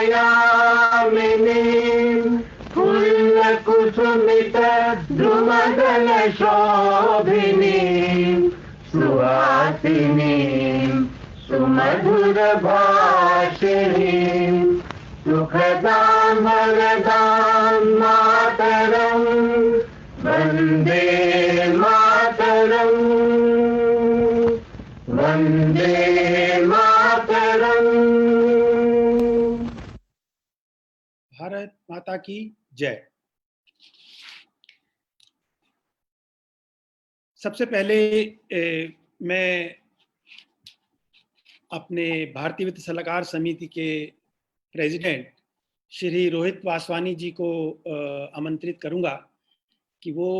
यामिनीं फुल्लकुसुमित द्रुमदल शोभिनीं सुहासिनीं सुमधुर भाषिणीं सुखदां वरदां मातरं वन्दे मातरं वन्दे मातरं। भारत माता की जय। सबसे पहले मैं अपने भारतीय वित्त सलाहकार समिति के प्रेसिडेंट श्री रोहित वासवानी जी को आमंत्रित करूंगा कि वो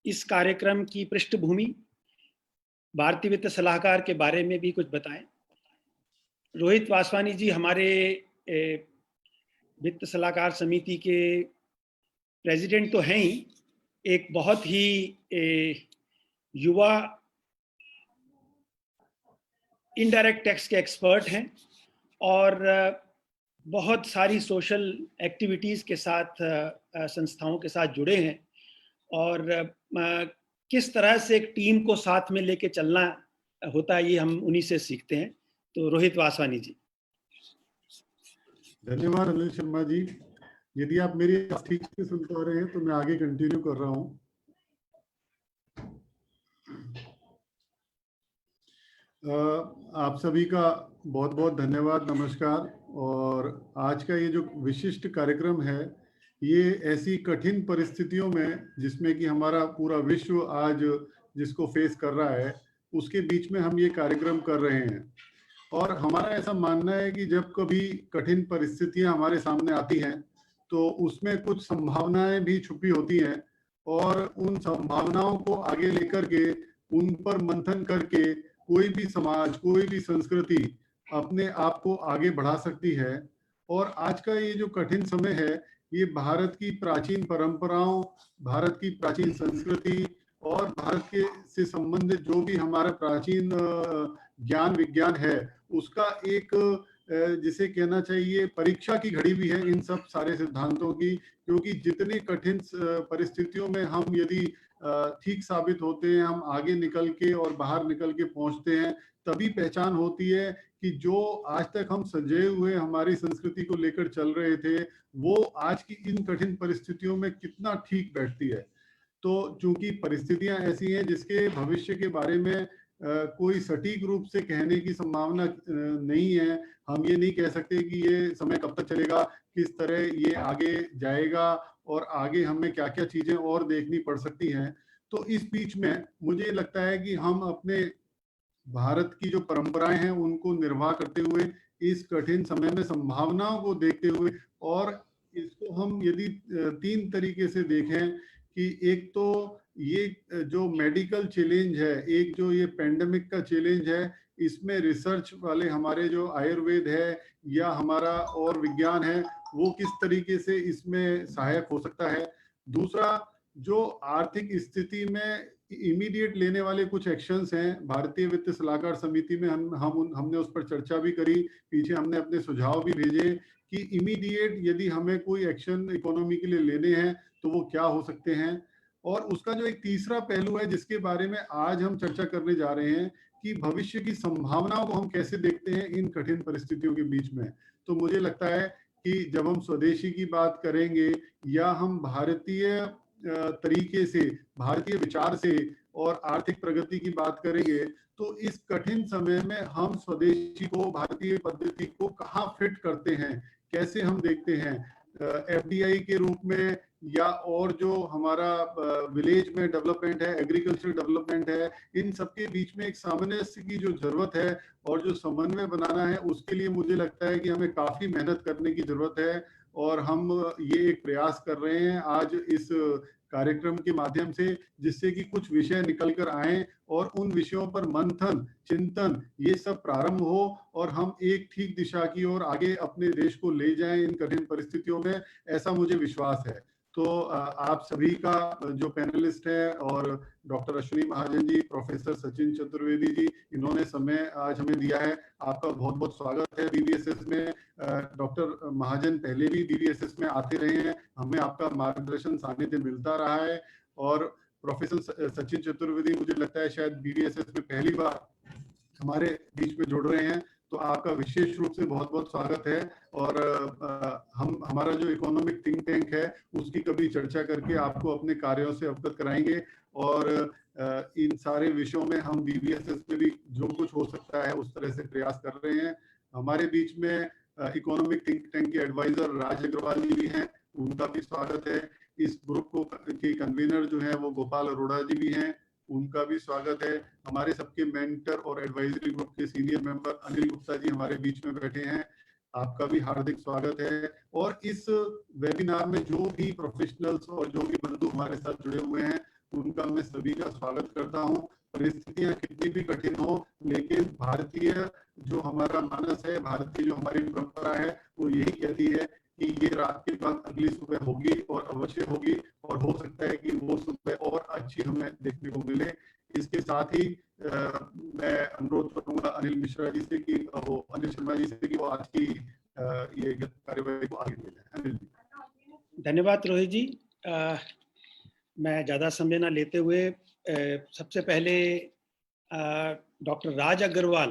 इस कार्यक्रम की पृष्ठभूमि, भारतीय वित्त सलाहकार के बारे में भी कुछ बताएं। रोहित वासवानी जी हमारे वित्त सलाहकार समिति के प्रेसिडेंट तो हैं ही, एक बहुत ही युवा इनडायरेक्ट टैक्स के एक्सपर्ट हैं और बहुत सारी सोशल एक्टिविटीज़ के साथ, संस्थाओं के साथ जुड़े हैं और किस तरह से एक टीम को साथ में लेके चलना होता है ये हम उन्हीं से सीखते हैं। तो रोहित वासवानी जी। धन्यवाद अनिल शर्मा जी। यदि आप मेरी ठीक से सुन पा रहे हैं तो मैं आगे कंटिन्यू कर रहा हूं। आप सभी का बहुत बहुत धन्यवाद, नमस्कार। और आज का ये जो विशिष्ट कार्यक्रम है, ये ऐसी कठिन परिस्थितियों में जिसमें कि हमारा पूरा विश्व आज जिसको फेस कर रहा है, उसके बीच में हम ये कार्यक्रम कर रहे हैं। और हमारा ऐसा मानना है कि जब कभी कठिन परिस्थितियां हमारे सामने आती हैं तो उसमें कुछ संभावनाएं भी छुपी होती हैं और उन संभावनाओं को आगे लेकर के उन पर मंथन करके कोई भी समाज, कोई भी संस्कृति अपने आप को आगे बढ़ा सकती है। और आज का ये जो कठिन समय है, ये भारत की प्राचीन परंपराओं, भारत की प्राचीन संस्कृति और भारत के से संबंधित जो भी हमारा प्राचीन ज्ञान विज्ञान है, उसका एक जिसे कहना चाहिए परीक्षा की घड़ी भी है इन सब सारे सिद्धांतों की। क्योंकि जितनी कठिन परिस्थितियों में हम यदि ठीक साबित होते हैं, हम आगे निकल के और बाहर निकल के पहुंचते हैं, तभी पहचान होती है कि जो आज तक हम सजे हुए हमारी संस्कृति को लेकर चल रहे थे, वो आज की इन कठिन परिस्थितियों में कितना ठीक बैठती है। तो चूंकि परिस्थितियां ऐसी हैं जिसके भविष्य के बारे में कोई सटीक रूप से कहने की संभावना नहीं है। हम ये नहीं कह सकते कि ये समय कब तक चलेगा, किस तरह ये आगे जाएगा और आगे हमें क्या क्या चीजें और देखनी पड़ सकती हैं। तो इस बीच में मुझे लगता है कि हम अपने भारत की जो परंपराएं हैं उनको निर्वाह करते हुए, इस कठिन समय में संभावनाओं को देखते हुए, और इसको हम यदि 3 तरीके से देखें कि एक तो ये जो मेडिकल चैलेंज है, एक जो ये पेंडेमिक का चैलेंज है, इसमें रिसर्च वाले हमारे जो आयुर्वेद है या हमारा और विज्ञान है, वो किस तरीके से इसमें सहायक हो सकता है। दूसरा, जो आर्थिक स्थिति में इमीडिएट लेने वाले कुछ एक्शंस हैं, भारतीय वित्त सलाहकार समिति में हमने उस पर चर्चा भी करी, पीछे हमने अपने सुझाव भी भेजे कि इमीडिएट यदि हमें कोई एक्शन इकोनॉमी के लिए लेने हैं तो वो क्या हो सकते हैं। और उसका जो एक तीसरा पहलू है जिसके बारे में आज हम चर्चा करने जा रहे हैं कि भविष्य की संभावनाओं को हम कैसे देखते हैं इन कठिन परिस्थितियों के बीच में। तो मुझे लगता है कि जब हम स्वदेशी की बात करेंगे या हम भारतीय तरीके से, भारतीय विचार से और आर्थिक प्रगति की बात करेंगे, तो इस कठिन समय में हम स्वदेशी को, भारतीय पद्धति को कहाँ फिट करते हैं, कैसे हम देखते हैं एफडीआई के रूप में, या और जो हमारा विलेज में डेवलपमेंट है, एग्रीकल्चर डेवलपमेंट है, इन सबके बीच में एक सामंजस्य की जो जरूरत है और जो समन्वय बनाना है, उसके लिए मुझे लगता है कि हमें काफी मेहनत करने की जरूरत है। और हम ये एक प्रयास कर रहे हैं आज इस कार्यक्रम के माध्यम से, जिससे कि कुछ विषय निकल कर आए और उन विषयों पर मंथन, चिंतन, ये सब प्रारंभ हो और हम एक ठीक दिशा की ओर आगे अपने देश को ले जाएं इन कठिन परिस्थितियों में, ऐसा मुझे विश्वास है। तो आप सभी का जो पैनलिस्ट है और डॉक्टर अश्विनी महाजन जी, प्रोफेसर सचिन चतुर्वेदी जी, इन्होंने समय आज हमें दिया है। आपका बहुत बहुत स्वागत है बीवीएसएस में। डॉक्टर महाजन पहले भी बीवीएसएस में आते रहे हैं, हमें आपका मार्गदर्शन सानिध्य मिलता रहा है। और प्रोफेसर सचिन चतुर्वेदी मुझे लगता है शायद बीवीएसएस में पहली बार हमारे बीच में जुड़ रहे हैं, तो आपका विशेष रूप से बहुत बहुत स्वागत है। और हमारा जो इकोनॉमिक थिंक टैंक है उसकी कभी चर्चा करके आपको अपने कार्यों से अवगत कराएंगे। और इन सारे विषयों में हम बीबीएसएस में भी जो कुछ हो सकता है उस तरह से प्रयास कर रहे हैं। हमारे बीच में इकोनॉमिक थिंक टैंक के एडवाइजर राज अग्रवाल जी भी हैं, उनका भी स्वागत है। इस ग्रुप को के कन्वीनर जो है वो गोपाल अरोड़ा जी भी हैं, उनका भी स्वागत है। हमारे सबके मेंटर और एडवाइजरी ग्रुप के सीनियर मेंबर अनिल गुप्ता जी हमारे बीच में बैठे हैं, आपका भी हार्दिक स्वागत है। और इस वेबिनार में जो भी प्रोफेशनल्स और जो भी बंधु हमारे साथ जुड़े हुए हैं उनका मैं सभी का स्वागत करता हूं। परिस्थितियां कितनी भी कठिन हो, लेकिन भारतीय जो हमारा मानस है, भारतीय जो हमारी परंपरा है, वो यही कहती है कि ये रात के बाद अगली सुबह होगी और अवश्य होगी, और हो सकता है कि वो सुबह और अच्छी हमें देखने को मिले। इसके साथ ही मैं अनुरोध करूंगा अनिल मिश्रा जी से कि वो अनिल शर्मा जी से कि वो आज की ये कार्यवाही को आगे ले जाए। अनिल जी। धन्यवाद रोहित जी। मैं ज़्यादा समय ना लेते हुए सबसे पहले डॉक्टर राज अग्रवाल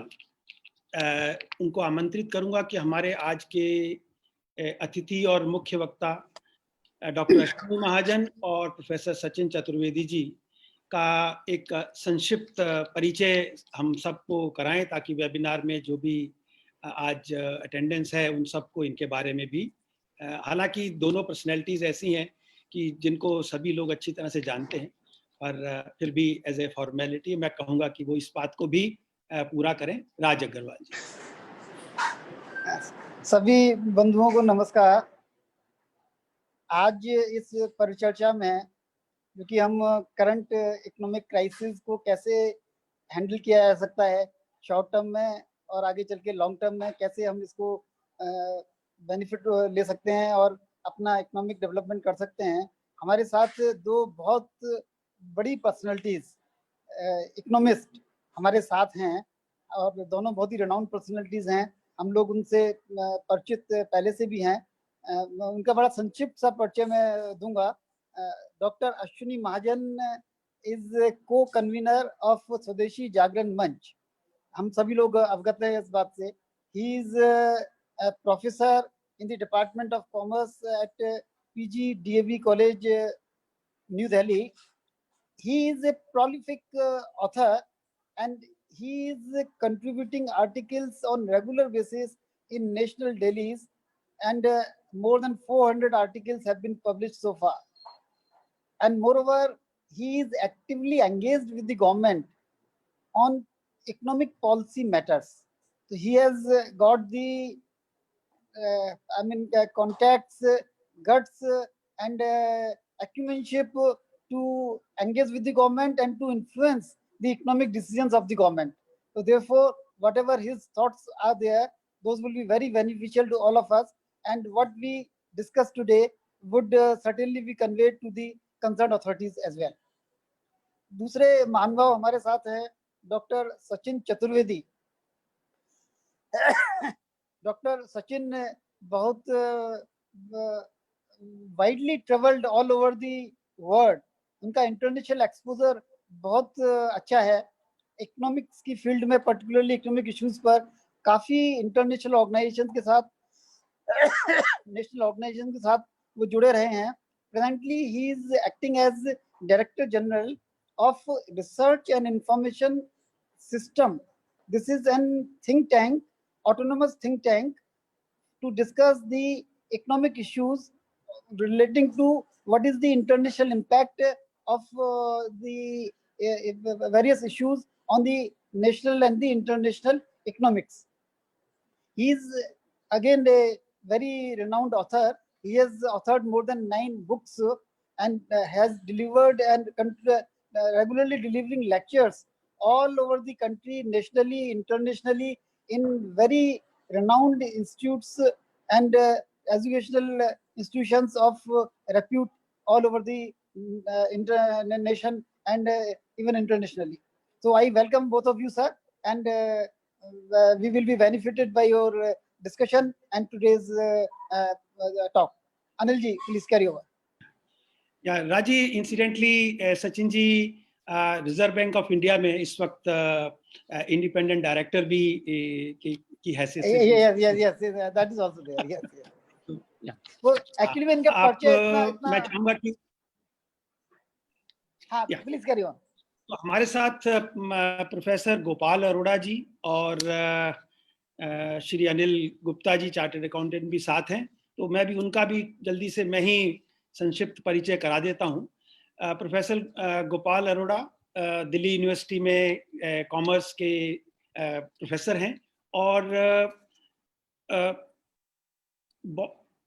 उनको आमंत्रित करूंगा कि हमारे आज के अतिथि और मुख्य वक्ता डॉक्टर अश्विनी महाजन और प्रोफेसर सचिन चतुर्वेदी जी का एक संक्षिप्त परिचय हम सबको कराएं, ताकि वेबिनार में जो भी आज अटेंडेंस है उन सबको इनके बारे में भी, हालांकि दोनों पर्सनैलिटीज़ ऐसी हैं कि जिनको सभी लोग अच्छी तरह से जानते हैं, पर फिर भी एज ए फॉर्मेलिटी मैं कहूँगा कि वो इस बात को भी पूरा करें। राज अग्रवाल जी। सभी बंधुओं को नमस्कार। आज इस परिचर्चा में जो कि हम करंट इकोनॉमिक क्राइसिस को कैसे हैंडल किया जा सकता है शॉर्ट टर्म में और आगे चल के लॉन्ग टर्म में, कैसे हम इसको बेनिफिट ले सकते हैं और अपना इकोनॉमिक डेवलपमेंट कर सकते हैं। हमारे साथ दो बहुत बड़ी पर्सनैलिटीज इकोनॉमिस्ट हमारे साथ हैं और दोनों बहुत ही रेनाउंड पर्सनैलिटीज हैं। हम लोग उनसे परिचित पहले से भी हैं। उनका बड़ा संक्षिप्त सा परिचय मैं दूंगा। डॉक्टर अश्विनी महाजन इज को कन्वीनर ऑफ स्वदेशी जागरण मंच। हम सभी लोग अवगत हैं इस बात से। He is professor in the department of commerce at PGDAV college new Delhi. He is a prolific author and he is contributing articles on regular basis in national dailies, and more than 400 articles have been published so far. And moreover, he is actively engaged with the government on economic policy matters. So he has got the contacts, guts, and acumenship to engage with the government and to influence the economic decisions of the government. So therefore, whatever his thoughts are there, those will be very beneficial to all of us. And what we discussed today would certainly be conveyed to the concerned authorities as well. दूसरे महानुभाव हमारे साथ हैं doctor Sachin Chaturvedi. Doctor Sachin बहुत widely travelled all over the world. उनका international exposure बहुत अच्छा है। इकोनॉमिक्स की फील्ड में पर्टिकुलरली इकोनॉमिक इश्यूज पर काफ़ी इंटरनेशनल ऑर्गेनाइजेशन के साथ नेशनल ऑर्गेनाइजेशन के साथ वो जुड़े रहे हैं। Presently he is acting as director general of research and information system. This is an think tank, autonomous think tank, to discuss the economic issues relating to what is the international impact of the various issues on the national and the international economics. He is again a very renowned author. He has authored more than 9 books and has delivered and regularly delivering lectures all over the country, nationally, internationally, in very renowned institutes and educational institutions of repute all over the nation and even internationally. So I welcome both of you, sir, and we will be benefited by your discussion and today's talk. Anil ji, please carry over. या राजी, incidentally Sachin ji reserve bank of India में इस वक्त independent director भी की हैसियत से yes, that is also there. Yes. या वो एक्चुअली में इनका पर्चे मैं चाहूंगा कि हाँ, प्लीज कैरी ऑन. तो हमारे साथ प्रोफेसर गोपाल अरोड़ा जी और श्री अनिल गुप्ता जी चार्टर्ड अकाउंटेंट भी साथ हैं, तो मैं भी उनका भी जल्दी से मैं ही संक्षिप्त परिचय करा देता हूं. प्रोफेसर गोपाल अरोड़ा दिल्ली यूनिवर्सिटी में कॉमर्स के प्रोफेसर हैं और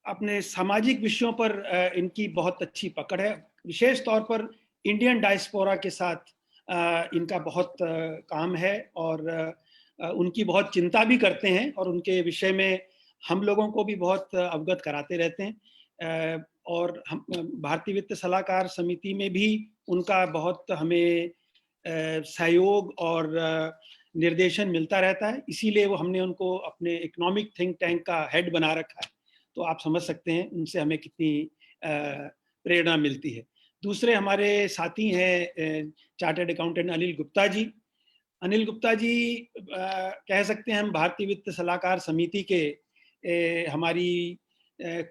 अपने सामाजिक विषयों पर इनकी बहुत अच्छी पकड़ है. विशेष तौर पर इंडियन डायस्पोरा के साथ इनका बहुत काम है और उनकी बहुत चिंता भी करते हैं और उनके विषय में हम लोगों को भी बहुत अवगत कराते रहते हैं. और हम भारतीय वित्त सलाहकार समिति में भी उनका बहुत हमें सहयोग और निर्देशन मिलता रहता है, इसीलिए वो हमने उनको अपने इकोनॉमिक थिंक टैंक का हेड बना रखा है. तो आप समझ सकते हैं उनसे हमें कितनी प्रेरणा मिलती है. दूसरे हमारे साथी हैं चार्टर्ड अकाउंटेंट अनिल गुप्ता जी. अनिल गुप्ता जी कह सकते हैं हम भारतीय वित्त सलाहकार समिति के हमारी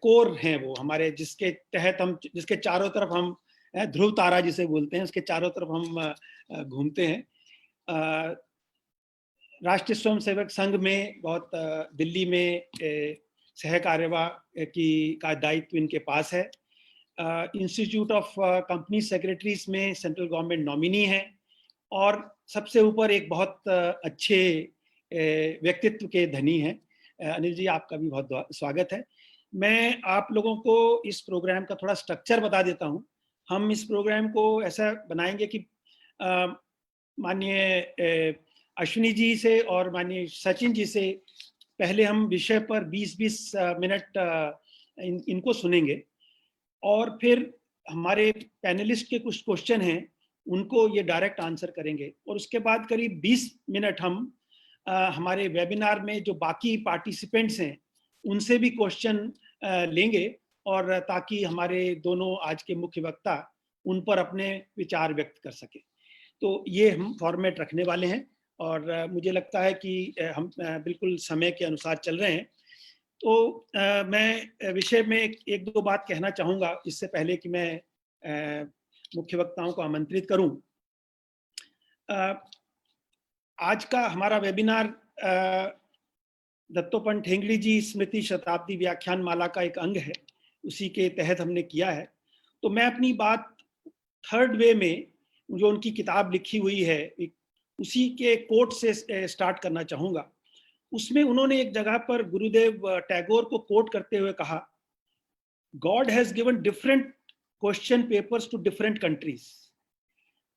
कोर हैं. वो हमारे जिसके तहत हम, जिसके चारों तरफ हम ध्रुव तारा जिसे बोलते हैं, उसके चारों तरफ हम घूमते हैं. राष्ट्रीय स्वयंसेवक संघ में बहुत दिल्ली में सहकार्यवाह का दायित्व इनके पास है. इंस्टीट्यूट ऑफ कंपनी सेक्रेटरीज में सेंट्रल गवर्नमेंट नॉमिनी है और सबसे ऊपर एक बहुत अच्छे व्यक्तित्व के धनी हैं. अनिल जी, आपका भी बहुत स्वागत है. मैं आप लोगों को इस प्रोग्राम का थोड़ा स्ट्रक्चर बता देता हूं. हम इस प्रोग्राम को ऐसा बनाएंगे कि माननीय अश्विनी जी से और माननीय सचिन जी से पहले हम विषय पर 20-20 मिनट इनको सुनेंगे और फिर हमारे पैनलिस्ट के कुछ क्वेश्चन हैं उनको ये डायरेक्ट आंसर करेंगे और उसके बाद करीब 20 मिनट हम हमारे वेबिनार में जो बाकी पार्टिसिपेंट्स हैं उनसे भी क्वेश्चन लेंगे और ताकि हमारे दोनों आज के मुख्य वक्ता उन पर अपने विचार व्यक्त कर सके. तो ये हम फॉर्मेट रखने वाले हैं और मुझे लगता है कि हम बिल्कुल समय के अनुसार चल रहे हैं. तो मैं विषय में एक दो बात कहना चाहूँगा इससे पहले कि मैं मुख्य वक्ताओं को आमंत्रित करूं. आज का हमारा वेबिनार दत्तोपंत ठेंगड़ी जी स्मृति शताब्दी व्याख्यान माला का एक अंग है, उसी के तहत हमने किया है. तो मैं अपनी बात थर्ड वे में जो उनकी किताब लिखी हुई है उसी के कोट से स्टार्ट करना चाहूँगा. उसमें उन्होंने एक जगह पर गुरुदेव टैगोर को कोट करते हुए कहा, God has given different question papers to different countries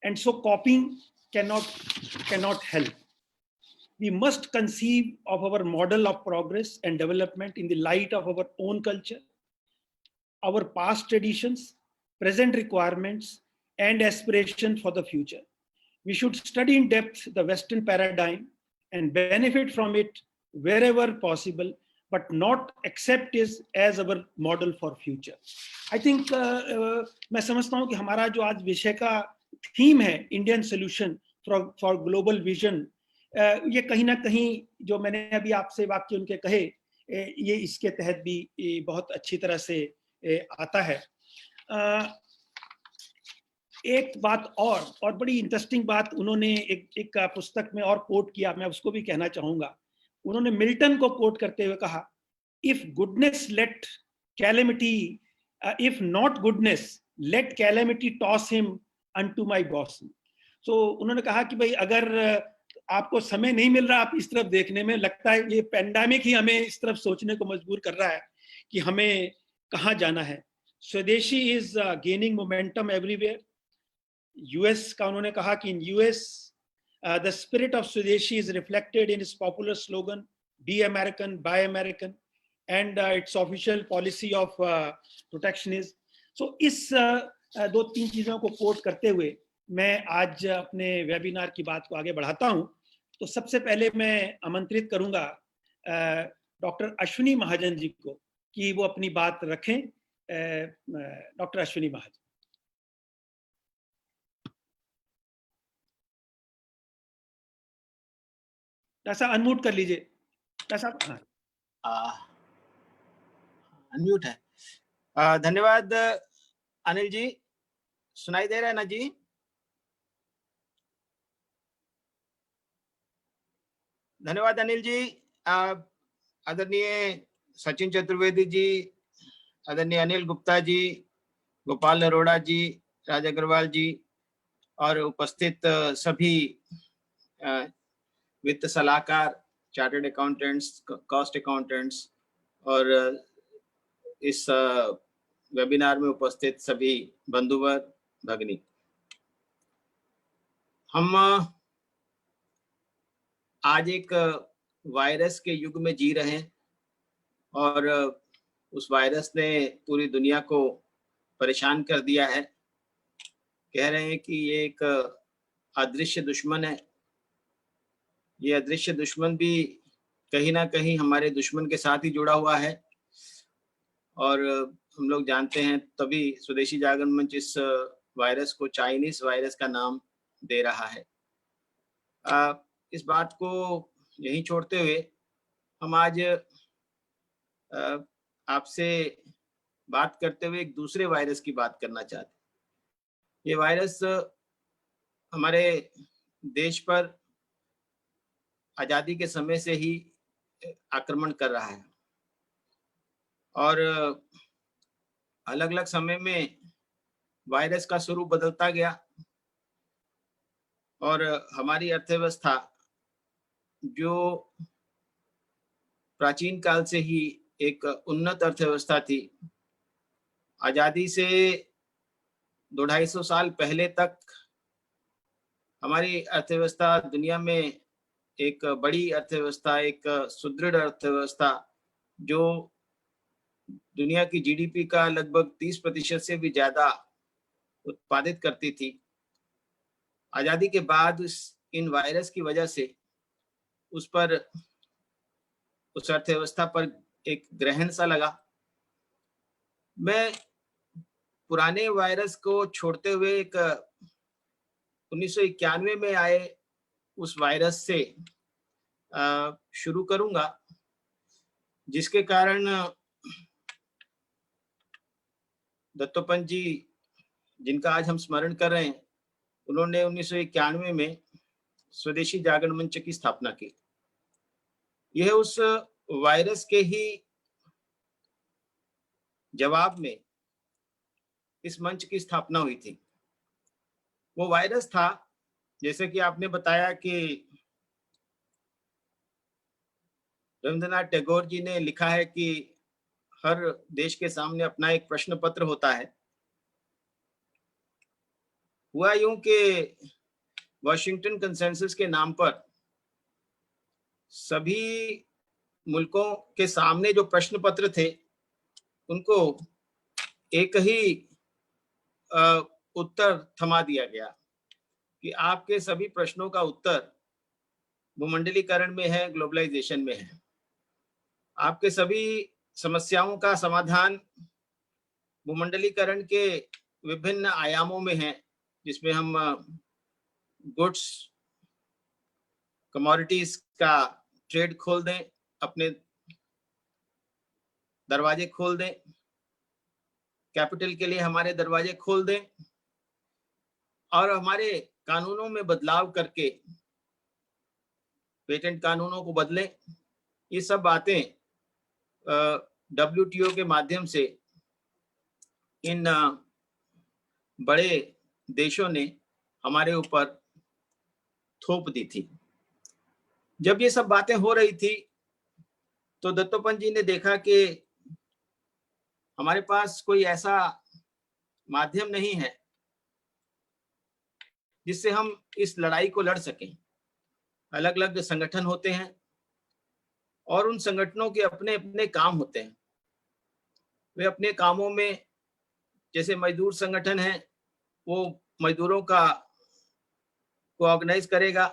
and so copying cannot help. We must conceive of our model of progress and development in the light of our own culture, our past traditions, present requirements, and aspiration for the future. We should study in depth the Western paradigm and benefit from it wherever possible, but not accept it as our model for future. I think मैं समझता हूँ कि हमारा जो आज विषय का theme है Indian solution for global vision, ये कहीं ना कहीं जो मैंने अभी आपसे वाक्य उनके कहे ये इसके तहत भी बहुत अच्छी तरह से आता है. एक बात और बड़ी इंटरेस्टिंग बात उन्होंने एक पुस्तक में और कोट किया, मैं उसको भी कहना चाहूँगा. उन्होंने मिल्टन को कोट करते हुए कहा, if goodness let calamity, if not goodness let calamity toss him unto my bosom. So उन्होंने कहा कि भाई अगर आपको समय नहीं मिल रहा आप इस तरफ देखने में, लगता है ये पैंडेमिक ही हमें इस तरफ सोचने को मजबूर कर रहा है कि हमें कहाँ जाना है. स्वदेशी is gaining momentum everywhere. US का उन्होंने कहा कि in US the spirit of Swadeshi is reflected in its popular slogan, Be American, Buy American, and its official policy of protectionism. सो इस दो तीन चीजों को कोट करते हुए मैं आज अपने वेबिनार की बात को आगे बढ़ाता हूं। तो सबसे पहले मैं आमंत्रित करूंगा डॉक्टर अश्विनी महाजन जी को कि वो अपनी बात रखें। डॉक्टर अश्विनी महाजन। ऐसा अनम्यूट कर लीजिए। ऐसा हाँ, अनम्यूट है। धन्यवाद अनिल जी, सुनाई दे रहा है ना जी? धन्यवाद अनिल जी। आदरणीय सचिन चतुर्वेदी जी, आदरणीय अनिल गुप्ता जी, गोपाल नरोड़ा जी, राज अग्रवाल जी और उपस्थित सभी वित्त सलाहकार, चार्टर्ड अकाउंटेंट्स, कॉस्ट अकाउंटेंट्स और इस वेबिनार में उपस्थित सभी बंधुवर भगिनी। हम आज एक वायरस के युग में जी रहे हैं और उस वायरस ने पूरी दुनिया को परेशान कर दिया है। कह रहे हैं कि ये एक अदृश्य दुश्मन है। ये अदृश्य दुश्मन भी कहीं ना कहीं हमारे दुश्मन के साथ ही जुड़ा हुआ है और हम लोग जानते हैं, तभी स्वदेशी जागरण मंच इस वायरस को चाइनीज वायरस का नाम दे रहा है। इस बात को यहीं छोड़ते हुए हम आज आपसे बात करते हुए एक दूसरे वायरस की बात करना चाहते हैं। ये वायरस हमारे देश पर आजादी के समय से ही आक्रमण कर रहा है और अलग अलग समय में वायरस का स्वरूप बदलता गया और हमारी अर्थव्यवस्था जो प्राचीन काल से ही एक उन्नत अर्थव्यवस्था थी, आजादी से 200-250 साल पहले तक हमारी अर्थव्यवस्था दुनिया में एक बड़ी अर्थव्यवस्था, एक सुदृढ़ अर्थव्यवस्था जो दुनिया की जीडीपी का लगभग 30% से भी ज्यादा उत्पादित करती थी। आजादी के बाद इन वायरस की वजह से उस अर्थव्यवस्था पर एक ग्रहण सा लगा। मैं पुराने वायरस को छोड़ते हुए एक 1991 में आए उस वायरस से शुरू करूंगा, जिसके कारण दत्तोपंत जी, जिनका आज हम स्मरण कर रहे हैं, उन्होंने 1991 में स्वदेशी जागरण मंच की स्थापना की। यह उस वायरस के ही जवाब में इस मंच की स्थापना हुई थी। वो वायरस था, जैसे कि आपने बताया कि रविंद्रनाथ टैगोर जी ने लिखा है कि हर देश के सामने अपना एक प्रश्न पत्र होता है। हुआ यूं कि वॉशिंगटन कंसेंसस के नाम पर सभी मुल्कों के सामने जो प्रश्न पत्र थे, उनको एक ही उत्तर थमा दिया गया कि आपके सभी प्रश्नों का उत्तर भूमंडलीकरण में है, ग्लोबलाइजेशन में है। आपके सभी समस्याओं का समाधान भूमंडलीकरण के विभिन्न आयामों में है, जिसमें हम गुड्स, कमोडिटीज का ट्रेड खोल दें, अपने दरवाजे खोल दें, कैपिटल के लिए हमारे दरवाजे खोल दें और हमारे कानूनों में बदलाव करके पेटेंट कानूनों को बदलें। ये सब बातें WTO के माध्यम से इन बड़े देशों ने हमारे ऊपर थोप दी थी। जब ये सब बातें हो रही थी तो दत्तोपंत जी ने देखा कि हमारे पास कोई ऐसा माध्यम नहीं है जिससे हम इस लड़ाई को लड़ सकें। अलग अलग संगठन होते हैं और उन संगठनों के अपने अपने काम होते हैं। वे अपने कामों में जैसे मजदूर संगठन है वो मजदूरों को ऑर्गेनाइज करेगा,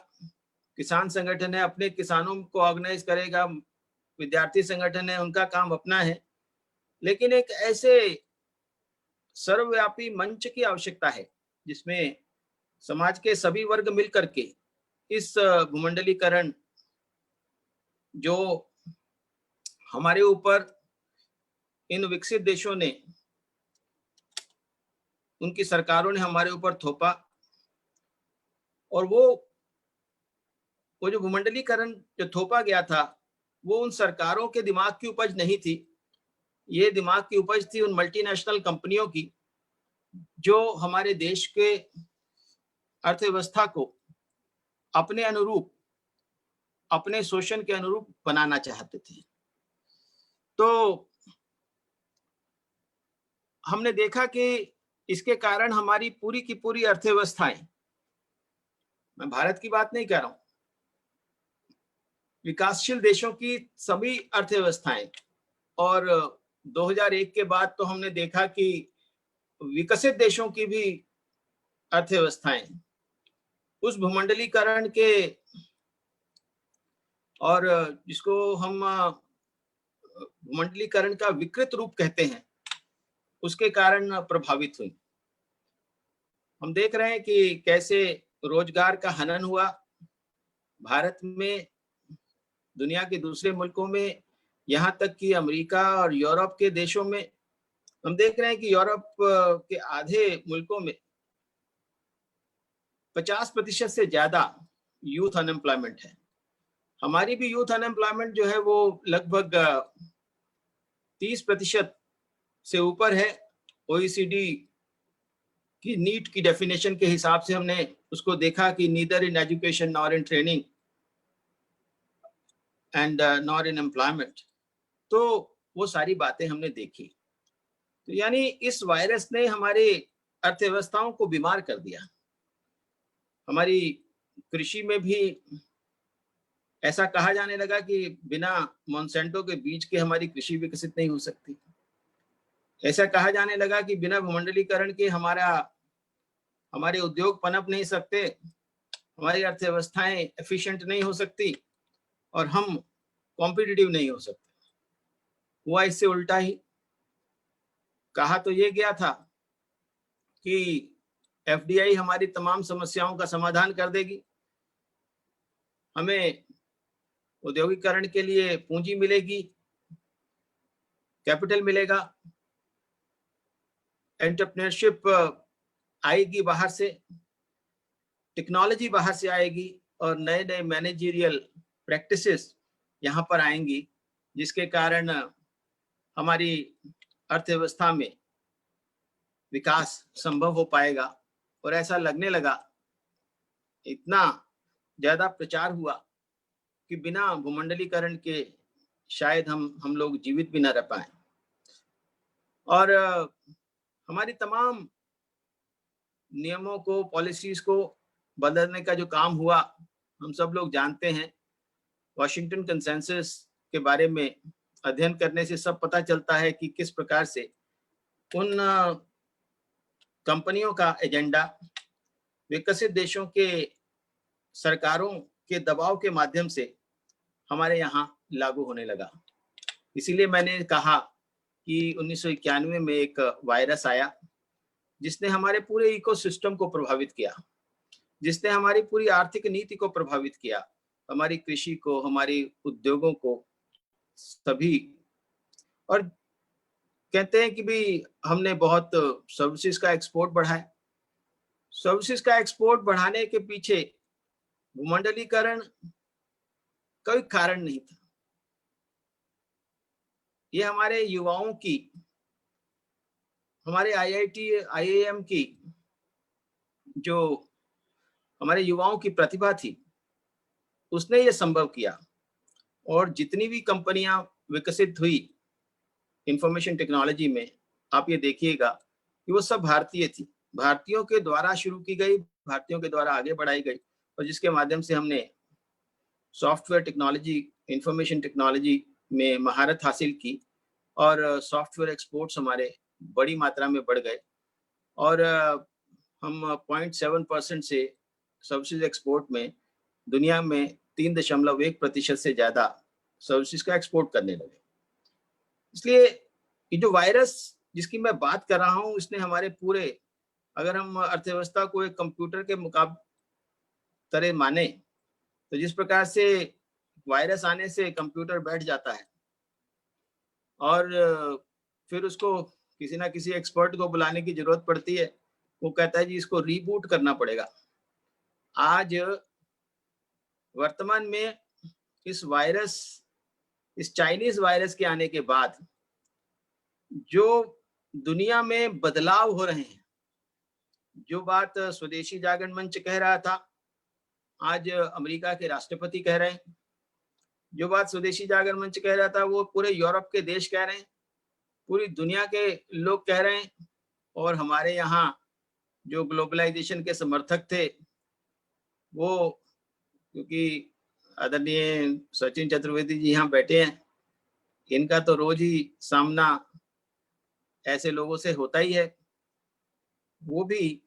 किसान संगठन है अपने किसानों को ऑर्गेनाइज करेगा, विद्यार्थी संगठन है उनका काम अपना है, लेकिन एक ऐसे सर्वव्यापी मंच की आवश्यकता है जिसमें समाज के सभी वर्ग मिलकर के इस भूमंडलीकरण जो हमारे ऊपर इन विकसित देशों ने, उनकी सरकारों ने हमारे ऊपर थोपा, और वो जो भूमंडलीकरण जो थोपा गया था वो उन सरकारों के दिमाग की उपज नहीं थी, ये दिमाग की उपज थी उन मल्टीनेशनल कंपनियों की जो हमारे देश के अर्थव्यवस्था को अपने अनुरूप, अपने शोषण के अनुरूप बनाना चाहते थे। तो हमने देखा कि इसके कारण हमारी पूरी की पूरी अर्थव्यवस्थाएं, मैं भारत की बात नहीं कर रहा हूं, विकासशील देशों की सभी अर्थव्यवस्थाएं, और 2001 के बाद तो हमने देखा कि विकसित देशों की भी अर्थव्यवस्थाएं उस भूमंडलीकरण के, और जिसको हम भूमंडलीकरण का विकृत रूप कहते हैं, उसके कारण प्रभावित हुई। हम देख रहे हैं कि कैसे रोजगार का हनन हुआ भारत में, दुनिया के दूसरे मुल्कों में, यहाँ तक कि अमेरिका और यूरोप के देशों में। हम देख रहे हैं कि यूरोप के आधे मुल्कों में 50% से ज्यादा यूथ अनएम्प्लॉयमेंट है। हमारी भी यूथ अनएम्प्लॉयमेंट जो है वो लगभग 30% से ऊपर है। OECD की नीट की डेफिनेशन के हिसाब से हमने उसको देखा कि neither in education nor in training and nor in employment. तो वो सारी बातें हमने देखी। तो यानी इस वायरस ने हमारी अर्थव्यवस्थाओं को बीमार कर दिया। हमारी कृषि में भी ऐसा कहा जाने लगा कि बिना मोनसेंटो के बीज के हमारी कृषि विकसित नहीं हो सकती। ऐसा कहा जाने लगा कि बिना भूमंडलीकरण के हमारे उद्योग पनप नहीं सकते, हमारी अर्थव्यवस्थाएं एफिशिएंट नहीं हो सकती और हम कॉम्पिटिटिव नहीं हो सकते। हुआ इससे उल्टा ही। कहा तो ये गया था कि FDI हमारी तमाम समस्याओं का समाधान कर देगी, हमें औद्योगिकरण के लिए पूंजी मिलेगी, कैपिटल मिलेगा, एंटरप्रेन्योरशिप आएगी बाहर से, टेक्नोलॉजी बाहर से आएगी और नए नए मैनेजरियल प्रैक्टिसेस यहाँ पर आएंगी, जिसके कारण हमारी अर्थव्यवस्था में विकास संभव हो पाएगा। और ऐसा लगने लगा, इतना ज्यादा प्रचार हुआ कि बिना भूमंडलीकरण के शायद हम लोग जीवित भी न रह पाए। और हमारी तमाम नियमों को, पॉलिसीज को बदलने का जो काम हुआ हम सब लोग जानते हैं। वॉशिंगटन कंसेंसस के बारे में अध्ययन करने से सब पता चलता है कि किस प्रकार से उन कंपनियों का एजेंडा विकसित देशों के सरकारों के दबाव के माध्यम से हमारे यहाँ लागू होने लगा। इसीलिए मैंने कहा कि 1991 में एक वायरस आया जिसने हमारे पूरे इकोसिस्टम को प्रभावित किया, जिसने हमारी पूरी आर्थिक नीति को प्रभावित किया, हमारी कृषि को, हमारी उद्योगों को, सभी। और कहते हैं कि भी हमने बहुत सर्विसेज का एक्सपोर्ट बढ़ाया। सर्विसेज का एक्सपोर्ट बढ़ाने के पीछे भूमंडलीकरण कोई कारण नहीं था। ये हमारे युवाओं की, हमारे IIT, IIM की जो हमारे युवाओं की प्रतिभा थी, उसने ये संभव किया। और जितनी भी कंपनियां विकसित हुई इंफॉर्मेशन टेक्नोलॉजी में, आप ये देखिएगा कि वो सब भारतीय थी, भारतीयों के द्वारा शुरू की गई, भारतीयों के द्वारा आगे बढ़ाई गई, और जिसके माध्यम से हमने सॉफ्टवेयर टेक्नोलॉजी, इंफॉर्मेशन टेक्नोलॉजी में महारत हासिल की और सॉफ्टवेयर एक्सपोर्ट्स हमारे बड़ी मात्रा में बढ़ गए। और हम 0.7% से सर्विसेज एक्सपोर्ट में दुनिया में 3.1% से ज्यादा सर्विसेज का एक्सपोर्ट करने लगे। इसलिए ये जो वायरस जिसकी मैं बात कर रहा हूं, इसने हमारे पूरे, अगर हम अर्थव्यवस्था को एक कंप्यूटर के तरह माने, तो जिस प्रकार से वायरस आने से कंप्यूटर बैठ जाता है और फिर उसको किसी ना किसी एक्सपर्ट को बुलाने की जरूरत पड़ती है, वो कहता है जी इसको रीबूट करना पड़ेगा। आज वर्तमान में इस वायरस, इस चाइनीज वायरस के आने के बाद जो दुनिया में बदलाव हो रहे हैं, जो बात स्वदेशी जागरण मंच कह रहा था, आज अमेरिका के राष्ट्रपति कह रहे हैं। जो बात स्वदेशी जागरण मंच कह रहा था, वो पूरे यूरोप के देश कह रहे हैं, पूरी दुनिया के लोग कह रहे हैं। और हमारे यहाँ जो ग्लोबलाइजेशन के समर्थक थे, वो, क्योंकि आदरणीय सचिन चतुर्वेदी जी यहाँ बैठे हैं, इनका तो रोज ही सामना ऐसे लोगों से होता ही है, वो भी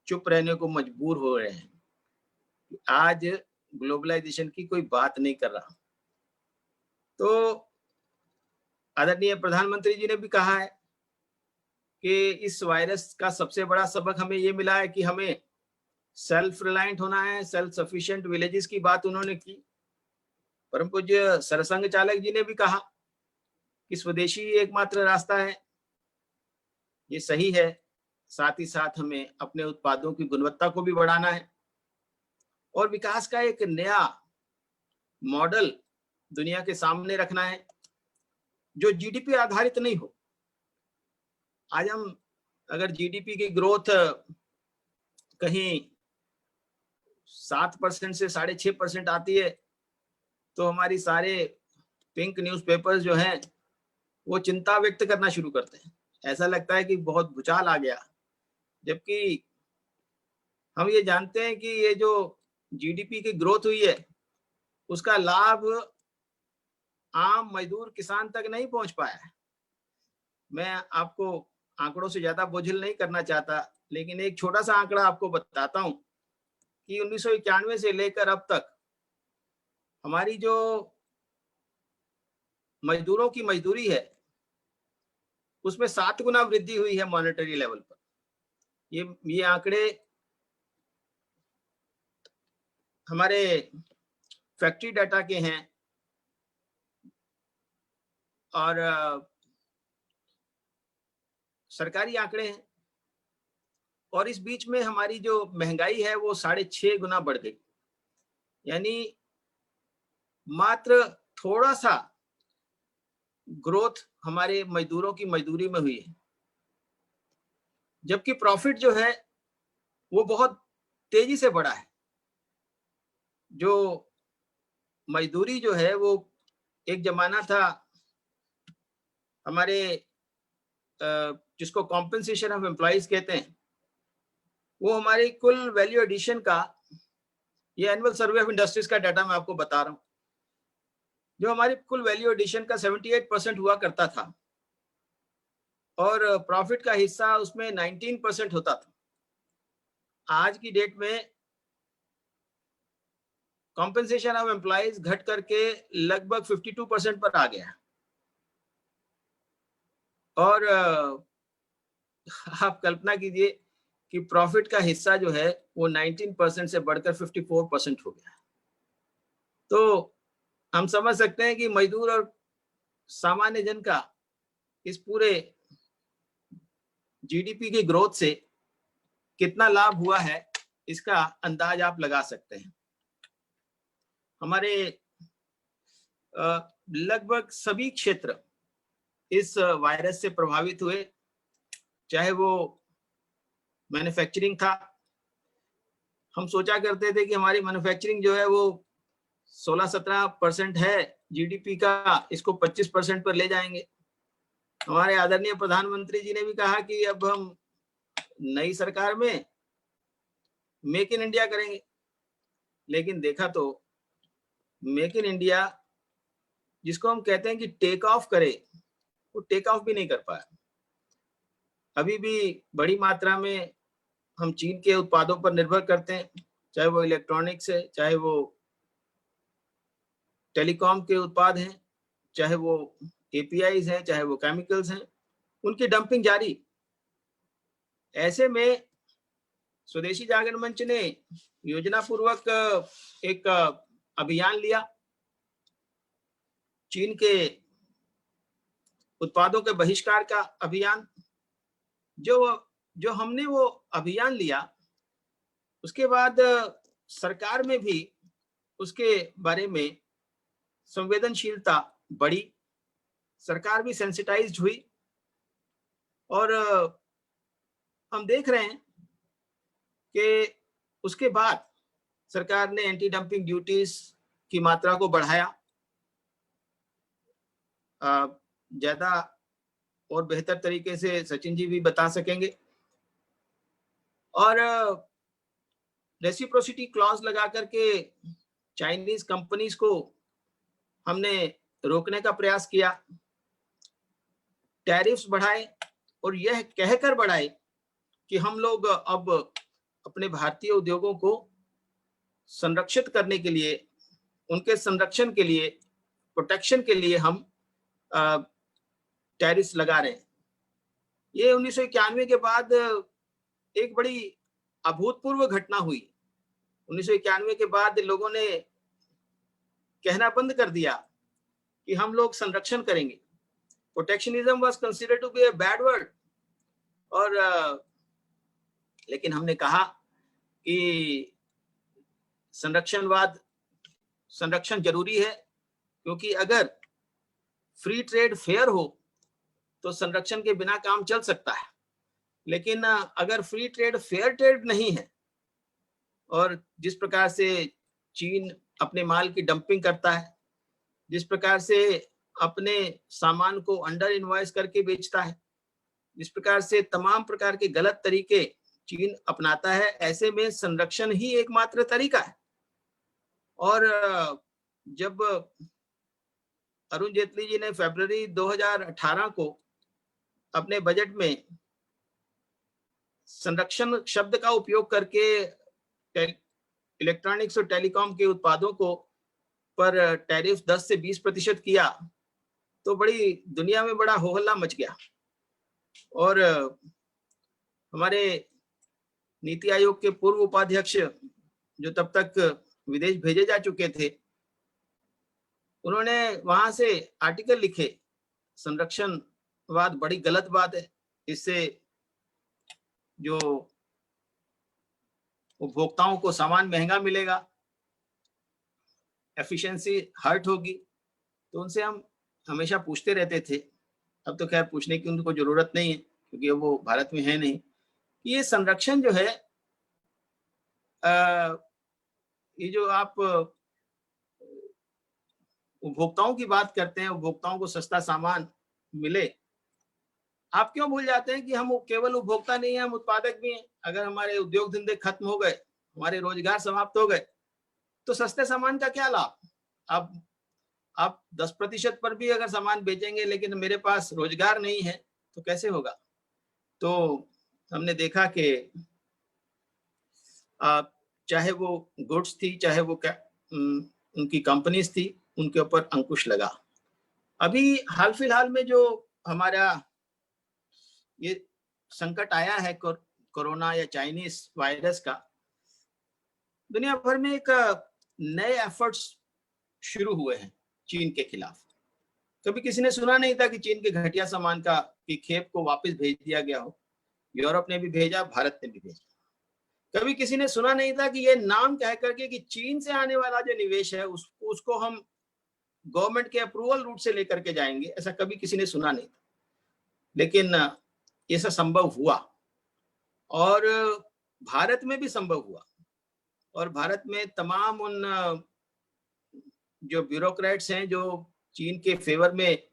चुप रहने को मजबूर हो रहे हैं। आज ग्लोबलाइजेशन की कोई बात नहीं कर रहा। तो आदरणीय प्रधानमंत्री जी ने भी कहा है कि इस वायरस का सबसे बड़ा सबक हमें ये मिला है कि हमें सेल्फ रिलायंट होना है, सेल्फ सफिशिएंट विलेजेस की बात उन्होंने की। परम पूज्य सरसंघ चालक जी ने भी कहा कि स्वदेशी एकमात्र रास्ता है। ये सही है। साथ ही साथ हमें अपने उत्पादों की गुणवत्ता को भी बढ़ाना है और विकास का एक नया मॉडल दुनिया के सामने रखना है जो जीडीपी आधारित नहीं हो। आज हम अगर जीडीपी की ग्रोथ कहीं 7% से 6.5% आती है, तो हमारी सारे पिंक न्यूज़पेपर्स जो हैं वो चिंता व्यक्त करना शुरू करते हैं। ऐसा लगता है कि बहुत भूचाल आ गया, जबकि हम ये जानते हैं कि ये जो जीडीपी की ग्रोथ हुई है, उसका लाभ आम मजदूर किसान तक नहीं पहुंच पाया है। मैं आपको आंकड़ों से ज्यादा बोझिल नहीं करना चाहता, लेकिन एक छोटा सा आंकड़ा आपको बताता हूं कि 1991 से लेकर अब तक हमारी जो मजदूरों की मजदूरी है, उसमें 7 गुना वृद्धि हुई है मॉनेटरी लेवल पर। ये आंकड़े हमारे फैक्ट्री डाटा के हैं और सरकारी आंकड़े हैं। और इस बीच में हमारी जो महंगाई है वो 6.5 गुना बढ़ गई। यानी मात्र थोड़ा सा ग्रोथ हमारे मजदूरों की मजदूरी में हुई है, जबकि प्रॉफिट जो है वो बहुत तेजी से बढ़ा है। जो मजदूरी जो है वो एक जमाना था हमारे जिसको कॉम्पेंसेशन ऑफ एम्प्लॉइज कहते हैं, वो हमारी कुल वैल्यू एडिशन का, ये एनुअल सर्वे ऑफ इंडस्ट्रीज का डाटा मैं आपको बता रहा हूं, जो हमारी कुल वैल्यू एडिशन का 78% हुआ करता था और प्रॉफिट का हिस्सा उसमें 19% होता था। आज की डेट में कॉम्पेंसेशन ऑफ एम्प्लॉइज घट करके लगभग 52% पर आ गया। और आप कल्पना कीजिए कि प्रॉफिट का हिस्सा जो है वो 19% से बढ़कर 54% हो गया। तो हम समझ सकते हैं कि मजदूर और सामान्य जन का इस पूरे जीडीपी की ग्रोथ से कितना लाभ हुआ है, इसका अंदाज आप लगा सकते हैं। हमारे लगभग सभी क्षेत्र इस वायरस से प्रभावित हुए, चाहे वो मैन्युफैक्चरिंग था। हम सोचा करते थे कि हमारी मैन्युफैक्चरिंग जो है वो 16-17% है जीडीपी का, इसको 25% पर ले जाएंगे। हमारे आदरणीय प्रधानमंत्री जी ने भी कहा कि अब हम नई सरकार में मेक इन इंडिया करेंगे, लेकिन देखा तो मेक इन इंडिया जिसको हम कहते हैं कि टेक ऑफ करे, वो टेक ऑफ भी नहीं कर पाया। अभी भी बड़ी मात्रा में हम चीन के उत्पादों पर निर्भर करते हैं, चाहे वो इलेक्ट्रॉनिक्स है, चाहे वो टेलीकॉम के उत्पाद हैं, चाहे वो एपीआईज हैं, चाहे वो केमिकल्स हैं, उनकी डंपिंग जारी। ऐसे में स्वदेशी जागरण मंच ने योजना पूर्वक एक अभियान लिया, चीन के उत्पादों के बहिष्कार का अभियान। जो हमने वो अभियान लिया, उसके बाद सरकार में भी उसके बारे में संवेदनशीलता बढ़ी, सरकार भी सेंसिटाइज्ड हुई, और हम देख रहे हैं कि उसके बाद सरकार ने एंटी डंपिंग ड्यूटीज की मात्रा को बढ़ाया, ज्यादा और बेहतर तरीके से सचिन जी भी बता सकेंगे। और रेसिप्रोसिटी क्लॉज लगा करके चाइनीज कंपनीज को हमने रोकने का प्रयास किया, टैरिफ्स बढ़ाए, और यह कहकर बढ़ाए कि हम लोग अब अपने भारतीय उद्योगों को संरक्षित करने के लिए, उनके संरक्षण के लिए, प्रोटेक्शन के लिए हम टैरिफ्स लगा रहे हैं। ये 1991 के बाद एक बड़ी अभूतपूर्व घटना हुई। 1991 के बाद लोगों ने कहना बंद कर दिया कि हम लोग संरक्षण करेंगे। Protectionism was considered to be a bad word, और लेकिन हमने कहा कि संरक्षण जरूरी है, क्योंकि अगर फ्री ट्रेड फेयर हो तो संरक्षण के बिना काम चल सकता है। लेकिन अगर फ्री ट्रेड फेयर ट्रेड नहीं है, और जिस प्रकार से चीन अपने माल की डंपिंग करता है, जिस प्रकार से अपने सामान को अंडर इनवॉइस करके बेचता है, जिस प्रकार से तमाम प्रकार के गलत तरीके चीन अपनाता है, ऐसे में संरक्षण ही एकमात्र तरीका है। और जब अरुण जेटली जी ने फरवरी 2018 को अपने बजट में संरक्षण शब्द का उपयोग करके इलेक्ट्रॉनिक्स और टेलीकॉम के उत्पादों को पर टैरिफ 10 से 20% किया, तो बड़ी दुनिया में बड़ा हो हल्ला मच गया। और हमारे नीति आयोग के पूर्व उपाध्यक्ष, जो तब तक विदेश भेजे जा चुके थे, उन्होंने वहां से आर्टिकल लिखे, संरक्षणवाद बड़ी गलत बात है, इससे जो उपभोक्ताओं को सामान महंगा मिलेगा, एफिशिएंसी हर्ट होगी। तो उनसे हम हमेशा पूछते रहते थे, अब तो खैर पूछने की उनको जरूरत नहीं है, क्योंकि वो भारत में है नहीं, कि ये संरक्षण जो है, ये जो आप उपभोक्ताओं की बात करते हैं, उपभोक्ताओं को सस्ता सामान मिले, आप क्यों भूल जाते हैं कि हम केवल उपभोक्ता नहीं है, हम उत्पादक भी हैं। अगर हमारे उद्योग धंधे खत्म हो गए, हमारे रोजगार समाप्त हो गए, तो सस्ते सामान का क्या लाभ? आप 10% पर भी अगर सामान बेचेंगे, लेकिन मेरे पास रोजगार नहीं है, तो कैसे होगा? तो हमने देखा कि चाहे वो गुड्स थी, चाहे वो उनकी कंपनीज थी, उनके ऊपर अंकुश लगा। अभी हाल फिलहाल में जो हमारा ये संकट आया है कोरोना या चाइनीज वायरस का, दुनिया भर में एक नए एफर्ट्स शुरू हुए हैं चीन के खिलाफ। कभी किसी ने सुना नहीं था कि चीन के घटिया सामान की खेप को वापस भेज दिया गया हो। यूरोप ने भी भेजा, भारत ने भी भेजा। कभी किसी ने सुना नहीं था कि ये नाम कह करके कि चीन से आने वाला जो निवेश है उसको हम गवर्नमेंट के अप्रूवल रूट से लेकर के जाएंगे, ऐसा कभी किसी ने सुना नहीं था। लेकिन ये सब संभव हुआ, और भारत में भी संभव हुआ। और भारत में तमाम उन जो ब्यूरोक्रेट्स हैं, जो चीन के फेवर में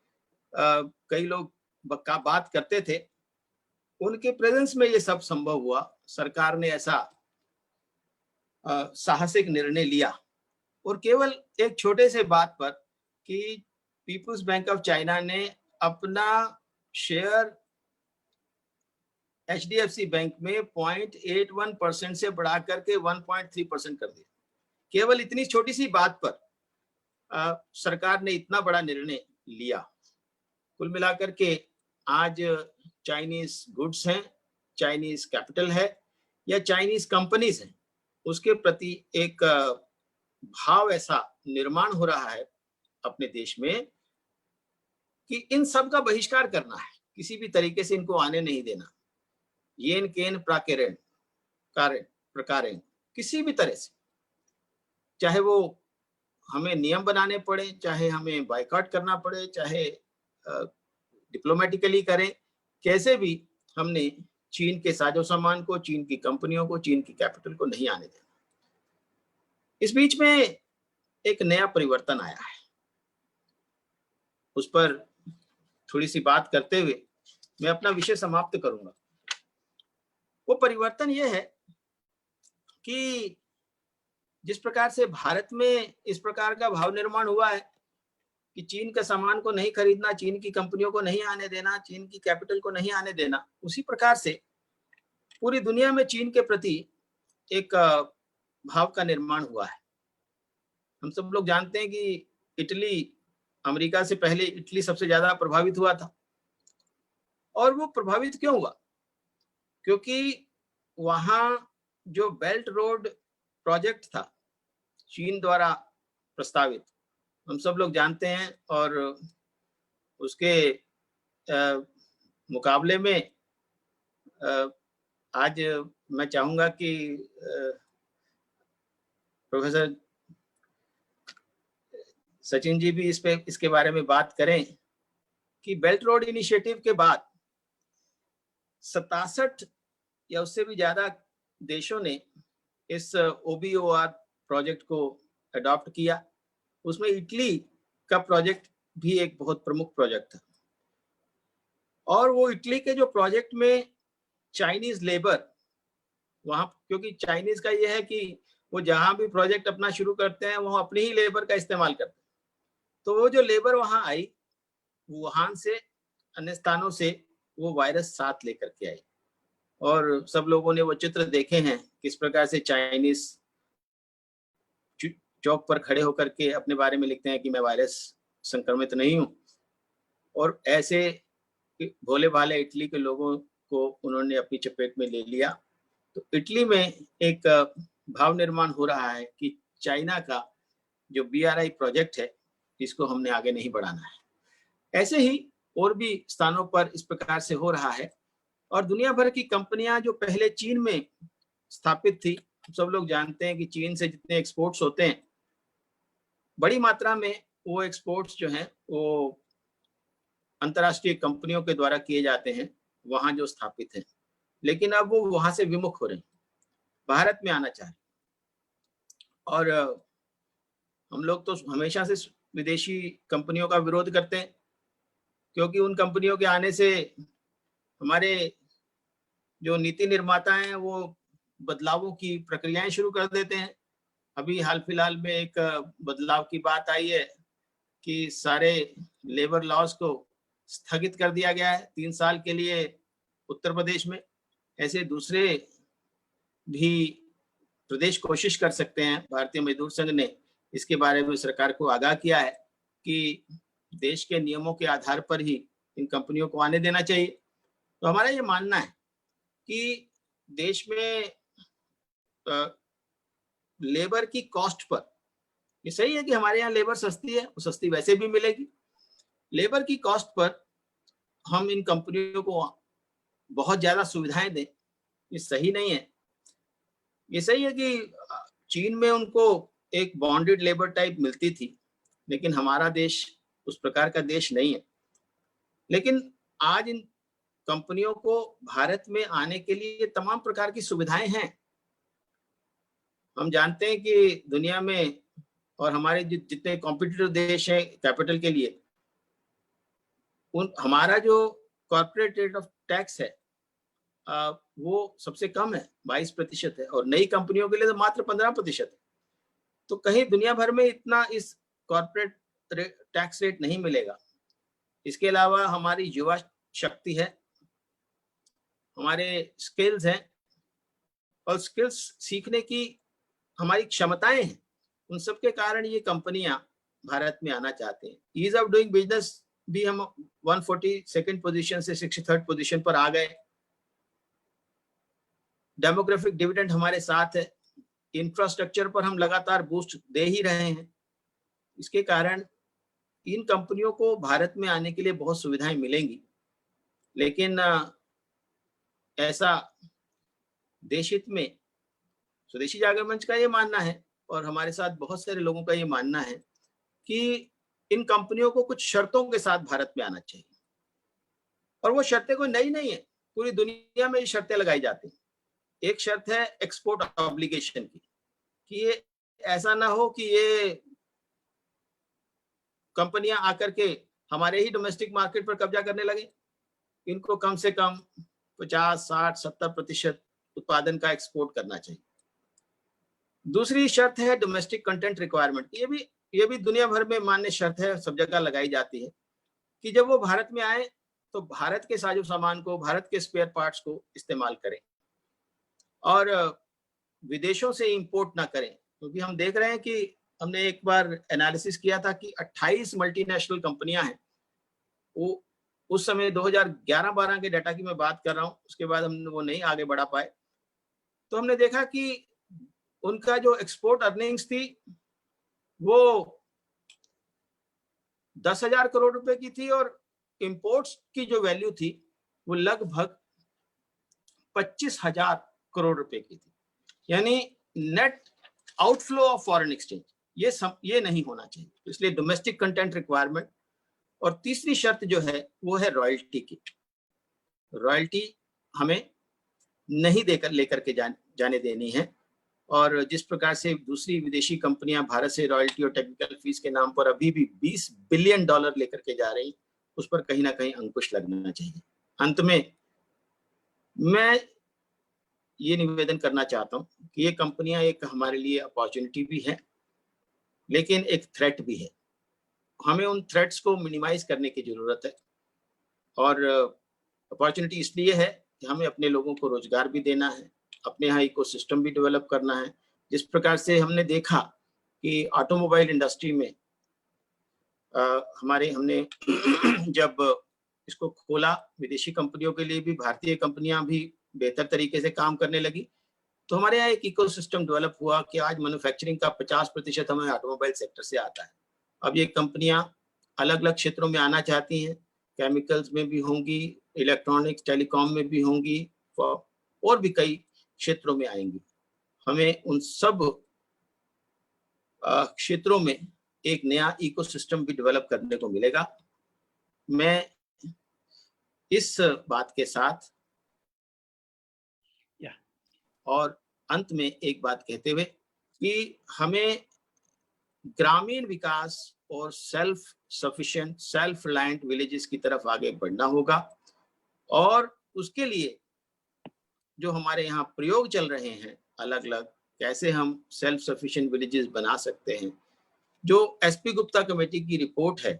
कई लोग बात करते थे, उनके प्रेजेंस में ये सब संभव हुआ। सरकार ने ऐसा साहसिक निर्णय लिया, और केवल एक छोटे से बात पर कि पीपुल्स बैंक ऑफ चाइना ने अपना शेयर HDFC बैंक में 0.81% से बढ़ा करके 1.3% कर दिया। केवल इतनी छोटी सी बात पर सरकार ने इतना बड़ा निर्णय लिया। कुल मिलाकर के आज चाइनीज गुड्स हैं, चाइनीज कैपिटल है या चाइनीज कंपनीज हैं, उसके प्रति एक भाव ऐसा निर्माण हो रहा है अपने देश में कि इन सब का बहिष्कार करना है, किसी भी तरीके से इनको आने नहीं देना। येन केन प्राकेरेन प्रकारेन किसी भी तरह से, चाहे वो हमें नियम बनाने पड़े, चाहे हमें बायकॉट करना पड़े, चाहे डिप्लोमेटिकली करें, कैसे भी हमने चीन के साजो सामान को, चीन की कंपनियों को, चीन की कैपिटल को नहीं आने देना। इस बीच में एक नया परिवर्तन आया है, उस पर थोड़ी सी बात करते हुए मैं अपना विषय समाप्त करूंगा। वो परिवर्तन ये है कि जिस प्रकार से भारत में इस प्रकार का भाव निर्माण हुआ है कि चीन के सामान को नहीं खरीदना, चीन की कंपनियों को नहीं आने देना, चीन की कैपिटल को नहीं आने देना, उसी प्रकार से पूरी दुनिया में चीन के प्रति एक भाव का निर्माण हुआ है। हम सब लोग जानते हैं कि इटली अमेरिका से पहले इटली सबसे ज्यादा प्रभावित हुआ था। और वो प्रभावित क्यों हुआ? क्योंकि वहां जो बेल्ट रोड प्रोजेक्ट था चीन द्वारा प्रस्तावित, हम सब लोग जानते हैं, और उसके मुकाबले में आज मैं चाहूंगा कि प्रोफेसर सचिन जी भी इसके बारे में बात करें कि बेल्ट रोड इनिशिएटिव के बाद 67 या उससे भी ज्यादा देशों ने इस OBOR प्रोजेक्ट को अडॉप्ट किया। उसमें इटली का प्रोजेक्ट भी एक बहुत प्रमुख प्रोजेक्ट था। और वो इटली के जो प्रोजेक्ट में चाइनीज लेबर वहां, क्योंकि चाइनीज का ये है कि वो जहां भी प्रोजेक्ट अपना शुरू करते हैं वो अपनी ही लेबर का इस्तेमाल करते हैं। तो वो जो लेबर वहां आई, वुहान से, अन्य स्थानों से वो वायरस साथ लेकर के आई। और सब लोगों ने वो चित्र देखे हैं किस प्रकार से चाइनीज चौक पर खड़े होकर के अपने बारे में लिखते हैं कि मैं वायरस संक्रमित नहीं हूं। और ऐसे भोले भाले इटली के लोगों को उन्होंने अपनी चपेट में ले लिया। तो इटली में एक भाव निर्माण हो रहा है कि चाइना का जो BRI प्रोजेक्ट है इसको हमने आगे नहीं बढ़ाना है। ऐसे ही और भी स्थानों पर इस प्रकार से हो रहा है। और दुनिया भर की कंपनियां जो पहले चीन में स्थापित थी, सब लोग जानते हैं कि चीन से जितने एक्सपोर्ट्स होते हैं बड़ी मात्रा में वो एक्सपोर्ट्स जो हैं वो अंतर्राष्ट्रीय कंपनियों के द्वारा किए जाते हैं वहां जो स्थापित हैं। लेकिन अब वो वहां से विमुख हो रहे हैं, भारत में आना चाह रहे हैं। और हम लोग तो हमेशा से विदेशी कंपनियों का विरोध करते हैं, क्योंकि उन कंपनियों के आने से हमारे जो नीति निर्माता हैं वो बदलावों की प्रक्रियाएं शुरू कर देते हैं। अभी हाल फिलहाल में एक बदलाव की बात आई है कि सारे लेबर लॉज को स्थगित कर दिया गया है 3 साल के लिए उत्तर प्रदेश में। ऐसे दूसरे भी प्रदेश कोशिश कर सकते हैं। भारतीय मजदूर संघ ने इसके बारे में सरकार को आगाह किया है कि देश के नियमों के आधार पर ही इन कंपनियों को आने देना चाहिए। तो हमारा ये मानना है कि देश में लेबर की कॉस्ट पर, ये सही है कि हमारे यहाँ लेबर सस्ती है, वो सस्ती वैसे भी मिलेगी, लेबर की कॉस्ट पर हम इन कंपनियों को बहुत ज्यादा सुविधाएं दें, ये सही नहीं है। ये सही है कि चीन में उनको एक बॉन्डेड लेबर टाइप मिलती थी, लेकिन हमारा देश उस प्रकार का देश नहीं है। लेकिन आज इन कंपनियों को भारत में आने के लिए तमाम प्रकार की सुविधाएं हैं। हम जानते हैं कि दुनिया में और हमारे जितने कॉम्पिटिटिव देश हैं कैपिटल के लिए, हमारा जो कॉर्पोरेट रेट ऑफ टैक्स है वो सबसे कम है, 22% है, और नई कंपनियों के लिए तो मात्र 15% है। तो कहीं दुनिया भर में इतना इस कॉर्पोरेट टैक्स रेट नहीं मिलेगा। इसके अलावा हमारी युवा शक्ति है, हमारे स्किल्स हैं और स्किल्स सीखने की हमारी क्षमताएं हैं, उन सब के कारण ये कंपनियां भारत में आना चाहते हैं। ईज ऑफ डूइंग बिजनेस भी हम 142nd पोजीशन से 63rd पोजीशन पर आ गए। डेमोग्राफिक डिविडेंड हमारे साथ है, इंफ्रास्ट्रक्चर पर हम लगातार बूस्ट दे ही रहे हैं। इसके कारण इन कंपनियों को भारत में आने के लिए बहुत सुविधाएं मिलेंगी, लेकिन ऐसा देश हित में स्वदेशी जागरण मंच का ये मानना है और हमारे साथ बहुत सारे लोगों का ये मानना है कि इन कंपनियों को कुछ शर्तों के साथ भारत में आना चाहिए। और वो शर्तें कोई नई नहीं है, पूरी दुनिया में ये शर्तें लगाई जाती हैं। एक शर्त है एक्सपोर्ट ऑब्लिगेशन की, कि ये ऐसा ना हो कि ये कंपनियां आकर के हमारे ही डोमेस्टिक मार्केट पर कब्जा करने लगे। इनको कम से कम 50, 60, 70% उत्पादन का एक्सपोर्ट करना चाहिए। दूसरी शर्त है डोमेस्टिक कंटेंट रिक्वायरमेंट। ये भी दुनिया भर में मान्य शर्त है, सब जगह लगाई जाती है कि जब वो भारत में आए तो भारत के साजो सामान को, भारत के स्पेयर पार्ट्स को इस्तेमाल करें और विदेशों से इंपोर्ट ना करें। क्योंकि हम देख रहे हैं कि हमने एक बार एनालिसिस किया था कि 28 मल्टीनेशनल कंपनियां हैं। वो उस समय 2011-12 के डाटा की मैं बात कर रहा हूँ, उसके बाद हम वो नहीं आगे बढ़ा पाए। तो हमने देखा कि उनका जो एक्सपोर्ट अर्निंग्स थी वो 10,000 करोड़ रुपए की थी और इंपोर्ट्स की जो वैल्यू थी वो लगभग 25,000 करोड़ रुपए की थी। यानी net outflow of foreign exchange ये नहीं होना चाहिए। इसलिए डोमेस्टिक कंटेंट रिक्वायरमेंट। और तीसरी शर्त जो है वो है रॉयल्टी की। रॉयल्टी हमें नहीं लेकर के जाने देनी है। और जिस प्रकार से दूसरी विदेशी कंपनियां भारत से रॉयल्टी और टेक्निकल फीस के नाम पर अभी भी $20 बिलियन लेकर के जा रही, उस पर कहीं ना कहीं अंकुश लगना चाहिए। अंत में मैं ये निवेदन करना चाहता हूं कि ये कंपनियां एक हमारे लिए अपॉर्चुनिटी भी है, लेकिन एक थ्रेट भी है। हमें उन थ्रेट्स को मिनिमाइज करने की जरूरत है। और अपॉर्चुनिटी इसलिए है कि हमें अपने लोगों को रोजगार भी देना है, अपने यहाँ इकोसिस्टम भी डेवलप करना है। जिस प्रकार से हमने देखा कि ऑटोमोबाइल इंडस्ट्री में हमने जब इसको खोला विदेशी कंपनियों के लिए भी, भारतीय कंपनियां भी बेहतर तरीके से काम करने लगी, तो हमारे यहाँ एक इकोसिस्टम डेवलप हुआ कि आज मैन्युफैक्चरिंग का 50% हमें ऑटोमोबाइल सेक्टर से आता है। अब ये कंपनियां अलग अलग क्षेत्रों में आना चाहती हैं, केमिकल्स में भी होंगी, इलेक्ट्रॉनिक्स टेलीकॉम में भी होंगी और भी कई क्षेत्रों में आएंगी। हमें उन सब क्षेत्रों में एक नया इकोसिस्टम भी डेवलप करने को मिलेगा। मैं इस बात के साथ और अंत में एक बात कहते हुए कि हमें ग्रामीण विकास और self sufficient, self reliant villages की तरफ आगे बढ़ना होगा। और उसके लिए जो हमारे यहाँ प्रयोग चल रहे हैं अलग अलग, कैसे हम सेल्फ सफिशिएंट विलेजेस बना सकते हैं, जो एसपी गुप्ता कमेटी की रिपोर्ट है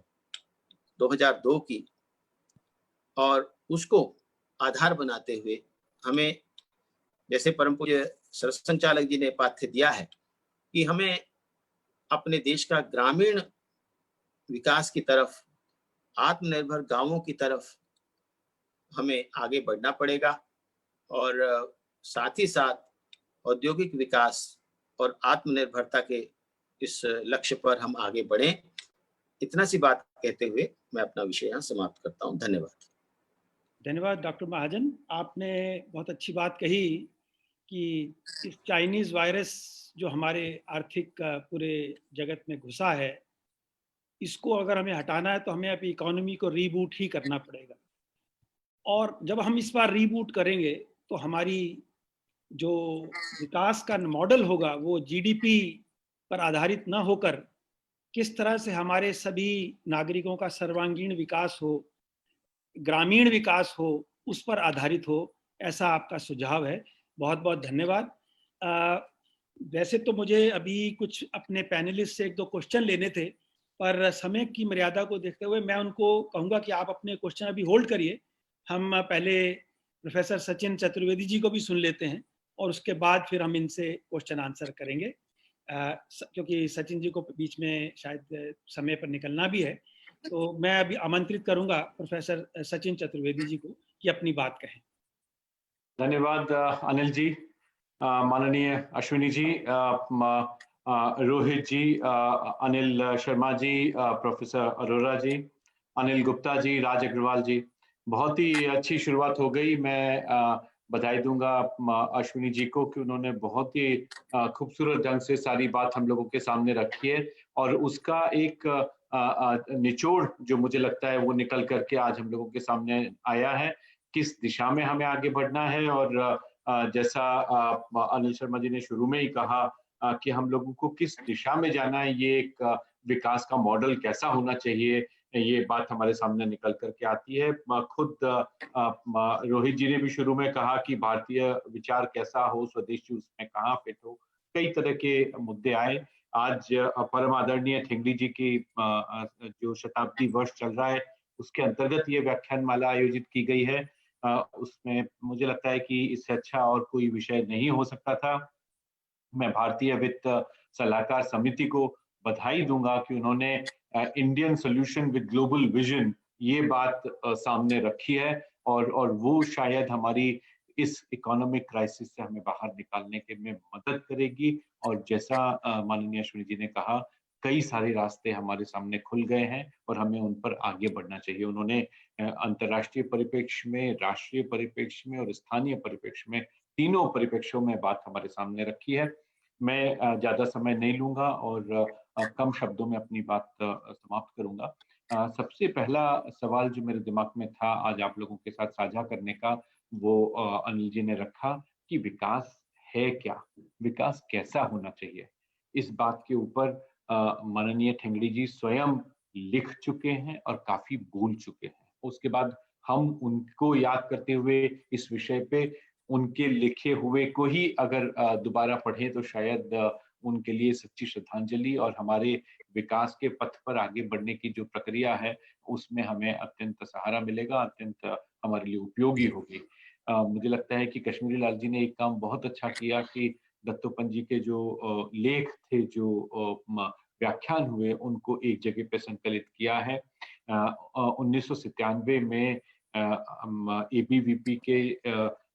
2002 की, और उसको आधार बनाते हुए हमें, जैसे परम पूज्य सरस संचालक जी ने पाठ्य दिया है कि हमें अपने देश का ग्रामीण विकास की तरफ, आत्मनिर्भर गांवों की तरफ हमें आगे बढ़ना पड़ेगा। और साथ ही साथ औद्योगिक विकास और आत्मनिर्भरता के इस लक्ष्य पर हम आगे बढ़ें। इतना सी बात कहते हुए मैं अपना विषय यहाँ समाप्त करता हूँ। धन्यवाद। धन्यवाद डॉक्टर महाजन, आपने बहुत अच्छी बात कही कि इस चाइनीज वायरस जो हमारे आर्थिक पूरे जगत में घुसा है, इसको अगर हमें हटाना है तो हमें अभी इकोनॉमी को रीबूट ही करना पड़ेगा। और जब हम इस बार रीबूट करेंगे तो हमारी जो विकास का मॉडल होगा वो जीडीपी पर आधारित न होकर किस तरह से हमारे सभी नागरिकों का सर्वांगीण विकास हो, ग्रामीण विकास हो, उस पर आधारित हो, ऐसा आपका सुझाव है। बहुत बहुत धन्यवाद। वैसे तो मुझे अभी कुछ अपने पैनलिस्ट से 1-2 क्वेश्चन लेने थे, पर समय की मर्यादा को देखते हुए मैं उनको कहूँगा कि आप अपने क्वेश्चन अभी होल्ड करिए। हम पहले प्रोफेसर सचिन चतुर्वेदी जी को भी सुन लेते हैं और उसके बाद फिर हम इनसे क्वेश्चन आंसर करेंगे, क्योंकि सचिन जी को बीच में शायद समय पर निकलना भी है। तो मैं अभी आमंत्रित करूंगा प्रोफेसर सचिन चतुर्वेदी जी को कि अपनी बात कहें। धन्यवाद अनिल जी, माननीय अश्विनी जी, रोहित जी, अनिल शर्मा जी, प्रोफेसर अरोरा जी, अनिल गुप्ता जी, राज अग्रवाल जी, बहुत ही अच्छी शुरुआत हो गई। मैं बधाई दूंगा अश्विनी जी को कि उन्होंने बहुत ही खूबसूरत ढंग से सारी बात हम लोगों के सामने रखी है और उसका एक निचोड़ जो मुझे लगता है वो निकल करके आज हम लोगों के सामने आया है, किस दिशा में हमें आगे बढ़ना है। और जैसा अनिल शर्मा जी ने शुरू में ही कहा कि हम लोगों को किस दिशा में जाना है, ये एक विकास का मॉडल कैसा होना चाहिए, ये बात हमारे सामने निकल करके आती है। खुद रोहित जी ने भी शुरू में कहा कि भारतीय विचार कैसा हो, स्वदेशी उसमें कहाँ फिट हो, कई तरह के मुद्दे आए। आज परम आदरणीय थेंगड़ी जी की जो शताब्दी वर्ष चल रहा है उसके अंतर्गत ये व्याख्यान माला आयोजित की गई है। उसमें मुझे लगता है कि इससे अच्छा और कोई विषय नहीं हो सकता था। मैं भारतीय वित्त सलाहकार समिति को बधाई दूंगा कि उन्होंने Indian solution with global vision ये बात सामने रखी है और वो शायद हमारी इस इकोनॉमिक क्राइसिस से हमें बाहर निकालने के में मदद करेगी। और जैसा माननीय अश्विनी जी ने कहा, कई सारे रास्ते हमारे सामने खुल गए हैं और हमें उन पर आगे बढ़ना चाहिए। उन्होंने अंतर्राष्ट्रीय परिप्रेक्ष्य में, राष्ट्रीय परिप्रेक्ष्य में और स्थानीय परिप्रेक्ष्य में, तीनों परिप्रेक्ष्यों में बात हमारे सामने रखी है। मैं ज्यादा समय नहीं लूंगा और कम शब्दों में अपनी बात समाप्त करूंगा। सबसे पहला सवाल जो मेरे दिमाग में था आज आप लोगों के साथ साझा करने का, वो अनिल जी ने रखा कि विकास है क्या, विकास कैसा होना चाहिए। इस बात के ऊपर माननीय थेंगड़ी जी स्वयं लिख चुके हैं और काफी बोल चुके हैं। उसके बाद हम उनको याद करते हुए इस विषय पे उनके लिखे हुए को ही अगर दोबारा पढ़ें तो शायद उनके लिए सच्ची श्रद्धांजलि और हमारे विकास के पथ पर आगे बढ़ने की जो प्रक्रिया है उसमें हमें अत्यंत सहारा मिलेगा, अत्यंत हमारे लिए उपयोगी होगी। मुझे लगता है कि कश्मीरी लाल जी ने एक काम बहुत अच्छा किया कि दत्तोपंत जी के जो लेख थे, जो व्याख्यान हुए, उनको एक जगह पे संकलित किया है। 1997 में ABVP के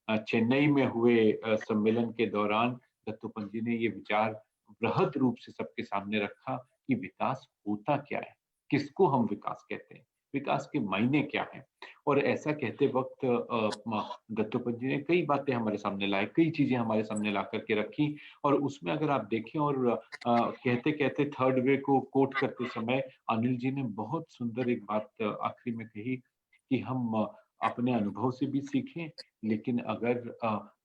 चेन्नई में हुए सम्मेलन के दौरान दत्तोपंत जी ने ये विचार बृहद रूप से सबके सामने रखा कि विकास होता क्या है, किसको हम विकास कहते हैं, विकास के मायने क्या हैं। और ऐसा कहते वक्त दत्तोपंत जी ने कई बातें हमारे सामने लाई, कई चीजें हमारे सामने ला करके रखी। और उसमें अगर आप देखें और कहते कहते थर्ड वे को कोट करते समय अनिल जी ने बहुत सुंदर एक बात आखिरी में कही कि हम अपने अनुभव से भी सीखें, लेकिन अगर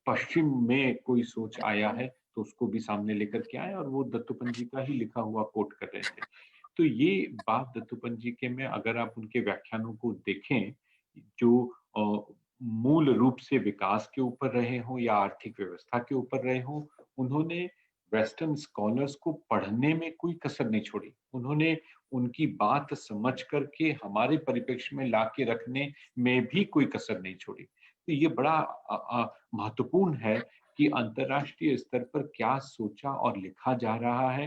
पश्चिम में कोई सोच आया है तो उसको भी सामने लेकर के आए। और वो दत्तोपंत जी का ही लिखा हुआ कोट कर रहे थे। तो ये बात दत्तोपंत जी के में अगर आप उनके व्याख्यानों को देखें जो मूल रूप से विकास के ऊपर रहे हों या आर्थिक व्यवस्था के ऊपर रहे हों, उन्होंने वेस्टर्न स्कॉलर्स को पढ़ने में कोई कसर नहीं छोड़ी। उन्होंने उनकी बात समझ करके हमारे परिप्रेक्ष्य में ला के रखने में भी कोई कसर नहीं छोड़ी। तो ये बड़ा महत्वपूर्ण है कि अंतर्राष्ट्रीय स्तर पर क्या सोचा और लिखा जा रहा है,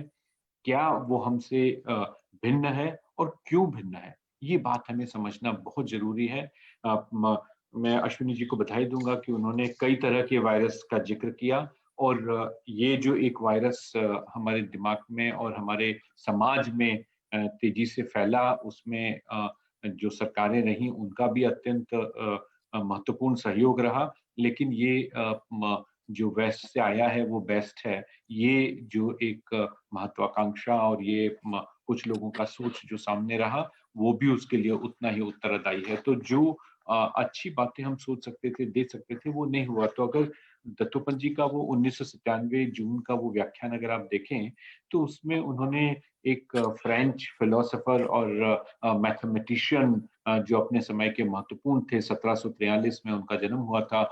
क्या वो हमसे भिन्न है और क्यों भिन्न है, ये बात हमें समझना बहुत जरूरी है। मैं अश्विनी जी को बधाई दूंगा कि उन्होंने कई तरह के वायरस का जिक्र किया और ये जो एक वायरस हमारे दिमाग में और हमारे समाज में तेजी से फैला, उसमें जो सरकारें रहीं उनका भी अत्यंत महत्वपूर्ण सहयोग रहा। लेकिन ये जो वेस्ट से आया है वो बेस्ट है, ये जो एक महत्वाकांक्षा और ये कुछ लोगों का सोच जो सामने रहा वो भी उसके लिए उतना ही उत्तरदायी है। तो जो अच्छी बातें हम सोच सकते थे, दे सकते थे, वो नहीं हुआ। तो अगर दत्तोपंत जी का वो 1997 जून का वो व्याख्यान अगर आप देखें तो उसमें उन्होंने एक फ्रेंच फिलोसोफर और मैथमेटिशियन जो अपने समय के महत्वपूर्ण थे, 1743 में उनका जन्म हुआ था,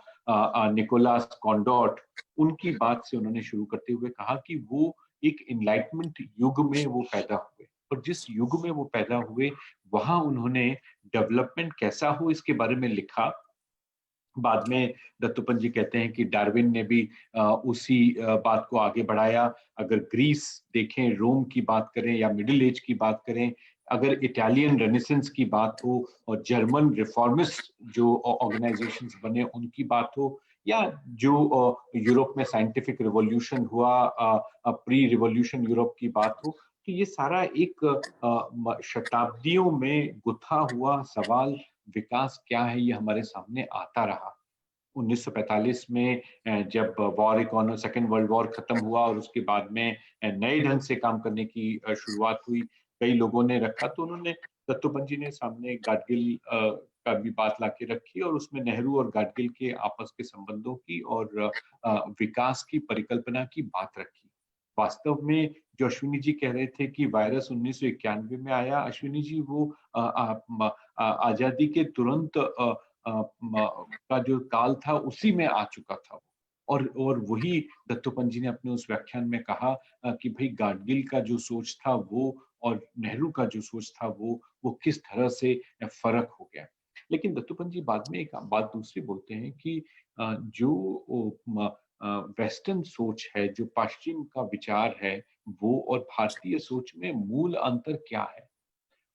निकोलास कॉन्डोट, उनकी बात से उन्होंने शुरू करते हुए कहा कि वो एक इनलाइटमेंट युग में वो पैदा हुए और जिस युग में वो पैदा हुए वहां उन्होंने डेवलपमेंट कैसा हो इसके बारे में लिखा बाद में दत्तोपंत जी कहते हैं कि डार्विन ने भी उसी बात को आगे बढ़ाया। अगर ग्रीस देखें, रोम की बात करें या मिडिल एज की बात करें, अगर इटालियन रेनेसेंस की बात हो और जर्मन रिफॉर्मिस्ट जो ऑर्गेनाइजेशंस बने उनकी बात हो, या जो यूरोप में साइंटिफिक रिवॉल्यूशन हुआ, प्री रिवॉल्यूशन यूरोप की बात हो, तो ये सारा एक शताब्दियों में गुथा हुआ सवाल विकास क्या है ये हमारे सामने आता रहा। 1945 में जब सेकेंड वर्ल्ड वॉर खत्म हुआ और उसके बाद में नए ढंग से काम करने की शुरुआत हुई, कई लोगों ने रखा, तो उन्होंने दत्तोपंत जी ने सामने गाडगिल का भी बात लाके रखी और उसमें नेहरू और गाडगिल के आपस के संबंधों की और विकास की परिकल्पना की बात रखी। वास्तव में जो अश्विनी जी कह रहे थे कि वायरस 1991 में आया, अश्विनी जी वो आजादी के तुरंत का जो काल था उसी में आ चुका था। और वही दत्तोपंत जी ने अपने उस व्याख्यान में कहा कि भाई गाडगिल का जो सोच था वो और नेहरू का जो सोच था वो किस तरह से फर्क हो गया। लेकिन दत्तोपंत जी बाद में एक बात दूसरी बोलते हैं कि जो वेस्टर्न सोच है, जो पश्चिम का विचार है, वो और भारतीय सोच में मूल अंतर क्या है।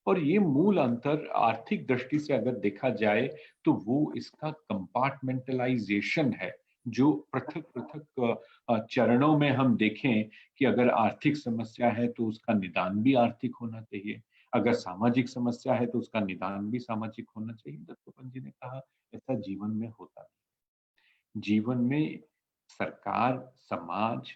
और ये मूल अंतर आर्थिक दृष्टि से अगर देखा जाए तो वो इसका कंपार्टमेंटलाइजेशन है, जो पृथक पृथक चरणों में हम देखें कि अगर आर्थिक समस्या है तो उसका निदान भी आर्थिक होना चाहिए, अगर सामाजिक समस्या है तो उसका निदान भी सामाजिक होना चाहिए। दत्तोपंत जी ने कहा ऐसा जीवन में होता नहीं। जीवन में सरकार, समाज,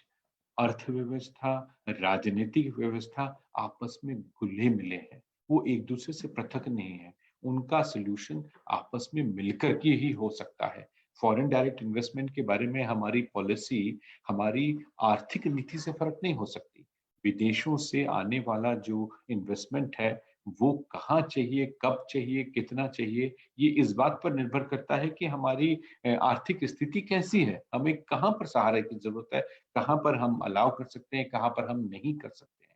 अर्थव्यवस्था, राजनीतिक व्यवस्था आपस में घुले मिले हैं, वो एक दूसरे से पृथक नहीं है। उनका सलूशन आपस में मिलकर के ही हो सकता है। फॉरेन डायरेक्ट इन्वेस्टमेंट के बारे में हमारी पॉलिसी हमारी आर्थिक नीति से फर्क नहीं हो सकती। विदेशों से आने वाला जो इन्वेस्टमेंट है वो कहाँ चाहिए, कब चाहिए, कितना चाहिए, ये इस बात पर निर्भर करता है कि हमारी आर्थिक स्थिति कैसी है, हमें कहाँ पर सहारे की जरूरत है, कहाँ पर हम अलाउ कर सकते हैं, कहाँ पर हम नहीं कर सकते हैं,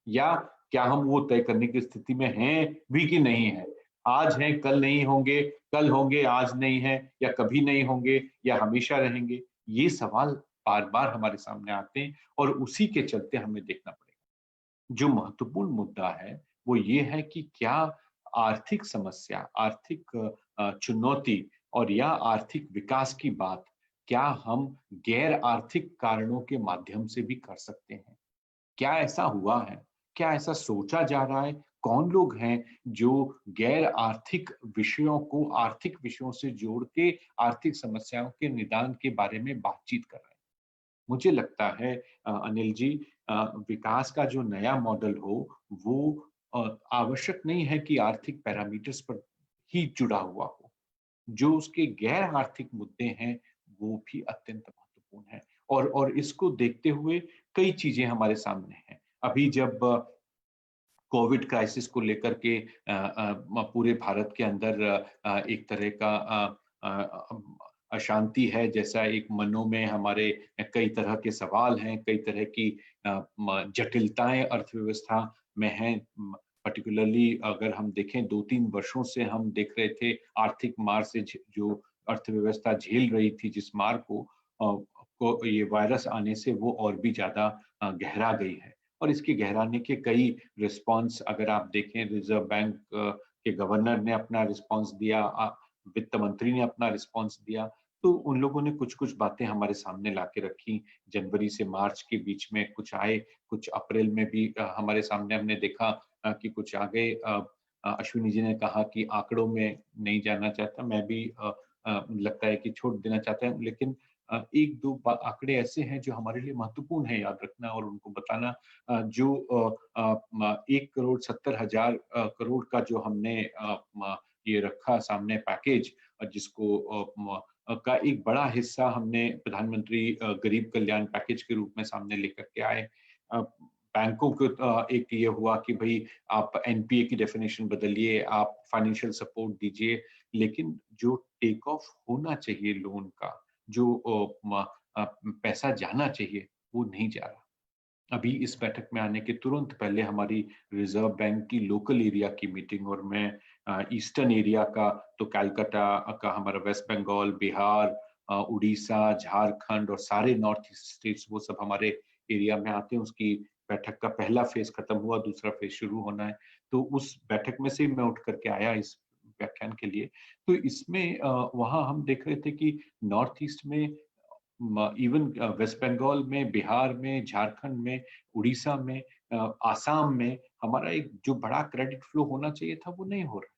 या क्या हम वो तय करने की स्थिति में हैं भी कि नहीं है। आज हैं कल नहीं होंगे, कल होंगे आज नहीं है, या कभी नहीं होंगे या हमेशा रहेंगे। ये सवाल बार बार हमारे सामने आते हैं और उसी के चलते हमें देखना पड़ेगा। जो महत्वपूर्ण मुद्दा है वो ये है कि क्या आर्थिक समस्या, आर्थिक चुनौती और या आर्थिक विकास की बात क्या हम गैर आर्थिक कारणों के माध्यम से भी कर सकते हैं। क्या ऐसा हुआ है, क्या ऐसा सोचा जा रहा है, कौन लोग हैं जो गैर आर्थिक विषयों को आर्थिक विषयों से जोड़ के आर्थिक समस्याओं के निदान के बारे में बातचीत कर रहे हैं। मुझे लगता है अनिल जी, विकास का जो नया मॉडल हो वो आवश्यक नहीं है कि आर्थिक पैरामीटर्स पर ही जुड़ा हुआ हो। जो उसके गैर आर्थिक मुद्दे हैं वो भी अत्यंत महत्वपूर्ण है। और इसको देखते हुए कई चीजें हमारे सामने हैं। अभी जब कोविड क्राइसिस को लेकर के पूरे भारत के अंदर एक तरह का अशांति है, जैसा एक मनों में हमारे कई तरह के सवाल हैं, कई तरह की जटिलताएं अर्थव्यवस्था में हैं। पर्टिकुलरली अगर हम देखें 2-3 वर्षों से हम देख रहे थे आर्थिक मार से जो अर्थव्यवस्था झेल रही थी, जिस मार को ये वायरस आने से वो और भी ज्यादा गहरा गई है। और इसके गहराने के कई रिस्पॉन्स अगर आप देखें, रिजर्व बैंक के गवर्नर ने अपना रिस्पॉन्स दिया, वित्त मंत्री ने अपना रिस्पॉन्स दिया, तो उन लोगों ने कुछ कुछ बातें हमारे सामने लाके रखी। जनवरी से मार्च के बीच में कुछ आए, कुछ अप्रैल में भी हमारे सामने हमने देखा कि कुछ आ गए। अश्विनी जी ने कहा कि आंकड़ों में नहीं जाना चाहता, मैं भी लगता है कि छोड़ देना चाहता हूँ, लेकिन एक दो आंकड़े ऐसे हैं जो हमारे लिए महत्वपूर्ण है याद रखना और उनको बताना। जो 1,70,000 करोड़ का जो हमने ये रखा सामने पैकेज, जिसको का एक बड़ा हिस्सा हमने प्रधानमंत्री गरीब कल्याण पैकेज के रूप में सामने लेकर के आए। बैंकों को एक ये हुआ कि भाई आप एनपीए की डेफिनेशन बदलिए, आप फाइनेंशियल सपोर्ट दीजिए, लेकिन जो टेक ऑफ होना चाहिए लोन का, जो पैसा जाना चाहिए वो नहीं जा रहा। अभी इस बैठक में आने के तुरंत पहले हमारी रिजर्व बैंक की लोकल एरिया की मीटिंग, और मैं ईस्टर्न एरिया का तो कलकत्ता का, हमारा वेस्ट बंगाल, बिहार, उड़ीसा, झारखंड और सारे नॉर्थ ईस्ट स्टेट्स, वो सब हमारे एरिया में आते हैं। उसकी बैठक का पहला फेज खत्म हुआ, दूसरा फेज शुरू होना है। तो उस बैठक में से मैं उठ करके आया इस व्याख्यान के लिए। तो इसमें वहाँ हम देख रहे थे कि नॉर्थ ईस्ट में, इवन वेस्ट बंगाल में, बिहार में, झारखंड में, उड़ीसा में, आसाम में हमारा एक जो बड़ा क्रेडिट फ्लो होना चाहिए था वो नहीं हो रहा।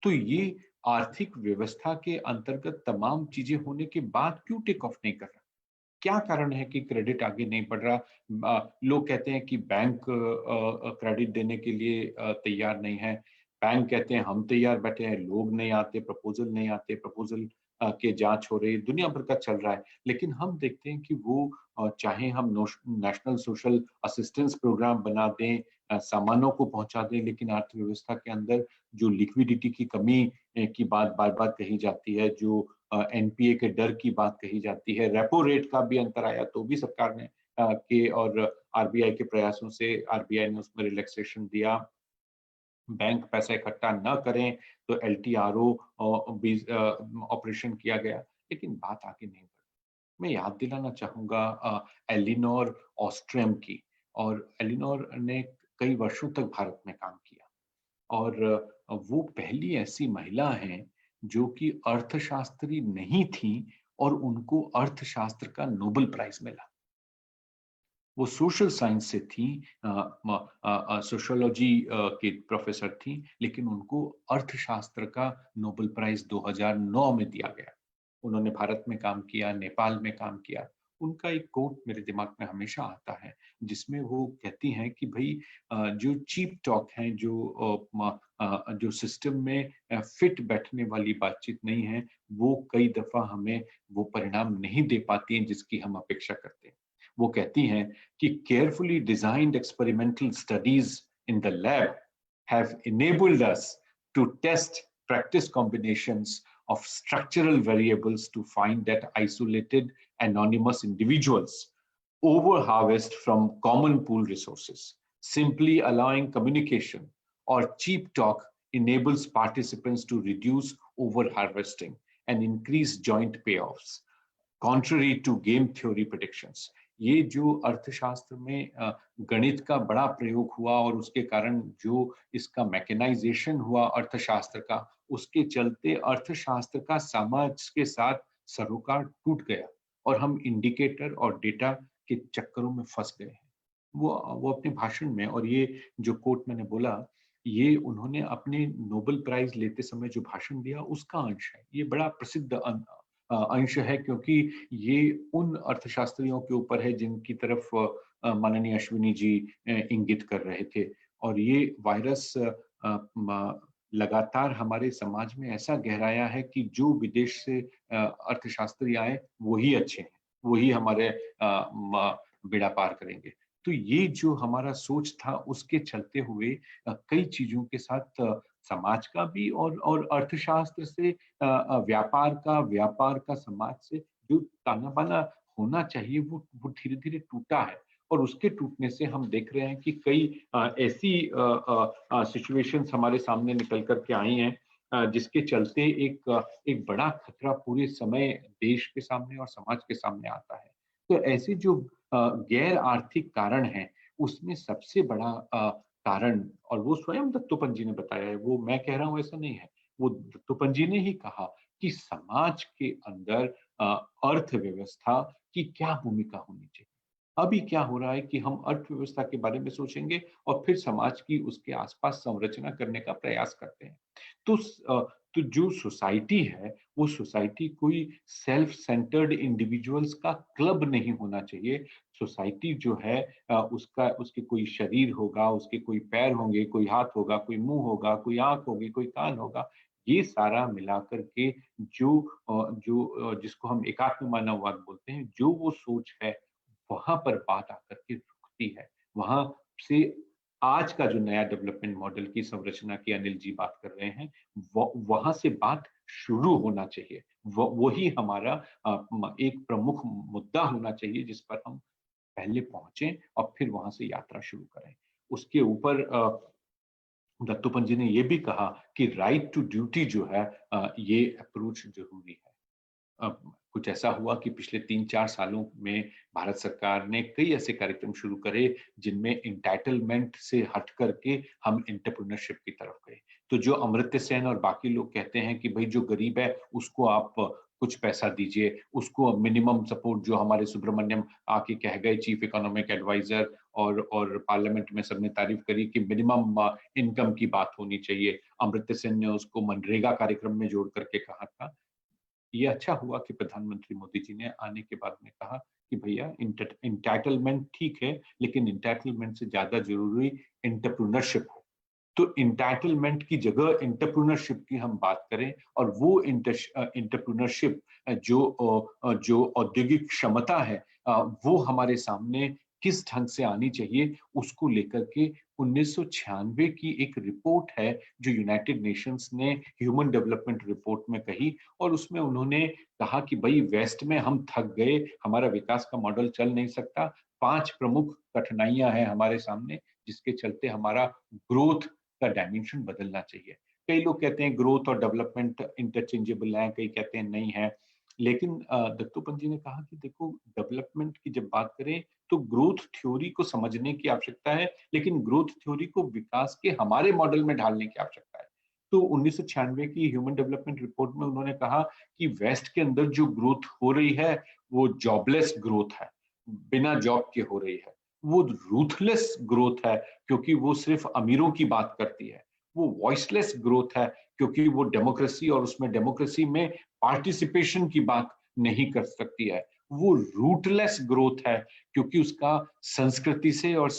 तो ये आर्थिक व्यवस्था के अंतर्गत तमाम चीजें होने के बाद क्यों टेक ऑफ नहीं कर रहा? क्या कारण है कि क्रेडिट आगे नहीं बढ़ रहा? लोग कहते हैं कि बैंक क्रेडिट देने के लिए तैयार नहीं है। बैंक कहते हैं हम तैयार बैठे हैं, लोग नहीं आते, प्रपोजल नहीं आते, प्रपोजल के जांच हो रही, दुनिया भर का चल रहा है। लेकिन हम देखते हैं कि वो चाहे हम नेशनल सोशल असिस्टेंस प्रोग्राम बना दें, सामानों को पहुंचा दें, लेकिन अर्थव्यवस्था के अंदर जो लिक्विडिटी की कमी की बात बार बार कही जाती है, जो एनपीए के डर की बात कही जाती है, रेपो रेट का भी अंतर आया तो भी सरकार ने के और आरबीआई के प्रयासों से आरबीआई ने उसमें रिलैक्सेशन दिया। बैंक पैसा इकट्ठा न करें तो एलटीआरओ ऑपरेशन किया गया, लेकिन बात आगे नहीं बढ़ी। मैं याद दिलाना चाहूंगा एलिनोर ऑस्ट्रेम की, और एलिनोर ने कई वर्षों तक भारत में काम किया, और वो पहली ऐसी महिला हैं जो कि अर्थशास्त्री नहीं थी और उनको अर्थशास्त्र का नोबेल प्राइज मिला। वो सोशल साइंस से थी, सोशियोलॉजी के प्रोफेसर थी, लेकिन उनको अर्थशास्त्र का नोबेल प्राइज 2009 में दिया गया। उन्होंने भारत में काम किया, नेपाल में काम किया। उनका एक कोट मेरे दिमाग में हमेशा आता है, जिसमें वो कहती हैं कि भाई जो चीप टॉक है, जो सिस्टम में फिट बैठने वाली बातचीत नहीं है, वो कई दफा हमें वो परिणाम नहीं दे पाती हैं जिसकी हम अपेक्षा करते हैं। वो कहती हैं कि carefully designed experimental studies in the lab have enabled us to test practice combinations of structural variables to find that isolated anonymous individuals over-harvest from common pool resources. Simply allowing communication or cheap talk enables participants to reduce over-harvesting and increase joint payoffs, contrary to game theory predictions. ये जो अर्थशास्त्र में गणित का बड़ा प्रयोग हुआ और उसके कारण जो इसका मैकेनाइजेशन हुआ अर्थशास्त्र का, उसके चलते अर्थशास्त्र का समाज के साथ सरोकार टूट गया और हम इंडिकेटर और डेटा के चक्करों में फंस गए हैं। वो अपने भाषण में, और ये जो कोट मैंने बोला, ये उन्होंने अपने नोबेल प्राइज लेते समय जो भाषण दिया उसका अंश है। ये बड़ा प्रसिद्ध अंश है, क्योंकि ये उन अर्थशास्त्रियों के ऊपर है जिनकी तरफ माननीय अश्विनी जी इंगित कर रहे थे। और ये वायरस लगातार हमारे समाज में ऐसा गहराया है कि जो विदेश से अर्थशास्त्री आए वही अच्छे हैं, वही हमारे बेड़ा पार करेंगे। तो ये जो हमारा सोच था उसके चलते हुए कई चीजों के साथ समाज का भी और अर्थशास्त्र से व्यापार का समाज से जो ताना बाना होना चाहिए वो धीरे धीरे टूटा है। और उसके टूटने से हम देख रहे हैं कि कई ऐसी सिचुएशंस हमारे सामने निकल करके आई हैं जिसके चलते एक बड़ा खतरा पूरे समय देश के सामने और समाज के सामने आता है। तो ऐसे जो गैर आर्थिक कारण हैं, उसमें सबसे बड़ा कारण, और वो स्वयं दत्तोपंत जी ने बताया है, वो मैं कह रहा हूँ ऐसा नहीं है, वो दत्तोपंत जी ने ही कहा कि समाज के अंदर अर्थव्यवस्था की क्या भूमिका होनी चाहिए। अभी क्या हो रहा है कि हम अर्थव्यवस्था के बारे में सोचेंगे और फिर समाज की उसके आसपास संरचना करने का प्रयास करते हैं। तो जो सोसाइटी है वो सोसाइटी कोई सेल्फ सेंटर्ड इंडिविजुअल्स का क्लब नहीं होना चाहिए। सोसाइटी जो है उसके कोई शरीर होगा, उसके कोई पैर होंगे, कोई हाथ होगा, कोई मुंह होगा, कोई आंख होगी, कोई कान होगा। ये सारा मिलाकर के जो जिसको हम एकात्म मानववाद बोलते हैं, जो वो सोच है वहां पर बात आकर के रुकती है। वहां से आज का जो नया डेवलपमेंट मॉडल की संरचना की अनिल जी बात कर रहे हैं, वहां से बात शुरू होना चाहिए। वही हमारा एक प्रमुख मुद्दा होना चाहिए जिस पर हम पहले पहुंचे और फिर वहां से यात्रा शुरू करें। उसके ऊपर दत्तोपंत जी ने ये भी कहा कि राइट टू ड्यूटी जो है ये अप्रोच जरूरी है। कुछ ऐसा हुआ कि पिछले 3-4 सालों में भारत सरकार ने कई ऐसे कार्यक्रम शुरू करे जिनमें इंटाइटलमेंट से हट करके हम एंटरप्रेन्योरशिप की तरफ गए। तो जो अमर्त्य सेन और बाकी लोग कहते हैं कि भाई जो गरीब है उसको आप कुछ पैसा दीजिए, उसको मिनिमम सपोर्ट, जो हमारे सुब्रमण्यम आके कह गए, चीफ इकोनॉमिक एडवाइजर, और पार्लियामेंट में सबने तारीफ करी कि मिनिमम इनकम की बात होनी चाहिए। अमर्त्य सेन ने उसको मनरेगा कार्यक्रम में जोड़ करके कहा था। ये अच्छा हुआ कि प्रधानमंत्री मोदी जी ने आने के बाद में कहा कि भैया इंटाइटलमेंट ठीक है, लेकिन इंटाइटलमेंट से ज्यादा जरूरी एंटरप्रेन्योरशिप हो। तो इंटाइटलमेंट की जगह एंटरप्रेन्योरशिप की हम बात करें, और वो एंटरप्रेन्योरशिप जो औद्योगिक क्षमता है वो हमारे सामने किस ढंग से आनी चाहिए, उसको लेकर के 1996 की एक रिपोर्ट है जो यूनाइटेड नेशंस ने ह्यूमन डेवलपमेंट रिपोर्ट में कही, और उसमें उन्होंने कहा कि भाई वेस्ट में हम थक गए, हमारा विकास का मॉडल चल नहीं सकता। 5 प्रमुख कठिनाइयां हैं हमारे सामने, जिसके चलते हमारा ग्रोथ का डायमेंशन बदलना चाहिए। कई लोग कहते हैं ग्रोथ और डेवलपमेंट इंटरचेंजेबल हैं, कई कहते हैं नहीं है। लेकिन दत्तोपंत जी ने कहा कि देखो, डेवलपमेंट की जब बात करें तो ग्रोथ थ्योरी को समझने की आवश्यकता है, लेकिन ग्रोथ थ्योरी को विकास के हमारे मॉडल में ढालने की आवश्यकता है। तो 1996 की ह्यूमन डेवलपमेंट रिपोर्ट में उन्होंने कहा कि वेस्ट के अंदर जो ग्रोथ हो रही है वो जॉबलेस ग्रोथ है, बिना जॉब के हो रही है। वो रूथलेस ग्रोथ है क्योंकि वो सिर्फ अमीरों की बात करती है। वो वॉइसलेस ग्रोथ है क्योंकि वो डेमोक्रेसी और उसमें डेमोक्रेसी में पार्टिसिपेशन की बात नहीं कर सकती है। वो रूटलेस ग्रोथ है क्योंकि उसका संस्कृति से और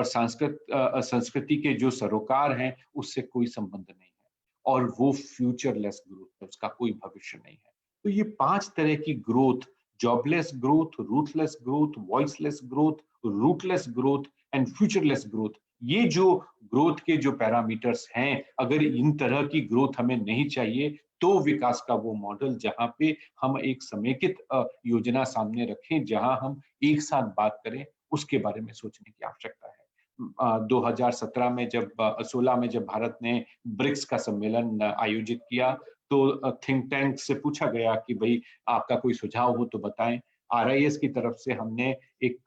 संस्कृति के जो सरोकार हैं उससे कोई संबंध नहीं है। और वो फ्यूचरलेस ग्रोथ है, उसका कोई भविष्य नहीं है। तो ये 5 तरह की growth, jobless growth, ruthless growth, voiceless growth, rootless growth and futureless growth, ये जो ग्रोथ के जो पैरामीटर्स हैं, अगर इन तरह की ग्रोथ हमें नहीं चाहिए तो विकास का वो मॉडल जहां पे हम एक समेकित योजना सामने रखें, जहां हम एक साथ बात करें, उसके बारे में सोचने की आवश्यकता है। 2017 में जब 16 में जब भारत ने ब्रिक्स का सम्मेलन आयोजित किया तो थिंक टैंक से पूछा गया कि भाई आपका कोई सुझाव हो तो बताएं। RIS की तरफ से हमने एक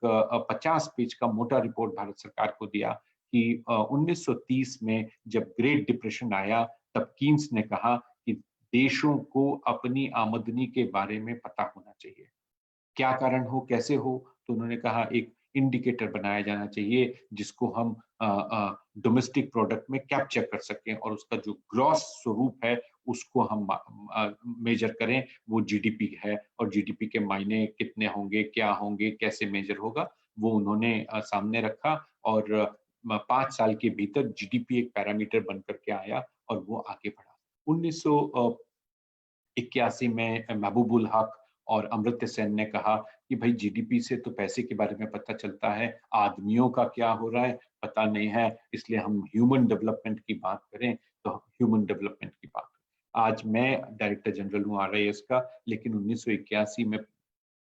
50 पेज का मोटा रिपोर्ट भारत सरकार को दिया कि 1930 में जब ग्रेट डिप्रेशन आया तब कीन्स ने कहा कि देशों को अपनी आमदनी के बारे में पता होना चाहिए, क्या कारण हो, कैसे हो। तो उन्होंने कहा एक इंडिकेटर बनाया जाना चाहिए जिसको हम डोमेस्टिक प्रोडक्ट में कैप्चर कर सकें और उसका जो ग्रॉस स्वरूप है उसको हम मेजर करें। वो GDP है और GDP के मायने कितने होंगे, क्या होंगे, कैसे मेजर होगा, वो उन्होंने सामने रखा। और 5 साल के भीतर GDP एक पैरामीटर बन करके आया और वो आगे बढ़ा। 1981 में महबूबुल हक और अमर्त्य सेन ने कहा कि भाई GDP से तो पैसे के बारे में पता चलता है, आदमियों का क्या हो रहा है पता नहीं है, इसलिए हम ह्यूमन डेवलपमेंट की बात करें तो ह्यूमन डेवलपमेंट की बात। आज मैं डायरेक्टर जनरल हूँ RIS का, लेकिन 1981 में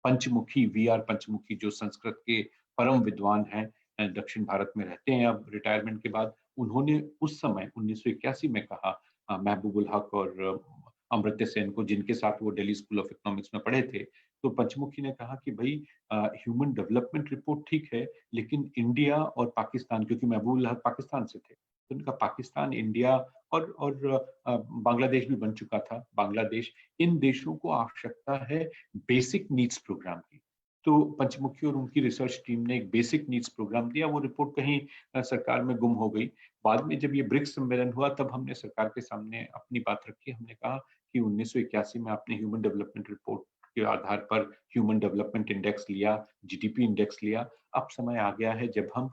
पंचमुखी VR पंचमुखी जो संस्कृत के परम विद्वान हैं, दक्षिण भारत में रहते हैं अब रिटायरमेंट के बाद, उन्होंने उस समय 1981 में कहा महबूबुल हक और अमर्त्य सेन को, जिनके साथ वो दिल्ली स्कूल ऑफ इकोनॉमिक्स में पढ़े थे। तो पंचमुखी ने कहा कि भाई ह्यूमन डेवलपमेंट रिपोर्ट ठीक है, लेकिन इंडिया और पाकिस्तान, क्योंकि महबूबुल हक पाकिस्तान से थे, तो उनका पाकिस्तान, इंडिया और बांग्लादेश भी बन चुका था, बांग्लादेश, इन देशों को आवश्यकता है बेसिक नीड्स प्रोग्राम की। तो पंचमुखी और उनकी रिसर्च टीम ने एक बेसिक नीड्स प्रोग्राम दिया। वो रिपोर्ट कहीं सरकार में गुम हो गई। बाद में जब ये ब्रिक्स सम्मेलन हुआ तब हमने सरकार के सामने अपनी बात रखी। हमने कहा कि 1981 में आपने ह्यूमन डेवलपमेंट रिपोर्ट के आधार पर ह्यूमन डेवलपमेंट इंडेक्स लिया, GDP इंडेक्स लिया। अब समय आ गया है जब हम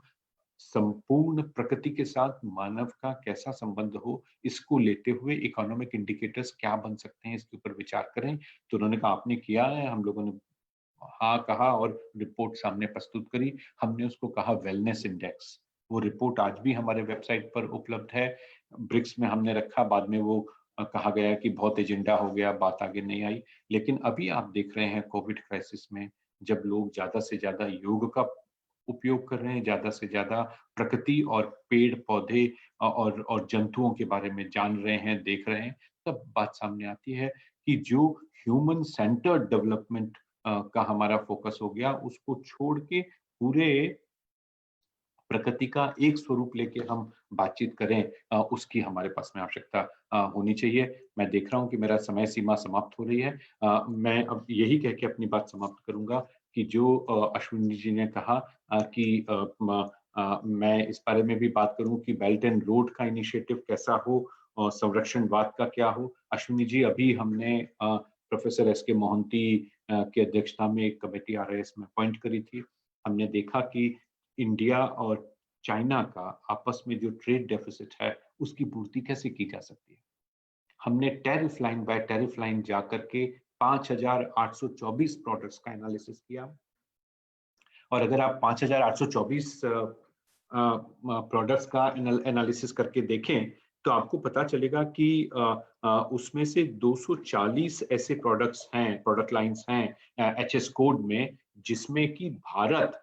संपूर्ण प्रकृति के साथ मानव का कैसा संबंध हो, इसको लेते हुए इकोनॉमिक इंडिकेटर्स क्या बन सकते हैं, इसके ऊपर विचार करें। तो उन्होंने कहा आपने किया है, हम लोगों ने हाँ कहा और रिपोर्ट सामने प्रस्तुत करी। हमने उसको कहा वेलनेस इंडेक्स। वो रिपोर्ट आज भी हमारे वेबसाइट पर उपलब्ध है। ब्रिक्स में हमने रखा, बाद में वो कहा गया कि बहुत एजेंडा हो गया, बात आगे नहीं आई। लेकिन अभी आप देख रहे हैं कोविड क्राइसिस में जब लोग ज्यादा से ज्यादा योग का उपयोग कर रहे हैं, ज्यादा से ज्यादा प्रकृति और पेड़ पौधे और जंतुओं के बारे में जान रहे हैं, देख रहे हैं, तब बात सामने आती है कि जो ह्यूमन सेंटर्ड डेवलपमेंट का हमारा फोकस हो गया, उसको छोड़ के पूरे प्रकृति का एक स्वरूप लेके हम बातचीत करें, उसकी हमारे पास में आवश्यकता होनी चाहिए। मैं देख रहा हूं कि मेरा समय सीमा समाप्त हो रही है। मैं अब यही कह के अपनी बात समाप्त करूंगा कि जो अश्विनी जी ने कहा कि मैं इस बारे में भी बात करूं कि बेल्ट एंड रोड का इनिशिएटिव कैसा हो और संरक्षणवाद का क्या हो। अश्विनी जी, अभी हमने प्रोफेसर एस के मोहंती की अध्यक्षता में एक कमेटी RIS में अपॉइंट करी थी। हमने देखा कि इंडिया और चाइना का आपस में जो ट्रेड डेफिसिट है, उसकी पूर्ति कैसे की जा सकती है। हमने tariff line by tariff line जाकर के 5,824 प्रोडक्ट्स का एनालिसिस किया, और अगर आप 5,824 प्रोडक्ट्स का एनालिसिस करके देखें तो आपको पता चलेगा कि उसमें से 240 ऐसे प्रोडक्ट्स हैं, प्रोडक्ट लाइंस हैं HS कोड में, जिसमें कि भारत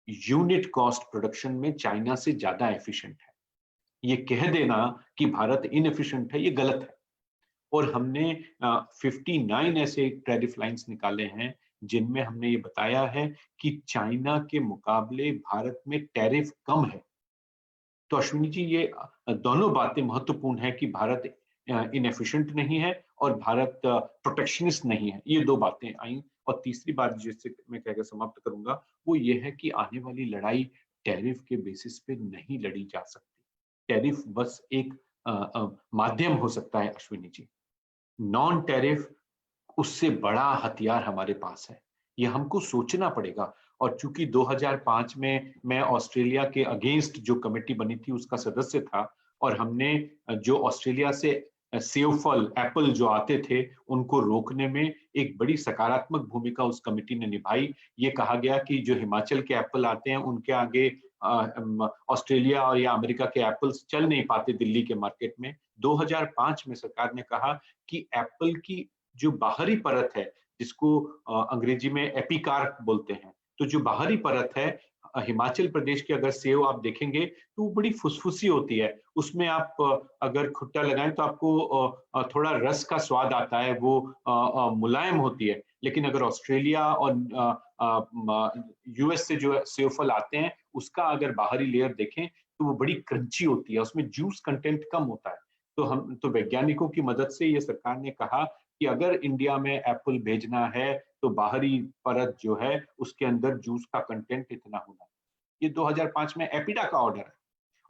यूनिट कॉस्ट प्रोडक्शन में चाइना से ज्यादा एफिशिएंट है। ये कह देना कि भारत इनएफिशिएंट है, ये गलत है। और हमने 59 ऐसे टैरिफ लाइंस निकाले हैं जिनमें हमने ये बताया है कि चाइना के मुकाबले भारत में टैरिफ कम है। तो अश्विनी जी, ये दोनों बातें महत्वपूर्ण है कि भारत इनएफिशिएंट नहीं है और भारत प्रोटेक्शनिस्ट नहीं है। ये दो बातें आई। और तीसरी बात जिससे मैं कहकर समाप्त करूंगा वो ये है कि आने वाली लड़ाई टैरिफ के बेसिस पे नहीं लड़ी जा सकती। टैरिफ बस एक माध्यम हो सकता है अश्विनी जी। नॉन टैरिफ उससे बड़ा हथियार हमारे पास है, ये हमको सोचना पड़ेगा। और चूंकि 2005 में मैं ऑस्ट्रेलिया के अगेंस्ट जो कमेटी बनी थी उसका सदस्य था, और हमने जो ऑस्ट्रेलिया से सेब फल एप्पल जो आते थे उनको रोकने में एक बड़ी सकारात्मक भूमिका उस कमेटी ने निभाई। ये कहा गया कि जो हिमाचल के एप्पल आते हैं उनके आगे ऑस्ट्रेलिया और या अमेरिका के एप्पल्स चल नहीं पाते दिल्ली के मार्केट में। 2005 में सरकार ने कहा कि एप्पल की जो बाहरी परत है, जिसको अंग्रेजी में एपिकार्प बोलते हैं, तो जो बाहरी परत है हिमाचल प्रदेश के अगर सेब आप देखेंगे तो वो बड़ी फुसफुसी होती है। उसमें आप अगर खुट्टा लगाएं तो आपको थोड़ा रस का स्वाद आता है, वो मुलायम होती है। लेकिन अगर ऑस्ट्रेलिया और US से जो सेब फल आते हैं उसका अगर बाहरी लेयर देखें तो वो बड़ी क्रंची होती है, उसमें जूस कंटेंट कम होता है। तो वैज्ञानिकों की मदद से ये सरकार ने कहा कि अगर इंडिया में एप्पल भेजना है तो बाहरी परत जो है उसके अंदर जूस का कंटेंट इतना होना। ये 2005 में एपिडा का ऑर्डर है,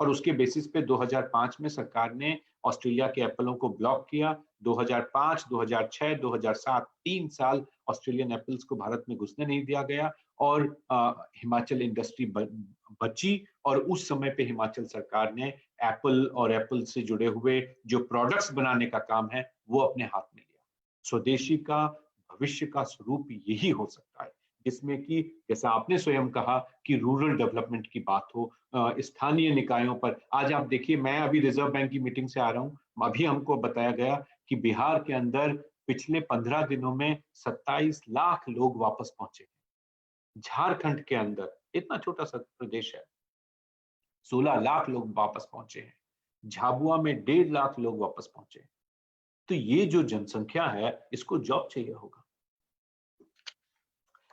और उसके बेसिस पे 2005 में सरकार ने ऑस्ट्रेलिया के एप्पलों को ब्लॉक किया। 2005, 2006, 2007 3 साल ऑस्ट्रेलियन एप्पल्स को भारत में घुसने नहीं दिया गया, और हिमाचल इंडस्ट्री बची। और उस समय पे हिमाचल सरकार ने एप्पल और एप्पल से जुड़े हुए जो प्रोडक्ट्स बनाने का काम है वो अपने हाथ में लिया। स्वदेशी का भविष्य का स्वरूप यही हो सकता है, जिसमें कि जैसा आपने स्वयं कहा कि रूरल डेवलपमेंट की बात हो, स्थानीय निकायों पर। आज आप देखिए, मैं अभी रिजर्व बैंक की मीटिंग से आ रहा हूँ, अभी हमको बताया गया कि बिहार के अंदर पिछले 15 दिनों में 27 लाख लोग वापस पहुंचे। झारखंड के अंदर, इतना छोटा सा प्रदेश है, 16 लाख लोग वापस पहुंचे हैं। झाबुआ में 1.5 लाख लोग वापस पहुंचे। तो ये जो जनसंख्या है इसको जॉब चाहिए होगा।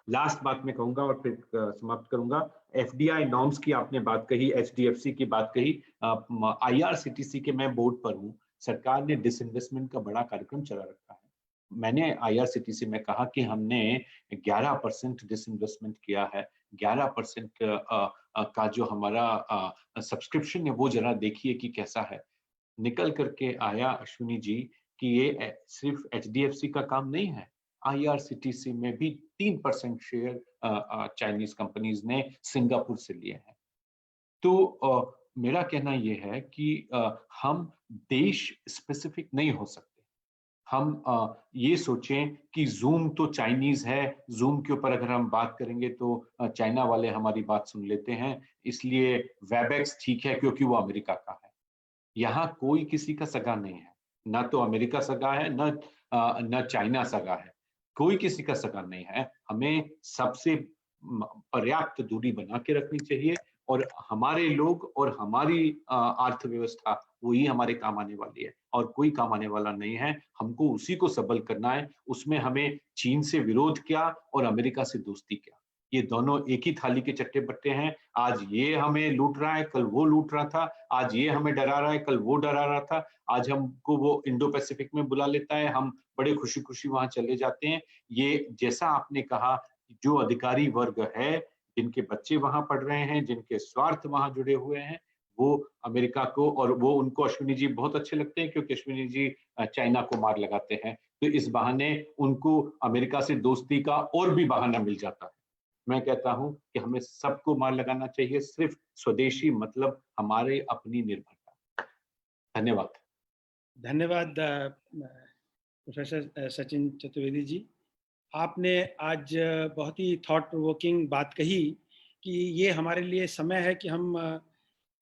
लास्ट बात मैं कहूंगा और फिर समाप्त करूंगा। FDI नॉर्म्स की आपने बात कही, HDFC की बात कही, IRCTC के मैं बोर्ड पर हूं। सरकार ने डिसइन्वेस्टमेंट का बड़ा कार्यक्रम चला रखा है। मैंने IRCTC में कहा कि हमने 11% डिसइन्वेस्टमेंट किया है। 11% का जो हमारा सब्सक्रिप्शन है वो जरा देखिए कि कैसा है। निकल करके आया अश्विनी जी कि ये सिर्फ HDFC का काम नहीं है, IRCTC में भी 3% शेयर चाइनीज कंपनीज ने सिंगापुर से लिए हैं। तो मेरा कहना ये है कि हम देश स्पेसिफिक नहीं हो सकते। हम ये सोचें कि जूम तो चाइनीज है, जूम के ऊपर अगर हम बात करेंगे तो चाइना वाले हमारी बात सुन लेते हैं, इसलिए वेबएक्स ठीक है क्योंकि वो अमेरिका का है। यहाँ कोई किसी का सगा नहीं है, ना तो अमेरिका सगा है, न चाइना सगा है, कोई किसी का सगा नहीं है। हमें सबसे पर्याप्त दूरी बना के रखनी चाहिए और हमारे लोग और हमारी अर्थव्यवस्था वही हमारे काम आने वाली है और कोई काम आने वाला नहीं है। हमको उसी को सबल करना है। उसमें हमें चीन से विरोध क्या और अमेरिका से दोस्ती क्या, ये दोनों एक ही थाली के चट्टे बट्टे हैं। आज ये हमें लूट रहा है, कल वो लूट रहा था। आज ये हमें डरा रहा है, कल वो डरा रहा था। आज हमको वो इंडो पैसिफिक में बुला लेता है, हम बड़े खुशी खुशी वहां चले जाते हैं। ये जैसा आपने कहा, जो अधिकारी वर्ग है, जिनके बच्चे वहां पढ़ रहे हैं, जिनके स्वार्थ वहां जुड़े हुए हैं, वो अमेरिका को और वो उनको अश्विनी जी बहुत अच्छे लगते हैं क्योंकि अश्विनी जी चाइना को मार लगाते हैं। तो इस बहाने उनको अमेरिका से दोस्ती का और भी बहाना मिल जाता है। मैं कहता हूं कि हमें सबको मार लगाना चाहिए, सिर्फ स्वदेशी मतलब हमारे अपनी निर्भरता। धन्यवाद। धन्यवाद प्रोफेसर सचिन चतुर्वेदी जी। आपने आज बहुत ही थॉट प्रोवोकिंग बात कही कि ये हमारे लिए समय है कि हम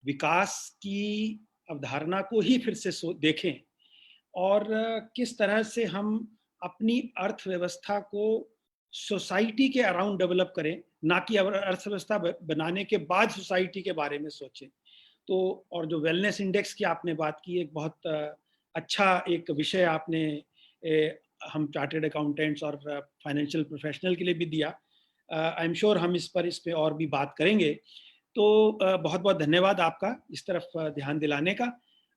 विकास की अवधारणा को ही फिर से देखें और किस तरह से हम अपनी अर्थव्यवस्था को सोसाइटी के अराउंड डेवलप करें, ना कि अर्थव्यवस्था बनाने के बाद सोसाइटी के बारे में सोचें। तो और जो वेलनेस इंडेक्स की आपने बात की, एक बहुत अच्छा एक विषय आपने हम चार्टर्ड अकाउंटेंट्स और फाइनेंशियल प्रोफेशनल के लिए भी दिया। आई एम श्योर हम इस पे और भी बात करेंगे। तो बहुत बहुत धन्यवाद आपका इस तरफ ध्यान दिलाने का।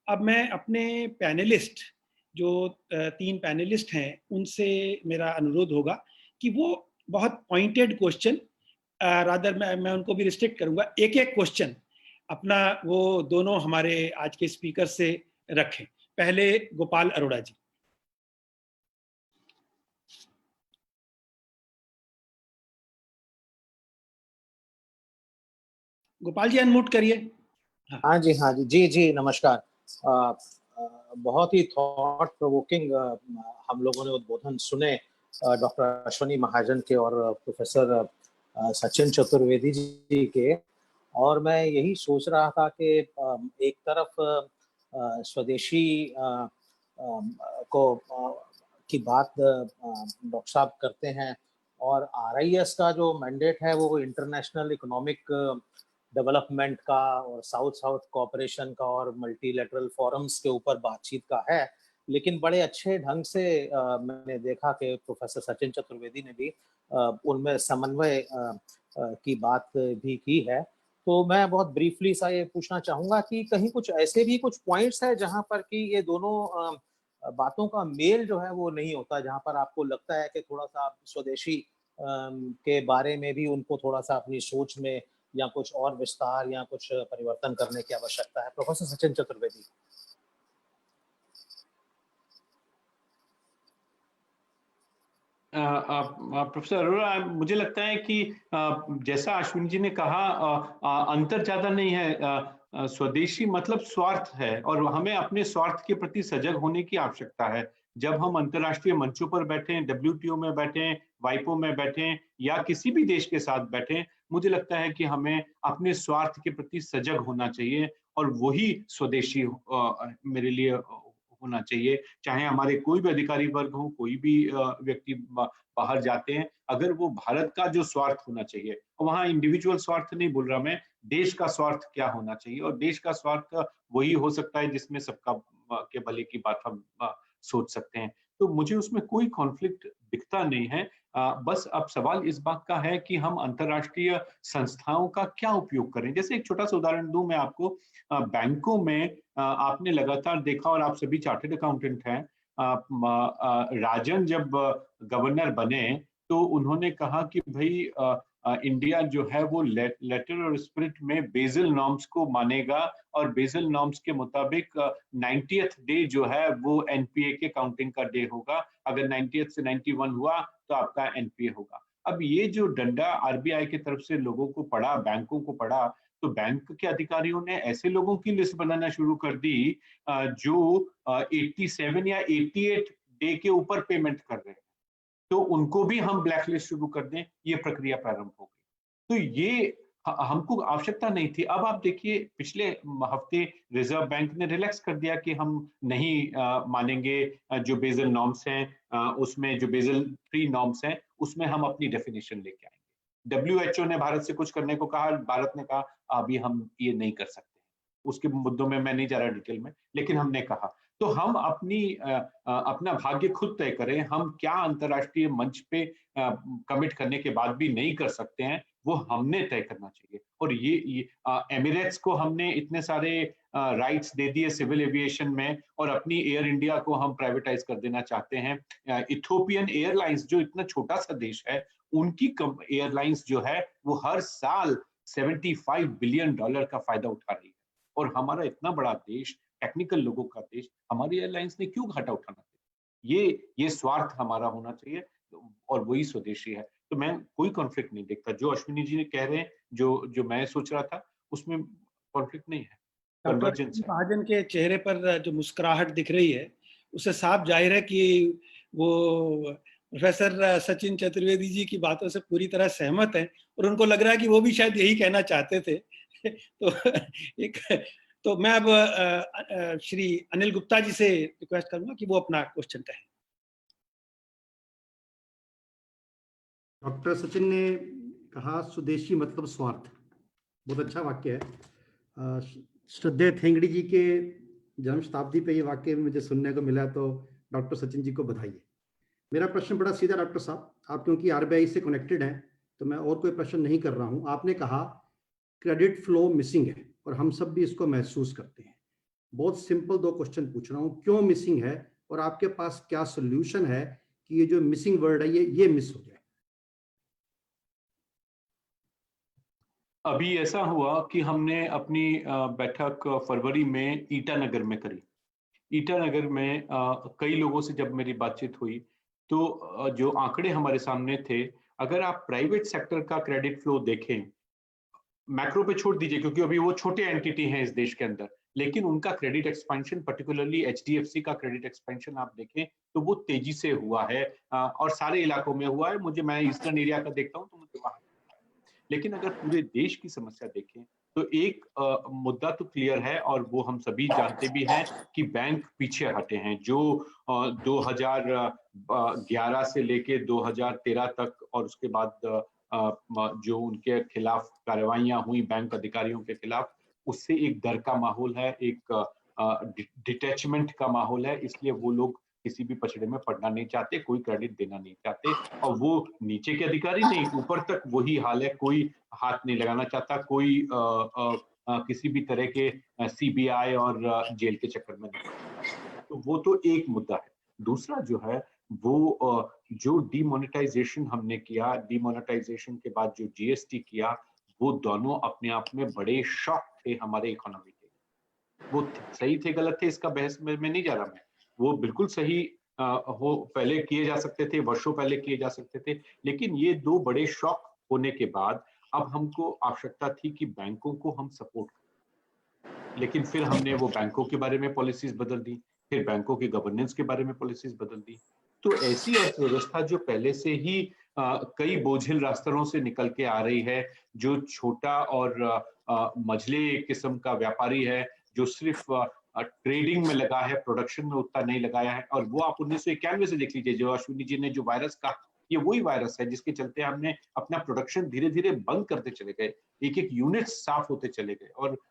अब मैं अपने पैनलिस्ट, जो 3 पैनलिस्ट हैं, उनसे मेरा अनुरोध होगा कि वो बहुत पॉइंटेड क्वेश्चन, रादर मैं उनको भी रिस्ट्रिक्ट करूंगा, एक एक क्वेश्चन अपना वो दोनों हमारे आज के स्पीकर से रखें। पहले गोपाल अरोड़ा जी। गोपाल जी अनम्यूट करिए। हाँ जी जी जी नमस्कार। बहुत ही थॉट प्रोवोकिंग हम लोगों ने उद्बोधन सुने डॉक्टर अश्विनी महाजन के और प्रोफेसर सचिन चतुर्वेदी जी के, और मैं यही सोच रहा था कि एक तरफ स्वदेशी की बात डॉक्टर साहब करते हैं और RIS का जो मैंडेट है वो इंटरनेशनल इकोनॉमिक डेवलपमेंट का और साउथ साउथ कोऑपरेशन का और मल्टीलैटरल फोरम्स के ऊपर बातचीत का है। लेकिन बड़े अच्छे ढंग से मैंने देखा कि प्रोफेसर सचिन चतुर्वेदी ने भी उनमें समन्वय की बात भी की है। तो मैं बहुत ब्रीफली सा ये पूछना चाहूँगा कि कहीं कुछ ऐसे भी कुछ पॉइंट्स है जहाँ पर कि ये दोनों बातों का मेल जो है वो नहीं होता, जहाँ पर आपको लगता है कि थोड़ा सा स्वदेशी के बारे में भी उनको थोड़ा सा अपनी सोच में या कुछ और विस्तार या कुछ परिवर्तन करने की आवश्यकता है। प्रोफेसर सचिन चतुर्वेदी। प्रोफेसर अरोड़ा, मुझे लगता है कि जैसा अश्विनी जी ने कहा, अंतर ज्यादा नहीं है। स्वदेशी मतलब स्वार्थ है और हमें अपने स्वार्थ के प्रति सजग होने की आवश्यकता है। जब हम अंतर्राष्ट्रीय मंचों पर बैठे, WTO में बैठे, WIPO में बैठे या किसी भी देश के साथ बैठे, मुझे लगता है कि हमें अपने स्वार्थ के प्रति सजग होना चाहिए और वही स्वदेशी मेरे लिए होना चाहिए। चाहे हमारे कोई भी अधिकारी वर्ग हो, कोई भी व्यक्ति बाहर जाते हैं, अगर वो भारत का जो स्वार्थ होना चाहिए, वहाँ इंडिविजुअल स्वार्थ नहीं बोल रहा मैं, देश का स्वार्थ क्या होना चाहिए, और देश का स्वार्थ वही हो सकता है जिसमें सबका के भले की बात हम सोच सकते हैं। तो मुझे उसमें कोई कॉन्फ्लिक्ट दिखता नहीं है। बस अब सवाल इस बात का है कि हम अंतर्राष्ट्रीय संस्थाओं का क्या उपयोग करें। जैसे एक छोटा सा उदाहरण दूं मैं आपको, बैंकों में आपने लगातार देखा, और आप सभी चार्टर्ड अकाउंटेंट हैं, राजन जब गवर्नर बने तो उन्होंने कहा कि भाई इंडिया जो है वो लेटर और स्पिरिट में बेसल नॉर्म्स को मानेगा और बेसल नॉर्म्स के मुताबिक 90th डे जो है वो NPA के काउंटिंग का डे होगा। अगर 90th से 91 हुआ तो आपका NPA होगा। अब ये जो डंडा RBI की तरफ से लोगों को पड़ा, बैंकों को पड़ा, तो बैंक के अधिकारियों ने ऐसे लोगों की लिस्ट बनाना शुरू कर दी जो 87 या 88 डे के ऊपर पेमेंट कर रहे हैं, तो उनको भी हम ब्लैकलिस्ट शुरू कर दें, ये प्रक्रिया प्रारंभ हो गई। तो ये हमको आवश्यकता नहीं थी। अब आप देखिए, पिछले हफ्ते रिजर्व बैंक ने रिलैक्स कर दिया कि हम नहीं मानेंगे जो बेसल नॉर्म्स हैं, उसमें जो बेसल 3 नॉर्म्स हैं उसमें हम अपनी डेफिनेशन लेके आएंगे। WHO ने भारत से कुछ करने को कहा, भारत ने कहा अभी हम ये नहीं कर सकते। उसके मुद्दों में मैं नहीं जा रहा डिटेल में, लेकिन हमने कहा तो हम अपना भाग्य खुद तय करें। हम क्या अंतर्राष्ट्रीय मंच पे कमिट करने के बाद भी नहीं कर सकते हैं, वो हमने तय करना चाहिए। और ये एमिरेट्स को हमने इतने सारे राइट्स दे दिए सिविल एविएशन में, और अपनी एयर इंडिया को हम प्राइवेटाइज कर देना चाहते हैं। इथोपियन एयरलाइंस जो इतना छोटा सा देश है, उनकी एयरलाइंस जो है वो हर साल $75 बिलियन का फायदा उठा रही है। और हमारा इतना बड़ा देश, टेक्निकल लोगों का देश, हमारी एयरलाइंस ने क्यों घाटा उठाना चाहिए? ये स्वार्थ हमारा होना चाहिए, और वही स्वदेशी है। तो मैं कोई कॉन्फ्लिक्ट नहीं देखता। जो अश्विनी जी ने कह रहे हैं, जो मैं सोच रहा था, उसमें कॉन्फ्लिक्ट नहीं है, कन्वर्जेंस है। महाजन के चेहरे पर जो मुस्कुराहट दिख रही है, उससे साफ जाहिर है कि वो प्रोफेसर सचिन चतुर्वेदी जी की बातों से पूरी तरह सहमत हैं, और उनको लग रहा है कि वो भी शायद यही कहना चाहते थे। तो मैं अब श्री अनिल गुप्ता जी से रिक्वेस्ट करूंगा कि वो अपना क्वेश्चन कहें। डॉक्टर सचिन ने कहा स्वदेशी मतलब स्वार्थ, बहुत अच्छा वाक्य है। श्रद्धेय थेंगड़ी जी के जन्म शताब्दी पे ये वाक्य मुझे सुनने को मिला, तो डॉक्टर सचिन जी को बधाई है। मेरा प्रश्न बड़ा सीधा डॉक्टर साहब, आप क्योंकि RBI से कनेक्टेड हैं तो मैं और कोई प्रश्न नहीं कर रहा हूं। आपने कहा क्रेडिट फ्लो मिसिंग है और हम सब भी इसको महसूस करते हैं। बहुत सिंपल 2 क्वेश्चन पूछ रहा हूं, क्यों मिसिंग है और आपके पास क्या सोल्यूशन है कि ये जो मिसिंग वर्ड है ये मिस हो जाए? अभी ऐसा हुआ कि हमने अपनी बैठक फरवरी में ईटानगर में करी। ईटानगर में कई लोगों से जब मेरी बातचीत हुई, तो जो आंकड़े हमारे सामने थे, अगर आप प्राइवेट सेक्टर का क्रेडिट फ्लो देखें, मैक्रो पे छोड़ दीजिए क्योंकि अभी वो छोटे एंटिटी हैं इस देश के अंदर, लेकिन उनका क्रेडिट एक्सपेंशन, पर्टिकुलरली HDFC का क्रेडिट एक्सपेंशन आप देखें तो वो तेजी से हुआ है, और सारे इलाकों में हुआ है। मैं ईस्टर्न एरिया का देखता हूँ तो मुझे वहां, लेकिन अगर पूरे देश की समस्या देखें तो एक मुद्दा तो क्लियर है, और वो हम सभी जानते भी हैं कि बैंक पीछे हटे हैं। जो 2011 से लेके 2013 तक, और उसके बाद जो उनके खिलाफ कार्रवाइयां हुई बैंक अधिकारियों के खिलाफ, उससे एक डर का माहौल है, एक डिटैचमेंट का माहौल है। इसलिए वो लोग किसी भी पछड़े में पड़ना नहीं चाहते, कोई क्रेडिट देना नहीं चाहते, और वो नीचे के अधिकारी नहीं, ऊपर तक वही हाल है। कोई हाथ नहीं लगाना चाहता, कोई किसी भी तरह के CBI और जेल के चक्कर में नहीं। तो वो तो एक मुद्दा है। दूसरा जो है वो जो डीमोनेटाइजेशन हमने किया, डीमोनेटाइजेशन के बाद जो GST किया, वो दोनों अपने आप में बड़े शॉक थे हमारे इकोनॉमी के। वो सही थे गलत थे इसका बहस में नहीं जा रहा मैं, वो बिल्कुल सही हो पहले किए जा सकते थे, वर्षों पहले किए जा सकते थे, लेकिन ये 2 बड़े शॉक होने के बाद अब हमको आवश्यकता थी कि बैंकों को हम सपोर्ट करें। लेकिन फिर हमने वो बैंकों के बारे में पॉलिसीज बदल दी, फिर बैंकों की गवर्नेंस के बारे में पॉलिसीज बदल दी। तो ऐसी अर्थव्यवस्था जो पहले से ही कई बोझिल रास्तों से निकल के आ रही है, जो छोटा और मझले किस्म का व्यापारी है, जो सिर्फ ट्रेडिंग में लगा है, प्रोडक्शन में उतना नहीं लगाया है। और वो आप 1991 से देख लीजिए, जो अश्विनी जी ने जो वायरस कहा, ये वही वायरस है जिसके चलते हमने अपना प्रोडक्शन धीरे धीरे बंद करते चले गए, एक यूनिट साफ होते चले गए।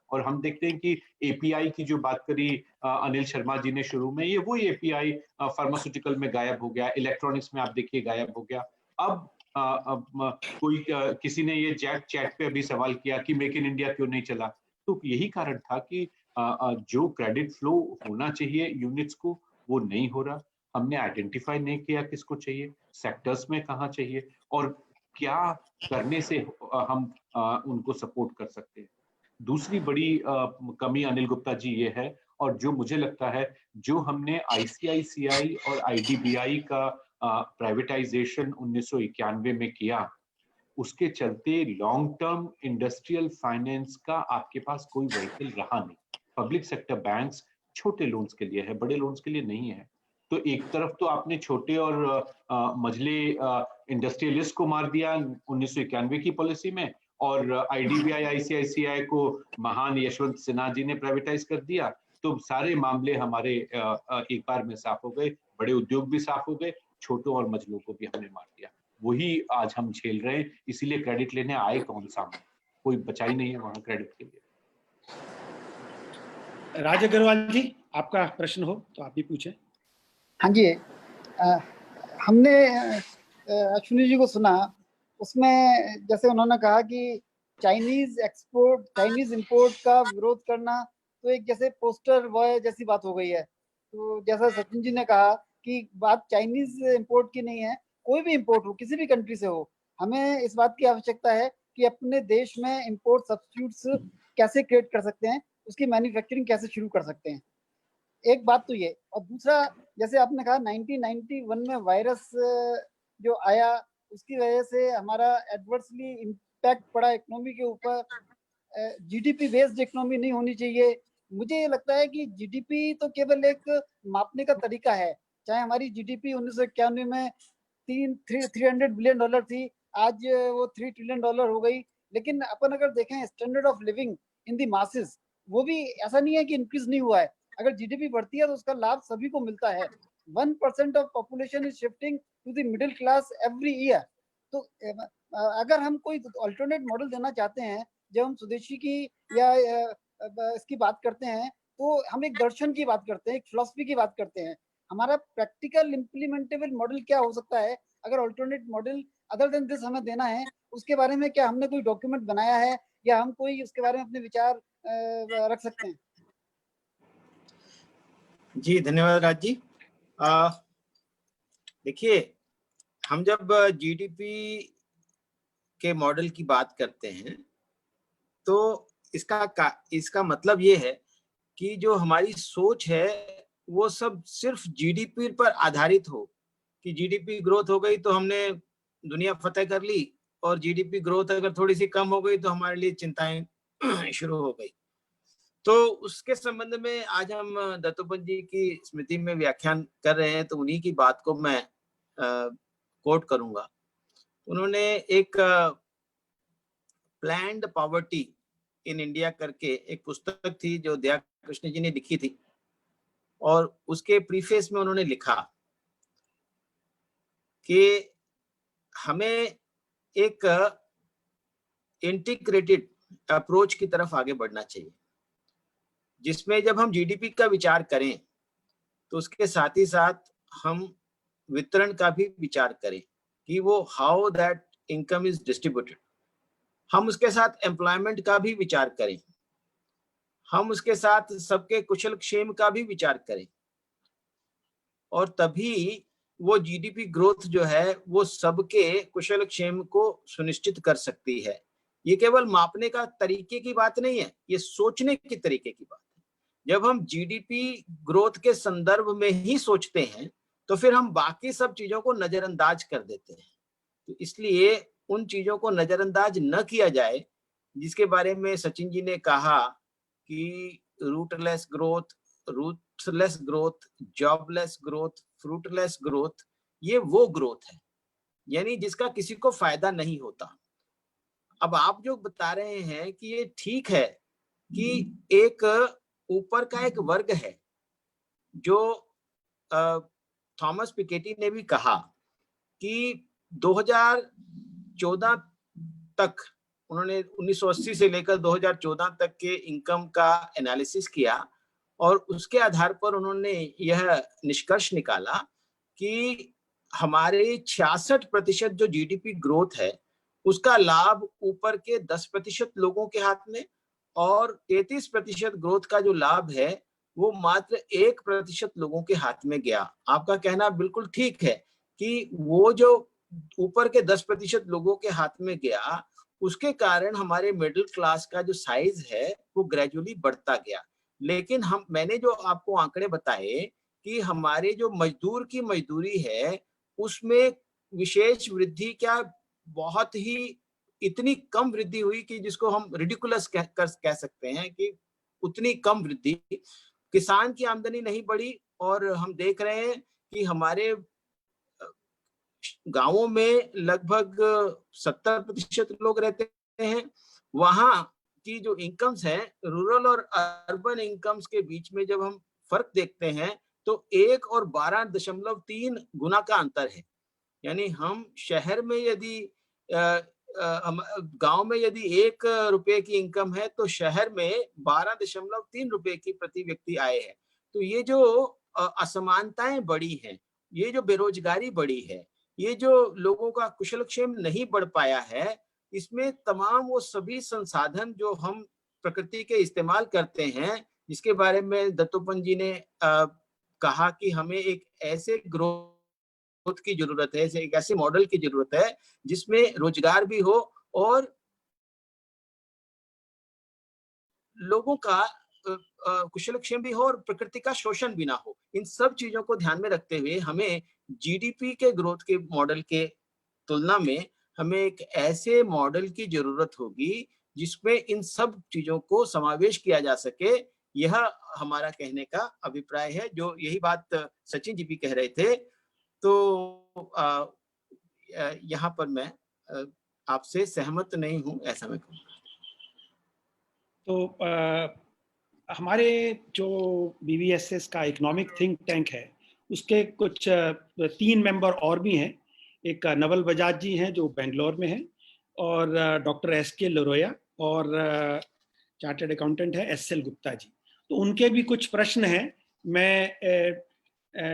और हम देखते हैं कि API की जो बात करी अनिल शर्मा जी ने शुरू में, ये वही API फार्मास्यूटिकल में गायब हो गया, इलेक्ट्रॉनिक्स में आप देखिए गायब हो गया। अब कोई किसी ने ये चैट पे अभी सवाल किया कि मेक इन इंडिया क्यों नहीं चला, तो यही कारण था कि जो क्रेडिट फ्लो होना चाहिए यूनिट्स को, वो नहीं हो रहा। हमने आइडेंटिफाई नहीं किया किसको चाहिए, सेक्टर्स में कहाँ चाहिए, और क्या करने से हम उनको सपोर्ट कर सकते हैं। दूसरी बड़ी कमी अनिल गुप्ता जी ये है, और जो मुझे लगता है जो हमने ICICI और IDBI का प्राइवेटाइजेशन 1991 में किया, उसके चलते लॉन्ग टर्म इंडस्ट्रियल फाइनेंस का आपके पास कोई व्हीकल रहा नहीं। पब्लिक सेक्टर बैंक्स छोटे लोन्स के लिए है, बड़े लोन्स के लिए नहीं है। तो एक तरफ तो आपने छोटे और मझले इंडस्ट्रियलिस्ट को मार दिया 1991 की पॉलिसी में, और IDBI ICICI को महान यशवंत सिन्हा जी ने प्राइवेटाइज कर दिया। तो सारे मामले हमारे एक बार में साफ हो गए, बड़े उद्योग भी साफ हो गए, छोटों और मझलों को भी हमने मार दिया। वही आज हम झेल रहे हैं। इसीलिए क्रेडिट लेने आए कौन सामने, कोई बचा ही नहीं है वहां क्रेडिट के लिए। राज अग्रवाल जी, आपका प्रश्न हो तो आप भी पूछें। हाँ जी, हमने अश्विनी जी को सुना, उसमें जैसे उन्होंने कहा कि चाइनीज इंपोर्ट का विरोध करना तो एक जैसे पोस्टर बॉय जैसी बात हो गई है। तो जैसा सचिन जी ने कहा कि बात चाइनीज इंपोर्ट की नहीं है, कोई भी इंपोर्ट हो, किसी भी कंट्री से हो, हमें इस बात की आवश्यकता है कि अपने देश में इंपोर्ट सब्स्टिट्यूट्स कैसे क्रिएट कर सकते हैं, उसकी मैन्युफैक्चरिंग कैसे शुरू कर सकते हैं। एक बात तो ये, और दूसरा जैसे आपने कहा 1991 में वायरस जो आया उसकी वजह से हमारा एडवर्सली इम्पैक्ट पड़ा इकोनॉमी के ऊपर। जीडीपी बेस्ड इकोनॉमी नहीं होनी चाहिए। मुझे ये लगता है कि जीडीपी तो केवल एक मापने का तरीका है। चाहे हमारी जीडीपी 1991 में 300 बिलियन डॉलर थी, आज वो 3 ट्रिलियन डॉलर हो गई, लेकिन अपन अगर देखें standard of living in the masses, वो भी ऐसा नहीं है कि इंक्रीज नहीं हुआ है। अगर जीडीपी बढ़ती है तो उसका लाभ सभी को मिलता है। 1% of population is shifting to the middle class every year. तो अगर हम कोई अल्टरनेट मॉडल देना चाहते हैं, जब हम स्वदेशी की या इसकी बात करते हैं, तो हम एक दर्शन की बात करते हैं, एक फिलॉसफी की बात करते हैं। हमारा प्रैक्टिकल इम्प्लीमेंटेबल मॉडल क्या हो सकता है अगर alternate model other than this हमें देना है, उसके बारे में क्या हमने कोई डॉक्यूमेंट बनाया है या हम कोई उसके बारे में अपने विचार रख सकते हैं? जी धन्यवाद राज जी। देखिए, हम जब जीडीपी के मॉडल की बात करते हैं तो इसका मतलब ये है कि जो हमारी सोच है वो सब सिर्फ जीडीपी पर आधारित हो, कि जीडीपी ग्रोथ हो गई तो हमने दुनिया फतेह कर ली, और जीडीपी ग्रोथ अगर थोड़ी सी कम हो गई तो हमारे लिए चिंताएं शुरू हो गई। तो उसके संबंध में आज हम दत्तोपंत जी की स्मृति में व्याख्यान कर रहे हैं, तो उन्हीं की बात को मैं कोट करूंगा। उन्होंने एक प्लैंड पॉवर्टी इन इंडिया करके एक पुस्तक थी जो दया कृष्ण जी ने लिखी थी, और उसके प्रीफेस में उन्होंने लिखा कि हमें एक इंटीग्रेटेड अप्रोच की तरफ आगे बढ़ना चाहिए, जिसमें जब हम जीडीपी का विचार करें तो उसके साथ ही साथ हम वितरण का भी विचार करें कि वो how that income is distributed. हम उसके साथ एम्प्लॉयमेंट का भी विचार करें, हम उसके साथ सबके कुशल क्षेम का भी विचार करें, और तभी वो जीडीपी ग्रोथ जो है वो सबके कुशल क्षेम को सुनिश्चित कर सकती है। ये केवल मापने का तरीके की बात नहीं है, ये सोचने के तरीके की बात है। जब हम जीडीपी ग्रोथ के संदर्भ में ही सोचते हैं तो फिर हम बाकी सब चीजों को नजरअंदाज कर देते हैं। तो इसलिए उन चीजों को नजरअंदाज न किया जाए जिसके बारे में सचिन जी ने कहा कि rootless growth, jobless growth, fruitless growth, ये वो ग्रोथ है यानी जिसका किसी को फायदा नहीं होता। अब आप जो बता रहे हैं कि ये ठीक है कि एक ऊपर का एक वर्ग है, जो थॉमस पिकेटी ने भी कहा कि 2014 तक उन्होंने 1980 से लेकर 2014 तक के इनकम का एनालिसिस किया, और उसके आधार पर उन्होंने यह निष्कर्ष निकाला कि हमारे 66% जो जीडीपी ग्रोथ है उसका लाभ ऊपर के 10% लोगों के हाथ में, और 33% ग्रोथ का जो लाभ है वो मात्र 1% लोगों के हाथ में गया। आपका कहना बिल्कुल ठीक है कि वो जो ऊपर के 10% लोगों के हाथ में गया उसके कारण हमारे मिडिल क्लास का जो साइज है वो ग्रेजुअली बढ़ता गया। लेकिन मैंने जो आपको आंकड़े बताए कि हमारे जो मजदूर की मजदूरी है उसमें विशेष वृद्धि क्या, बहुत ही इतनी कम वृद्धि हुई कि जिसको हम रिडिकुलस कह सकते हैं कि उतनी कम वृद्धि। किसान की आमदनी नहीं बढ़ी, और हम देख रहे हैं कि हमारे गांवों में लगभग 70% लोग रहते हैं, वहां की जो इनकम्स हैं रूरल और अर्बन इनकम्स के बीच में जब हम फर्क देखते हैं तो 1 और 12.3 गुना का अंतर है। यानी हम शहर में यदि गांव में यदि 1 रुपए की इनकम है तो शहर में 12.3 रुपए की प्रति व्यक्ति आय है। तो ये जो असमानताएं बढ़ी हैं, ये जो बेरोजगारी बढ़ी है, ये जो लोगों का कुशलक्षेम नहीं बढ़ पाया है, इसमें तमाम वो सभी संसाधन जो हम प्रकृति के इस्तेमाल करते हैं, जिसके बारे में दत्तोपंत जी ने कहा कि हमें एक ऐसे ग्रोथ की जरूरत है, एक ऐसे मॉडल की जरूरत है जिसमें रोजगार भी हो और लोगों का कुशलक्षेम भी हो और प्रकृति का शोषण भी ना हो। इन सब चीजों को ध्यान में रखते हुए हमें जीडीपी के ग्रोथ के मॉडल के तुलना में हमें एक ऐसे मॉडल की जरूरत होगी जिसमें इन सब चीजों को समावेश किया जा सके। यह हमारा कहने का अभिप्राय है। जो यही बात सचिन जी भी कह रहे थे, तो यहाँ पर मैं आपसे सहमत नहीं हूं, ऐसा मैं कहूँगा। तो हमारे जो BVSS का इकोनॉमिक थिंक टैंक है, उसके कुछ 3 मेंबर और भी हैं। एक नवल बजाज जी हैं जो बेंगलोर में हैं, और डॉक्टर SK लरोया, और चार्टर्ड अकाउंटेंट है SL गुप्ता जी। तो उनके भी कुछ प्रश्न हैं। मैं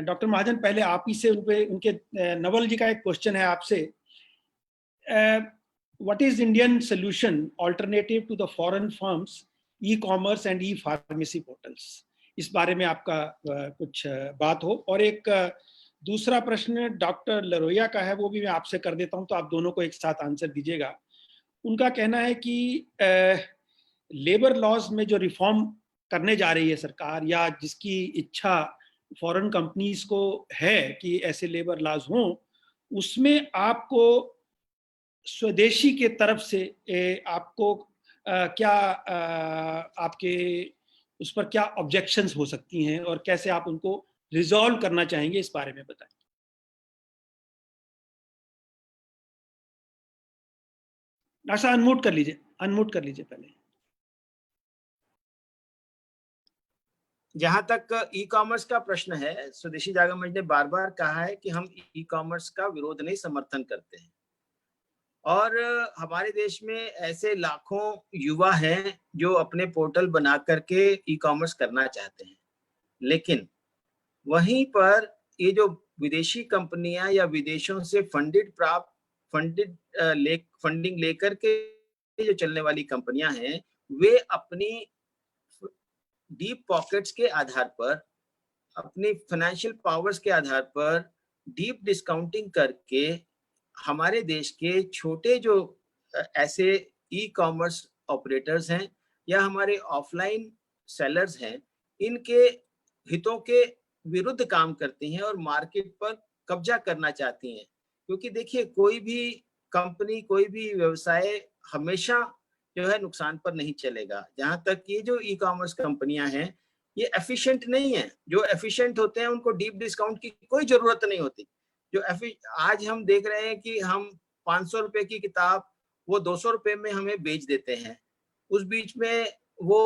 डॉक्टर महाजन, पहले आप ही से उनके नवल जी का एक क्वेश्चन है आपसे। What is Indian solution alternative to the foreign firms e commerce and e pharmacy portals? इस बारे में आपका कुछ बात हो। और एक दूसरा प्रश्न डॉक्टर लरोया का है, वो भी मैं आपसे कर देता हूं, तो आप दोनों को एक साथ आंसर दीजिएगा। उनका कहना है कि लेबर लॉज में जो रिफॉर्म करने जा रही है सरकार, या जिसकी इच्छा फॉरेन कंपनीज को है कि ऐसे लेबर लॉज हों, उसमें आपको स्वदेशी के तरफ से आपको क्या आपके उस पर क्या ऑब्जेक्शंस हो सकती हैं और कैसे आप उनको रिजॉल्व करना चाहेंगे, इस बारे में बताएं। आशा अनम्यूट कर लीजिए पहले। जहां तक ई कॉमर्स का प्रश्न है, स्वदेशी जागरण मंच ने बार बार कहा है कि हम ई कॉमर्स का विरोध नहीं, समर्थन करते हैं। और हमारे देश में ऐसे लाखों युवा हैं जो अपने पोर्टल बना करके ई कॉमर्स करना चाहते हैं, लेकिन वहीं पर ये जो विदेशी कंपनियां या विदेशों से फंडिंग लेकर के जो चलने वाली कंपनियां हैं, वे अपनी डीप पॉकेट्स के आधार पर, अपनी फाइनेंशियल पावर्स के आधार पर डीप डिस्काउंटिंग करके हमारे देश के छोटे जो ऐसे ई कॉमर्स ऑपरेटर्स हैं या हमारे ऑफलाइन सेलर्स हैं, इनके हितों के विरुद्ध काम करती हैं और मार्केट पर कब्जा करना चाहती हैं। क्योंकि देखिए, कोई भी कंपनी, कोई भी व्यवसाय हमेशा जो है नुकसान पर नहीं चलेगा। जहां तक ये जो ई कॉमर्स कंपनियां हैं, ये एफिशिएंट नहीं है। जो एफिशिएंट होते हैं उनको डीप डिस्काउंट की कोई जरूरत नहीं होती। जो आज हम देख रहे हैं कि हम 500 रुपए की किताब वो 200 रुपए में हमें बेच देते हैं। उस बीच में वो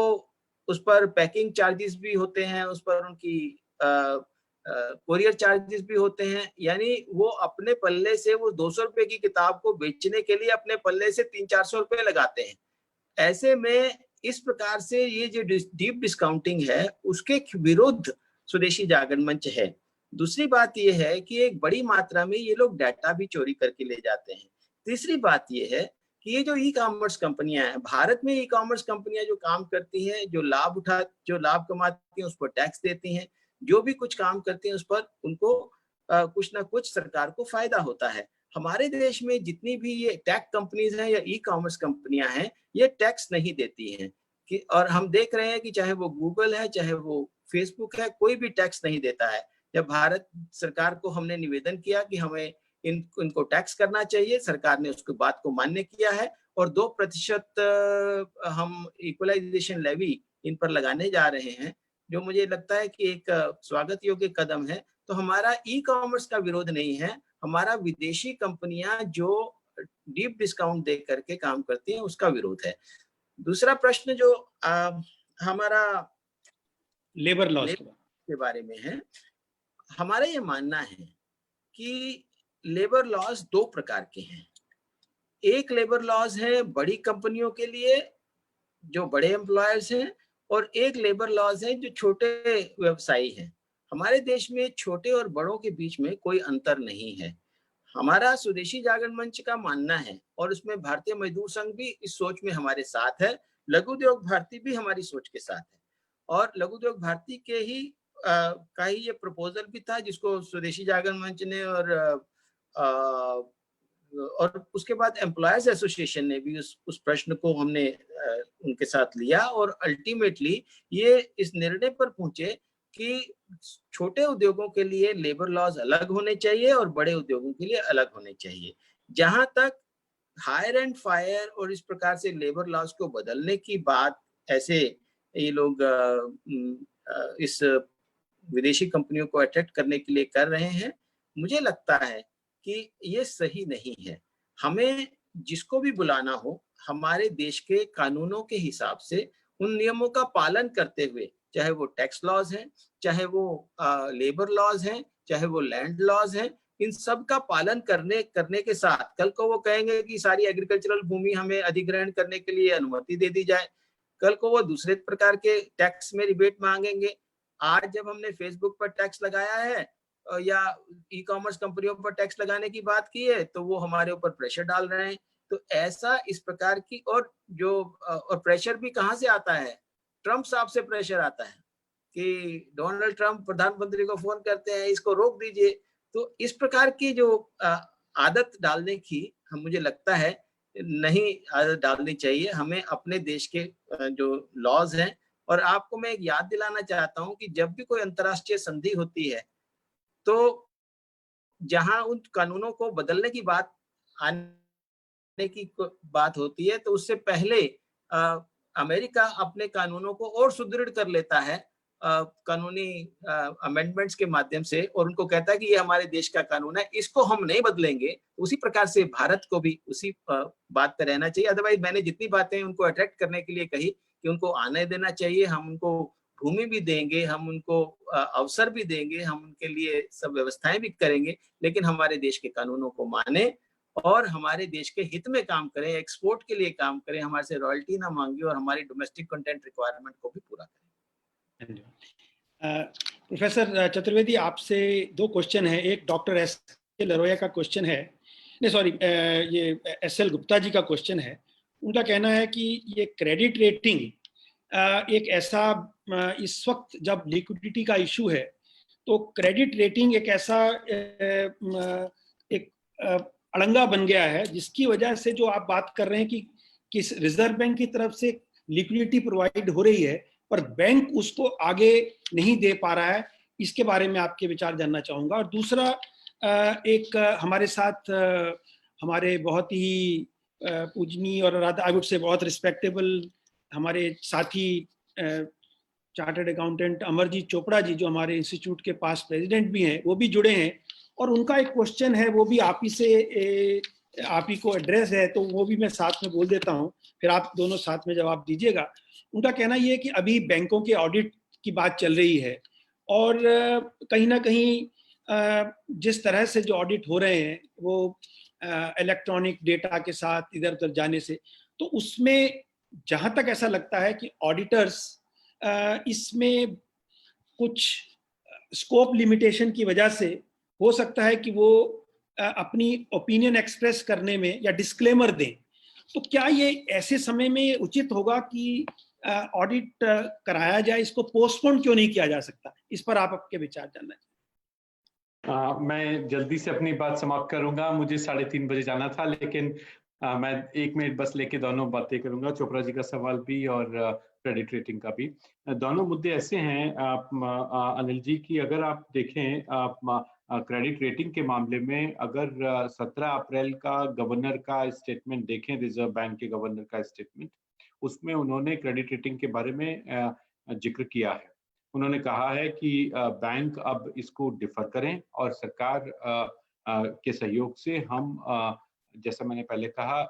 उस पर पैकिंग चार्जेस भी होते हैं, उस पर उनकी कोरियर चार्जेस भी होते हैं। यानी वो अपने पल्ले से वो 200 रुपए की किताब को बेचने के लिए अपने पल्ले से 300-400 रुपए लगाते हैं। ऐसे में इस प्रकार से ये जो डीप डिस्काउंटिंग है, उसके विरुद्ध स्वदेशी जागरण मंच है। दूसरी बात ये है कि एक बड़ी मात्रा में ये लोग डाटा भी चोरी करके ले जाते हैं। तीसरी बात ये है कि ये जो ई कॉमर्स कंपनियां हैं, भारत में ई कॉमर्स कंपनियां जो काम करती हैं, जो लाभ कमाती हैं, उस पर टैक्स देती हैं, जो भी कुछ काम करती हैं उस पर उनको कुछ ना कुछ सरकार को फायदा होता है। हमारे देश में जितनी भी ये टेक कंपनीज हैं या ई कॉमर्स कंपनियां हैं, ये टैक्स नहीं देती हैं और हम देख रहे हैं कि चाहे वो गूगल है, चाहे वो फेसबुक है, कोई भी टैक्स नहीं देता है। जब भारत सरकार को हमने निवेदन किया कि हमें इनको टैक्स करना चाहिए, सरकार ने उसकी बात को मान्य किया है और 2% हम इक्वलाइजेशन लेवी इन पर लगाने जा रहे हैं, जो मुझे लगता है कि एक स्वागत योग्य कदम है। तो हमारा ई कॉमर्स का विरोध नहीं है, हमारा विदेशी कंपनियां जो डीप डिस्काउंट दे करके काम करती हैं उसका विरोध है। दूसरा प्रश्न जो हमारा लेबर लॉज के बारे में है, हमारा ये मानना है कि लेबर लॉज दो प्रकार के हैं। एक लेबर लॉज है बड़ी कंपनियों के लिए जो बड़े एम्प्लॉयर्स हैं, और एक लेबर लॉज है जो छोटे व्यवसायी हैं। हमारे देश में छोटे और बड़ों के बीच में कोई अंतर नहीं है। हमारा स्वदेशी जागरण मंच का मानना है, और उसमें भारतीय मजदूर संघ भी इस सोच में हमारे साथ है, लघु उद्योग भारती भी हमारी सोच के साथ है, और लघु उद्योग भारती के ही का ही ये प्रपोजल भी था जिसको स्वदेशी जागरण मंच ने और उसके बाद एम्प्लॉयर्स एसोसिएशन ने भी उस प्रश्न को हमने उनके साथ लिया, और अल्टीमेटली ये इस निर्णय पर पहुंचे कि छोटे उद्योगों के लिए लेबर लॉज अलग होने चाहिए और बड़े उद्योगों के लिए अलग होने चाहिए। जहां तक हायर एंड फायर और इस प्रकार से लेबर लॉज को बदलने की बात ऐसे ये लोग इस विदेशी कंपनियों को अट्रैक्ट करने के लिए कर रहे हैं, मुझे लगता है कि ये सही नहीं है। हमें जिसको भी बुलाना हो, हमारे देश के कानूनों के हिसाब से उन नियमों का पालन करते हुए, चाहे वो टैक्स लॉज हैं, चाहे वो लेबर लॉज हैं, चाहे वो लैंड लॉज हैं, इन सब का पालन करने के साथ कल को वो कहेंगे कि सारी एग्रीकल्चरल भूमि हमें अधिग्रहण करने के लिए अनुमति दे दी जाए, कल को वो दूसरे प्रकार के टैक्स में रिबेट मांगेंगे। आज जब हमने फेसबुक पर टैक्स लगाया है या ई कॉमर्स कंपनियों पर टैक्स लगाने की बात की है, तो वो हमारे ऊपर प्रेशर डाल रहे हैं। तो ऐसा इस प्रकार की और प्रेशर भी कहाँ से आता है? ट्रम्प साहब से प्रेशर आता है कि डोनाल्ड ट्रम्प प्रधानमंत्री को फोन करते हैं, इसको रोक दीजिए। तो इस प्रकार की जो आदत डालने की मुझे लगता है नहीं आदत डालनी चाहिए। हमें अपने देश के जो लॉज हैं, और आपको मैं एक याद दिलाना चाहता हूं कि जब भी कोई अंतर्राष्ट्रीय संधि होती है तो जहां उन कानूनों को बदलने की बात आने की बात होती है, तो उससे पहले अमेरिका अपने कानूनों को और सुदृढ़ कर लेता है कानूनी अमेंडमेंट्स के माध्यम से, और उनको कहता है कि ये हमारे देश का कानून है, इसको हम नहीं बदलेंगे। उसी प्रकार से भारत को भी उसी बात पर रहना चाहिए। अदरवाइज मैंने जितनी बातें उनको अट्रैक्ट करने के लिए कही कि उनको आने देना चाहिए, हम उनको भूमि भी देंगे, हम उनको अवसर भी देंगे, हम उनके लिए सब व्यवस्थाएं भी करेंगे, लेकिन हमारे देश के कानूनों को माने और हमारे देश के हित में काम करें, एक्सपोर्ट के लिए काम करें, हमारे से रॉयल्टी ना मांगे और हमारी डोमेस्टिक कंटेंट रिक्वायरमेंट को भी पूरा करें। प्रोफेसर चतुर्वेदी, आपसे दो क्वेश्चन है। एक डॉक्टर एस के लरोया का क्वेश्चन है, नहीं सॉरी, ये एस.एल. गुप्ता जी का क्वेश्चन है। उनका कहना है कि ये क्रेडिट रेटिंग एक ऐसा, इस वक्त जब लिक्विडिटी का इशू है तो क्रेडिट रेटिंग एक ऐसा एक अड़ंगा बन गया है जिसकी वजह से जो आप बात कर रहे हैं कि रिजर्व बैंक की तरफ से लिक्विडिटी प्रोवाइड हो रही है पर बैंक उसको आगे नहीं दे पा रहा है, इसके बारे में आपके विचार जानना चाहूंगा। और दूसरा, एक हमारे साथ हमारे बहुत ही पूजनीय और आई वुड से बहुत रिस्पेक्टेबल हमारे साथी चार्टर्ड अकाउंटेंट अमरजीत चोपड़ा जी, जो हमारे इंस्टीट्यूट के पास प्रेसिडेंट भी हैं, वो भी जुड़े हैं, और उनका एक क्वेश्चन है, वो भी आप ही को एड्रेस है, तो वो भी मैं साथ में बोल देता हूँ, फिर आप दोनों साथ में जवाब दीजिएगा। उनका कहना ये है कि अभी बैंकों के ऑडिट की बात चल रही है और कहीं ना कहीं जिस तरह से जो ऑडिट हो रहे हैं वो इलेक्ट्रॉनिक डेटा के साथ इधर उधर जाने से, तो उसमें जहां तक ऐसा लगता है कि ऑडिटर्स इसमें कुछ स्कोप लिमिटेशन की वजह से हो सकता है कि वो अपनी ओपिनियन एक्सप्रेस करने में या डिस्क्लेमर दें। तो क्या ये ऐसे समय में उचित होगा कि ऑडिट कराया जाए, इसको पोस्टपोन क्यों नहीं किया जा सकता? इस पर आप आपके विचार जानना चाहिए। मैं जल्दी से अपनी बात समाप्त करूंगा, मुझे 3:30 बजे जाना था, लेकिन मैं 1 मिनट बस लेके दोनों बातें करूंगा, चोपड़ा जी का सवाल भी और क्रेडिट रेटिंग का भी। दोनों मुद्दे ऐसे हैं अनिल जी की, अगर आप देखें क्रेडिट रेटिंग के मामले में, अगर 17 अप्रैल का गवर्नर का स्टेटमेंट देखें, रिजर्व बैंक के गवर्नर का स्टेटमेंट, उसमें उन्होंने क्रेडिट रेटिंग के बारे में जिक्र किया है। उन्होंने कहा है कि बैंक अब इसको डिफर करें और सरकार के सहयोग से हम, जैसा मैंने पहले कहा,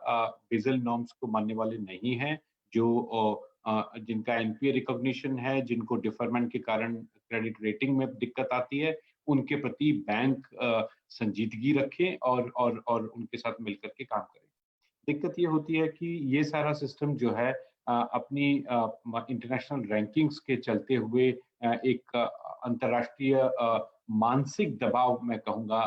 बेसल नॉर्म्स को मानने वाले नहीं हैं, जो जिनका एनपीए रिकॉग्निशन है, जिनको डिफरमेंट के कारण क्रेडिट रेटिंग में दिक्कत आती है, उनके प्रति बैंक संजीदगी रखें और उनके साथ मिलकर के काम करें। दिक्कत ये होती है कि ये सारा सिस्टम जो है अपनी इंटरनेशनल रैंकिंग्स के चलते हुए एक अंतर्राष्ट्रीय मानसिक दबाव मैं कहूँगा,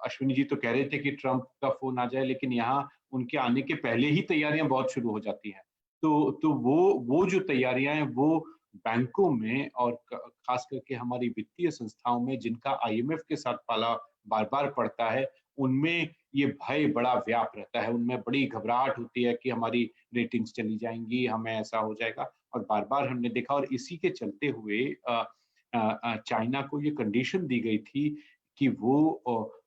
अश्विनी जी तो कह रहे थे कि ट्रंप का फोन आ जाए, लेकिन यहाँ उनके आने के पहले ही तैयारियां बहुत शुरू हो जाती हैं। तो वो जो तैयारियां हैं वो बैंकों में और खास करके हमारी वित्तीय संस्थाओं में, जिनका आईएमएफ के साथ पाला बार बार पड़ता है, उनमें ये भय बड़ा व्याप रहता है, उनमें बड़ी घबराहट होती है कि हमारी रेटिंग्स चली जाएंगी, हमें ऐसा हो जाएगा। और बार बार हमने देखा, और इसी के चलते हुए चाइना को ये कंडीशन दी गई थी कि वो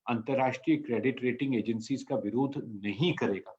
अंतर्राष्ट्रीय क्रेडिट रेटिंग एजेंसीज का विरोध नहीं करेगा।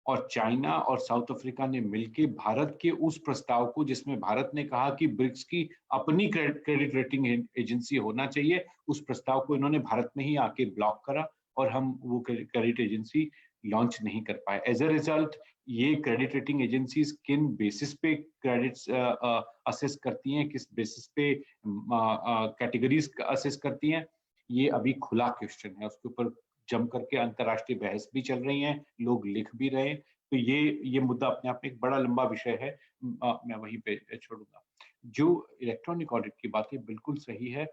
और चाइना और साउथ अफ्रीका ने मिलकर भारत के उस प्रस्ताव को, जिसमें भारत ने कहा कि ब्रिक्स की अपनी क्रेडिट रेटिंग एजेंसी होना चाहिए, उस प्रस्ताव को इन्होंने भारत में ही आके ब्लॉक करा और हम वो क्रेडिट एजेंसी लॉन्च नहीं कर पाए। एज अ रिजल्ट ये क्रेडिट रेटिंग एजेंसीज किन बेसिस पे क्रेडिट्स असेस करती हैं, किस बेसिस पे कैटेगरीज असेस करती हैं, ये अभी खुला क्वेश्चन है। उसके ऊपर जम करके अंतर्राष्ट्रीय बहस भी चल रही हैं, लोग लिख भी रहे हैं। तो ये मुद्दा अपने आप में एक बड़ा लंबा विषय है, मैं वहीं पे छोड़ूंगा। जो इलेक्ट्रॉनिक ऑडिट की बात है बिल्कुल सही है।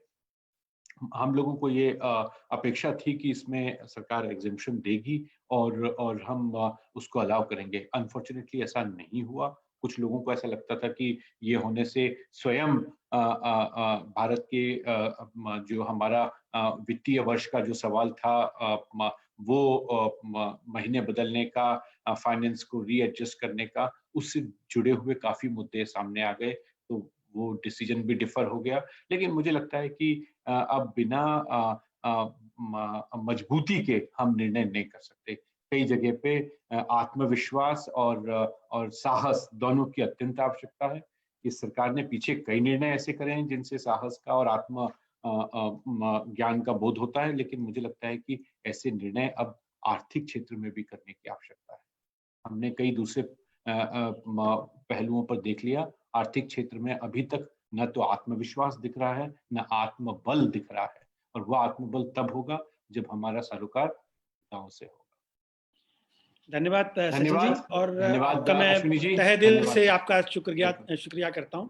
हम लोगों को ये अपेक्षा थी कि इसमें सरकार एग्जेम्पशन देगी और हम उसको अलाउ करेंगे। अनफॉर्चुनेटली ऐसा नहीं हुआ। कुछ लोगों को ऐसा लगता था कि ये होने से स्वयं भारत के जो हमारा वित्तीय वर्ष का जो सवाल था, वो महीने बदलने का, फाइनेंस को रीएडजस्ट करने का, उससे जुड़े हुए काफी मुद्दे सामने आ गए, तो वो डिसीजन भी डिफर हो गया। लेकिन मुझे लगता है कि अब बिना मजबूती के हम निर्णय नहीं कर सकते। कई जगह पे आत्मविश्वास और साहस दोनों की अत्यंत आवश्यकता है। इस सरकार ने पीछे कई निर्णय ऐसे करे हैं जिनसे साहस का और आत्म ज्ञान का बोध होता है, लेकिन मुझे लगता है कि ऐसे निर्णय अब आर्थिक क्षेत्र में भी करने की आवश्यकता है। हमने कई दूसरे पहलुओं पर देख लिया, आर्थिक क्षेत्र में अभी तक न तो आत्मविश्वास दिख रहा है, न आत्मबल दिख रहा है, और वह आत्मबल तब होगा जब हमारा सरोकार गांव से होगा। धन्यवाद सचिन जी, और धन्यवाद आपका मैं तहे दिल से आपका शुक्रिया करता हूँ।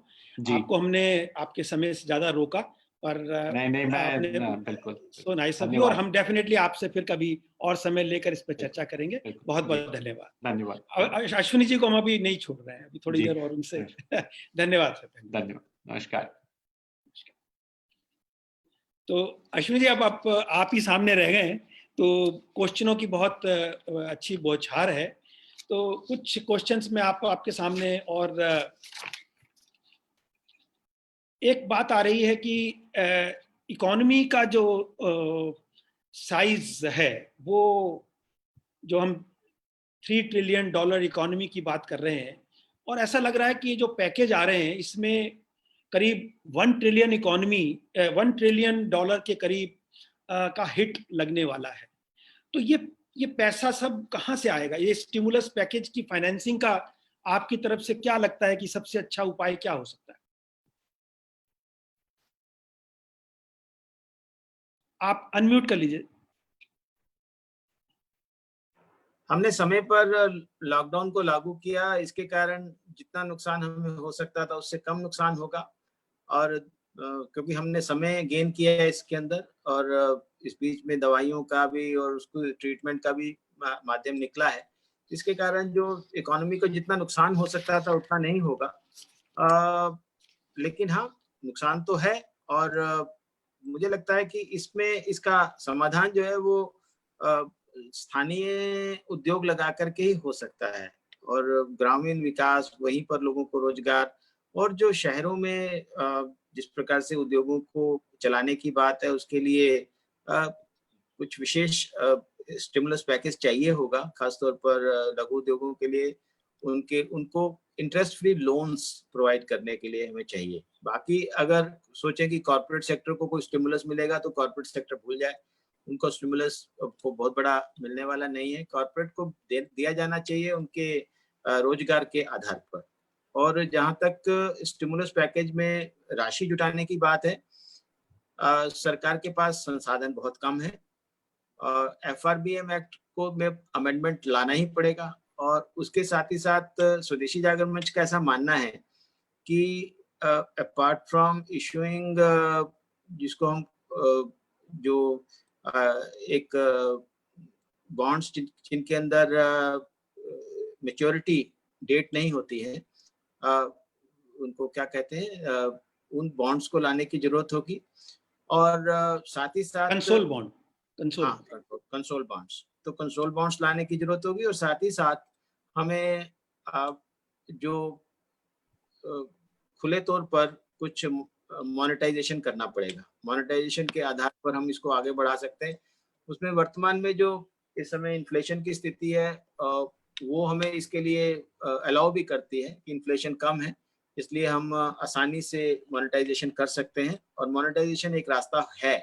आपको हमने आपके समय से ज्यादा रोका, पर नहीं मैं बिल्कुल सो नाइस ऑफ यू, और हम डेफिनेटली आपसे फिर कभी और समय लेकर इस पर चर्चा करेंगे। बहुत बहुत धन्यवाद। धन्यवाद। अश्विनी जी को हम अभी नहीं छोड़ रहे हैं, अभी थोड़ी देर और उनसे धन्यवाद सर। धन्यवाद, नमस्कार। तो अश्विनी जी, अब आप ही सामने रह गए, तो क्वेश्चनों की बहुत अच्छी बौछार है। तो कुछ क्वेश्चंस में आपके सामने, और एक बात आ रही है कि इकोनॉमी का जो साइज है, वो जो हम $3 ट्रिलियन इकोनॉमी की बात कर रहे हैं, और ऐसा लग रहा है कि जो पैकेज आ रहे हैं इसमें करीब $1 ट्रिलियन के करीब का हिट लगने वाला है। तो ये पैसा सब कहाँ से आएगा? ये स्टिमुलस पैकेज की फाइनेंसिंग का आपकी तरफ से क्या लगता है कि सबसे अच्छा उपाय क्या हो सकता है? आप अनम्यूट कर लीजिए। हमने समय पर लॉकडाउन को लागू किया, इसके कारण जितना नुकसान हमें हो सकता था उससे कम नुकसान होगा, और क्योंकि हमने समय गेन किया है इसके अंदर, और इस बीच में दवाइयों का भी और उसको ट्रीटमेंट का भी माध्यम निकला है, इसके कारण जो इकोनॉमी को जितना नुकसान हो सकता था उतना नहीं होगा। लेकिन हाँ, नुकसान तो है, और मुझे लगता है कि इसमें इसका समाधान जो है वो स्थानीय उद्योग लगा करके ही हो सकता है, और ग्रामीण विकास, वहीं पर लोगों को रोजगार, और जो शहरों में जिस प्रकार से उद्योगों को चलाने की बात है, उसके लिए कुछ विशेष स्टिमुलस पैकेज चाहिए होगा, खासतौर पर लघु उद्योगों के लिए। उनको इंटरेस्ट फ्री लोन्स प्रोवाइड करने के लिए हमें चाहिए। बाकी अगर सोचें कि कॉर्पोरेट सेक्टर को कोई स्टिमुलस मिलेगा तो कॉर्पोरेट सेक्टर भूल जाए, उनको स्टिमुलस को बहुत बड़ा मिलने वाला नहीं है। कॉर्पोरेट को दिया जाना चाहिए उनके रोजगार के आधार पर। और जहां तक स्टिमुलस पैकेज में राशि जुटाने की बात है, सरकार के पास संसाधन बहुत कम है और FRBM एक्ट को में अमेंडमेंट लाना ही पड़ेगा। और उसके साथ ही साथ स्वदेशी जागरण मंच का ऐसा मानना है कि अपार्ट फ्रॉम इशूइंग जिसको हम जो एक बॉन्ड्स जिनके अंदर मैच्योरिटी डेट नहीं होती है, उनको क्या कहते हैं, उन बॉन्ड्स को लाने की जरूरत होगी। और साथ ही साथ कंसोल बॉन्ड, कंसोल बॉन्ड्स, तो कंसोल बॉन्ड्स लाने की जरूरत होगी। और साथ ही साथ हमें जो खुले तौर पर कुछ मोनेटाइजेशन करना पड़ेगा। मोनेटाइजेशन के आधार पर हम इसको आगे बढ़ा सकते हैं। उसमें वर्तमान में जो इस समय इन्फ्लेशन की स्थिति है वो हमें इसके लिए अलाउ भी करती है कि इन्फ्लेशन कम है, इसलिए हम आसानी से मोनेटाइजेशन कर सकते हैं। और मोनेटाइजेशन एक रास्ता है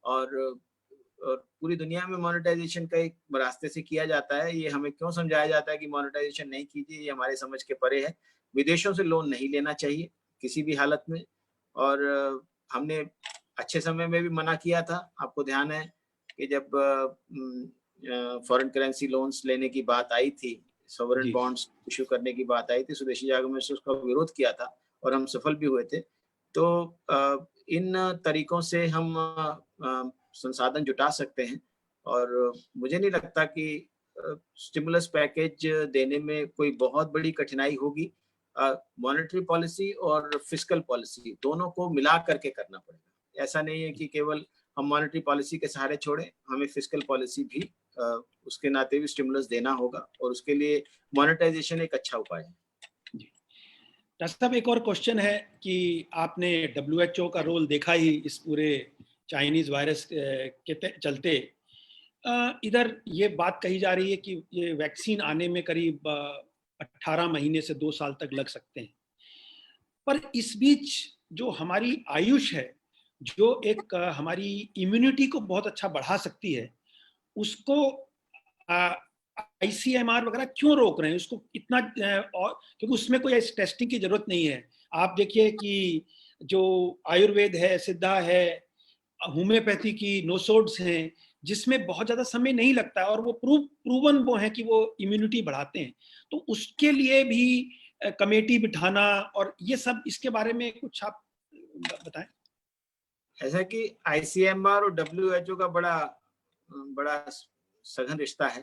और पूरी दुनिया में मोनेटाइजेशन का एक रास्ते से किया जाता है। ये हमें क्यों समझाया जाता है कि मोनेटाइजेशन नहीं कीजिए, ये हमारे समझ के परे है। विदेशों से लोन नहीं लेना चाहिए किसी भी हालत में। और हमने अच्छे समय में भी मना किया था। आपको ध्यान है कि जब फॉरेन करेंसी लोन्स लेने की बात आई थी, सॉवरेन बॉन्ड्स इशू करने की बात आई थी, स्वदेशी जागरण मंच ने उसका विरोध किया था और हम सफल भी हुए थे। तो इन तरीकों से हम संसाधन जुटा सकते हैं और मुझे नहीं लगता कि स्टिमुलस पैकेज देने में कोई बहुत बड़ी कठिनाई होगी। मॉनेटरी पॉलिसी और फिस्कल पॉलिसी दोनों को मिला करके करना पड़ेगा। ऐसा नहीं है कि केवल हम मॉनेटरी पॉलिसी के सहारे छोड़ें, हमें फिस्कल पॉलिसी भी उसके नाते भी स्टिमुलस देना होगा और उसके लिए मॉनेटाइजेशन एक अच्छा उपाय है। डॉक्टर साहब, एक और क्वेश्चन है कि आपने WHO का रोल देखा ही इस पूरे चाइनीज वायरस के चलते। इधर ये बात कही जा रही है कि ये वैक्सीन आने में करीब 18 महीने से 2 साल तक लग सकते हैं, पर इस बीच जो हमारी आयुष है, जो एक हमारी इम्यूनिटी को बहुत अच्छा बढ़ा सकती है, उसको ICMR वगैरह क्यों रोक रहे हैं उसको इतना? और क्योंकि उसमें कोई टेस्टिंग की जरूरत नहीं है। आप देखिए कि जो आयुर्वेद है, सिद्धा है, होम्योपैथी की नोसोड्स हैं, जिसमें बहुत ज्यादा समय नहीं लगता है और वो प्रूवन वो है कि वो इम्यूनिटी बढ़ाते हैं। तो उसके लिए भी कमेटी बिठाना और ये सब, इसके बारे में कुछ आप बताएं। ऐसा कि ICMR और WHO का बड़ा सघन रिश्ता है।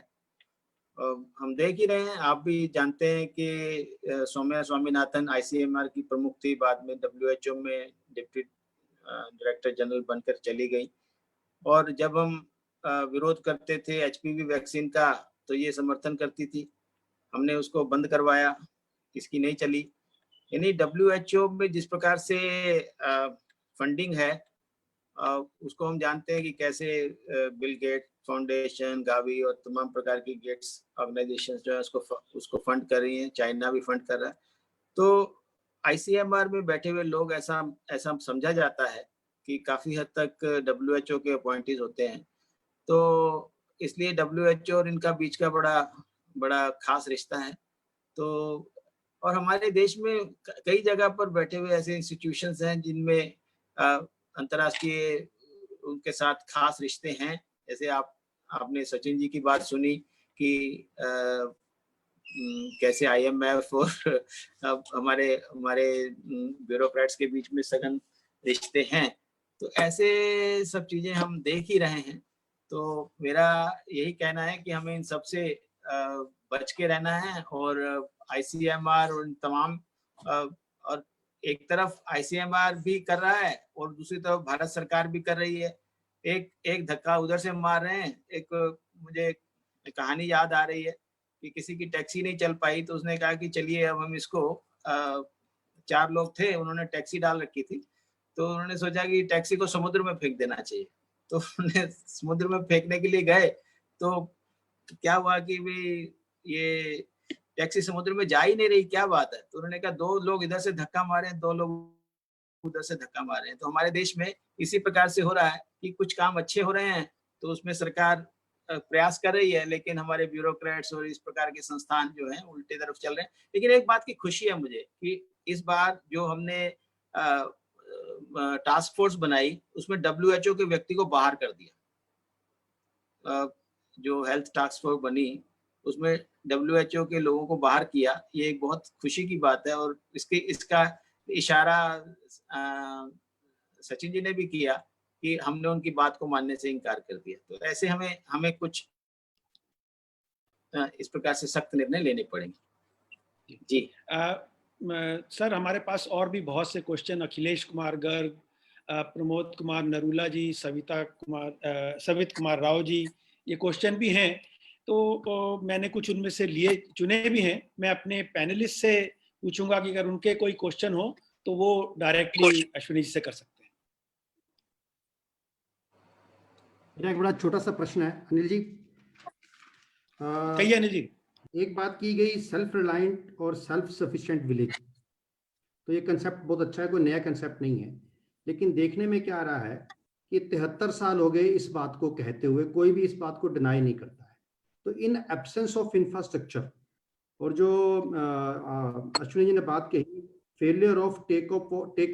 हम देख ही रहे हैं, आप भी जानते हैं कि सौम्या स्वामीनाथन ICMR की प्रमुख थी, बाद में WHO में डिप्टी डायरेक्टर जनरल बनकर चली गई। और जब हम विरोध करते थे HPV वैक्सीन का तो ये समर्थन करती थी, हमने उसको बंद करवाया, इसकी नहीं चली। यानी WHO में जिस प्रकार से फंडिंग है उसको हम जानते हैं कि कैसे बिल गेट फाउंडेशन, गावी और तमाम प्रकार की गेट्स ऑर्गेनाइजेशंस जो है उसको फंड कर रही हैं, चाइना भी फंड कर रहा है। तो ICMR में बैठे हुए लोग ऐसा समझा जाता है कि काफी हद तक WHO के अपॉइंटीज होते हैं। तो इसलिए WHO और इनका बीच का बड़ा खास रिश्ता है। तो और हमारे देश में कई जगह पर बैठे हुए ऐसे इंस्टीट्यूशंस हैं जिनमें अंतर्राष्ट्रीय उनके साथ खास रिश्ते हैं। जैसे आपने सचिन जी की बात सुनी कि कैसे IMF और हमारे ब्यूरोक्रेट्स के बीच में सघन रिश्ते हैं। तो ऐसे सब चीजें हम देख ही रहे हैं। तो मेरा यही कहना है कि हमें इन सब से बच के रहना है और ICMR और तमाम और एक तरफ ICMR भी कर रहा है और दूसरी तरफ भारत सरकार भी कर रही है। एक धक्का उधर से मार रहे हैं। एक मुझे कहानी याद आ रही है कि किसी की टैक्सी नहीं चल पाई तो उसने कहा कि चलिए अब हम इसको 4 लोग थे, उन्होंने टैक्सी डाल रखी थी, तो उन्होंने सोचा कि टैक्सी को समुद्र में फेंक देना चाहिए। तो उन्होंने समुद्र में फेंकने के लिए गए तो क्या हुआ कि भाई ये टैक्सी समुद्र में जा ही नहीं रही, क्या बात है। तो उन्होंने कहा 2 लोग इधर से धक्का मारे, 2 लोग उधर से धक्का मारे हैं। तो हमारे देश में इसी प्रकार से हो रहा है कि कुछ काम अच्छे हो रहे हैं तो उसमें सरकार प्रयास कर रही है, लेकिन हमारे ब्यूरोक्रेट्स और इस प्रकार के संस्थान जो हैं उल्टी तरफ चल रहे हैं। लेकिन एक बात की खुशी है मुझे कि इस बार जो हमने टास्क फोर्स बनाई, उसमें WHO के व्यक्ति को बाहर कर दिया। जो हेल्थ टास्क फोर्स बनी उसमें WHO के लोगों को बाहर किया, ये एक बहुत खुशी की बात है। और इसका इशारा सचिन जी ने भी किया कि हमने उनकी बात को मानने से इनकार कर दिया। तो ऐसे हमें कुछ इस प्रकार से सख्त निर्णय लेने पड़ेंगे। जी सर, हमारे पास और भी बहुत से क्वेश्चन अखिलेश कुमार गर्ग, प्रमोद कुमार नरूला जी, सवित कुमार राव जी, ये क्वेश्चन भी हैं। तो मैंने कुछ उनमें से चुने भी हैं। मैं अपने पैनलिस्ट से पूछूंगा कि अगर उनके कोई क्वेश्चन हो तो वो डायरेक्टली अश्विनी जी से कर सकते हैं। मेरा एक बड़ा छोटा सा प्रश्न है अनिल जी। कहिए अनिल जी। एक बात की गई सेल्फ रिलायंट और सेल्फ सफिशिएंट विलेज, तो ये कंसेप्ट बहुत अच्छा है, कोई नया कंसेप्ट नहीं है। लेकिन देखने में क्या आ रहा है कि 73 साल हो गए इस बात को कहते हुए, कोई भी इस बात को डिनाई नहीं करता है। तो इन एब्सेंस ऑफ इंफ्रास्ट्रक्चर, और जो अश्विनी जी ने बात कही failure of take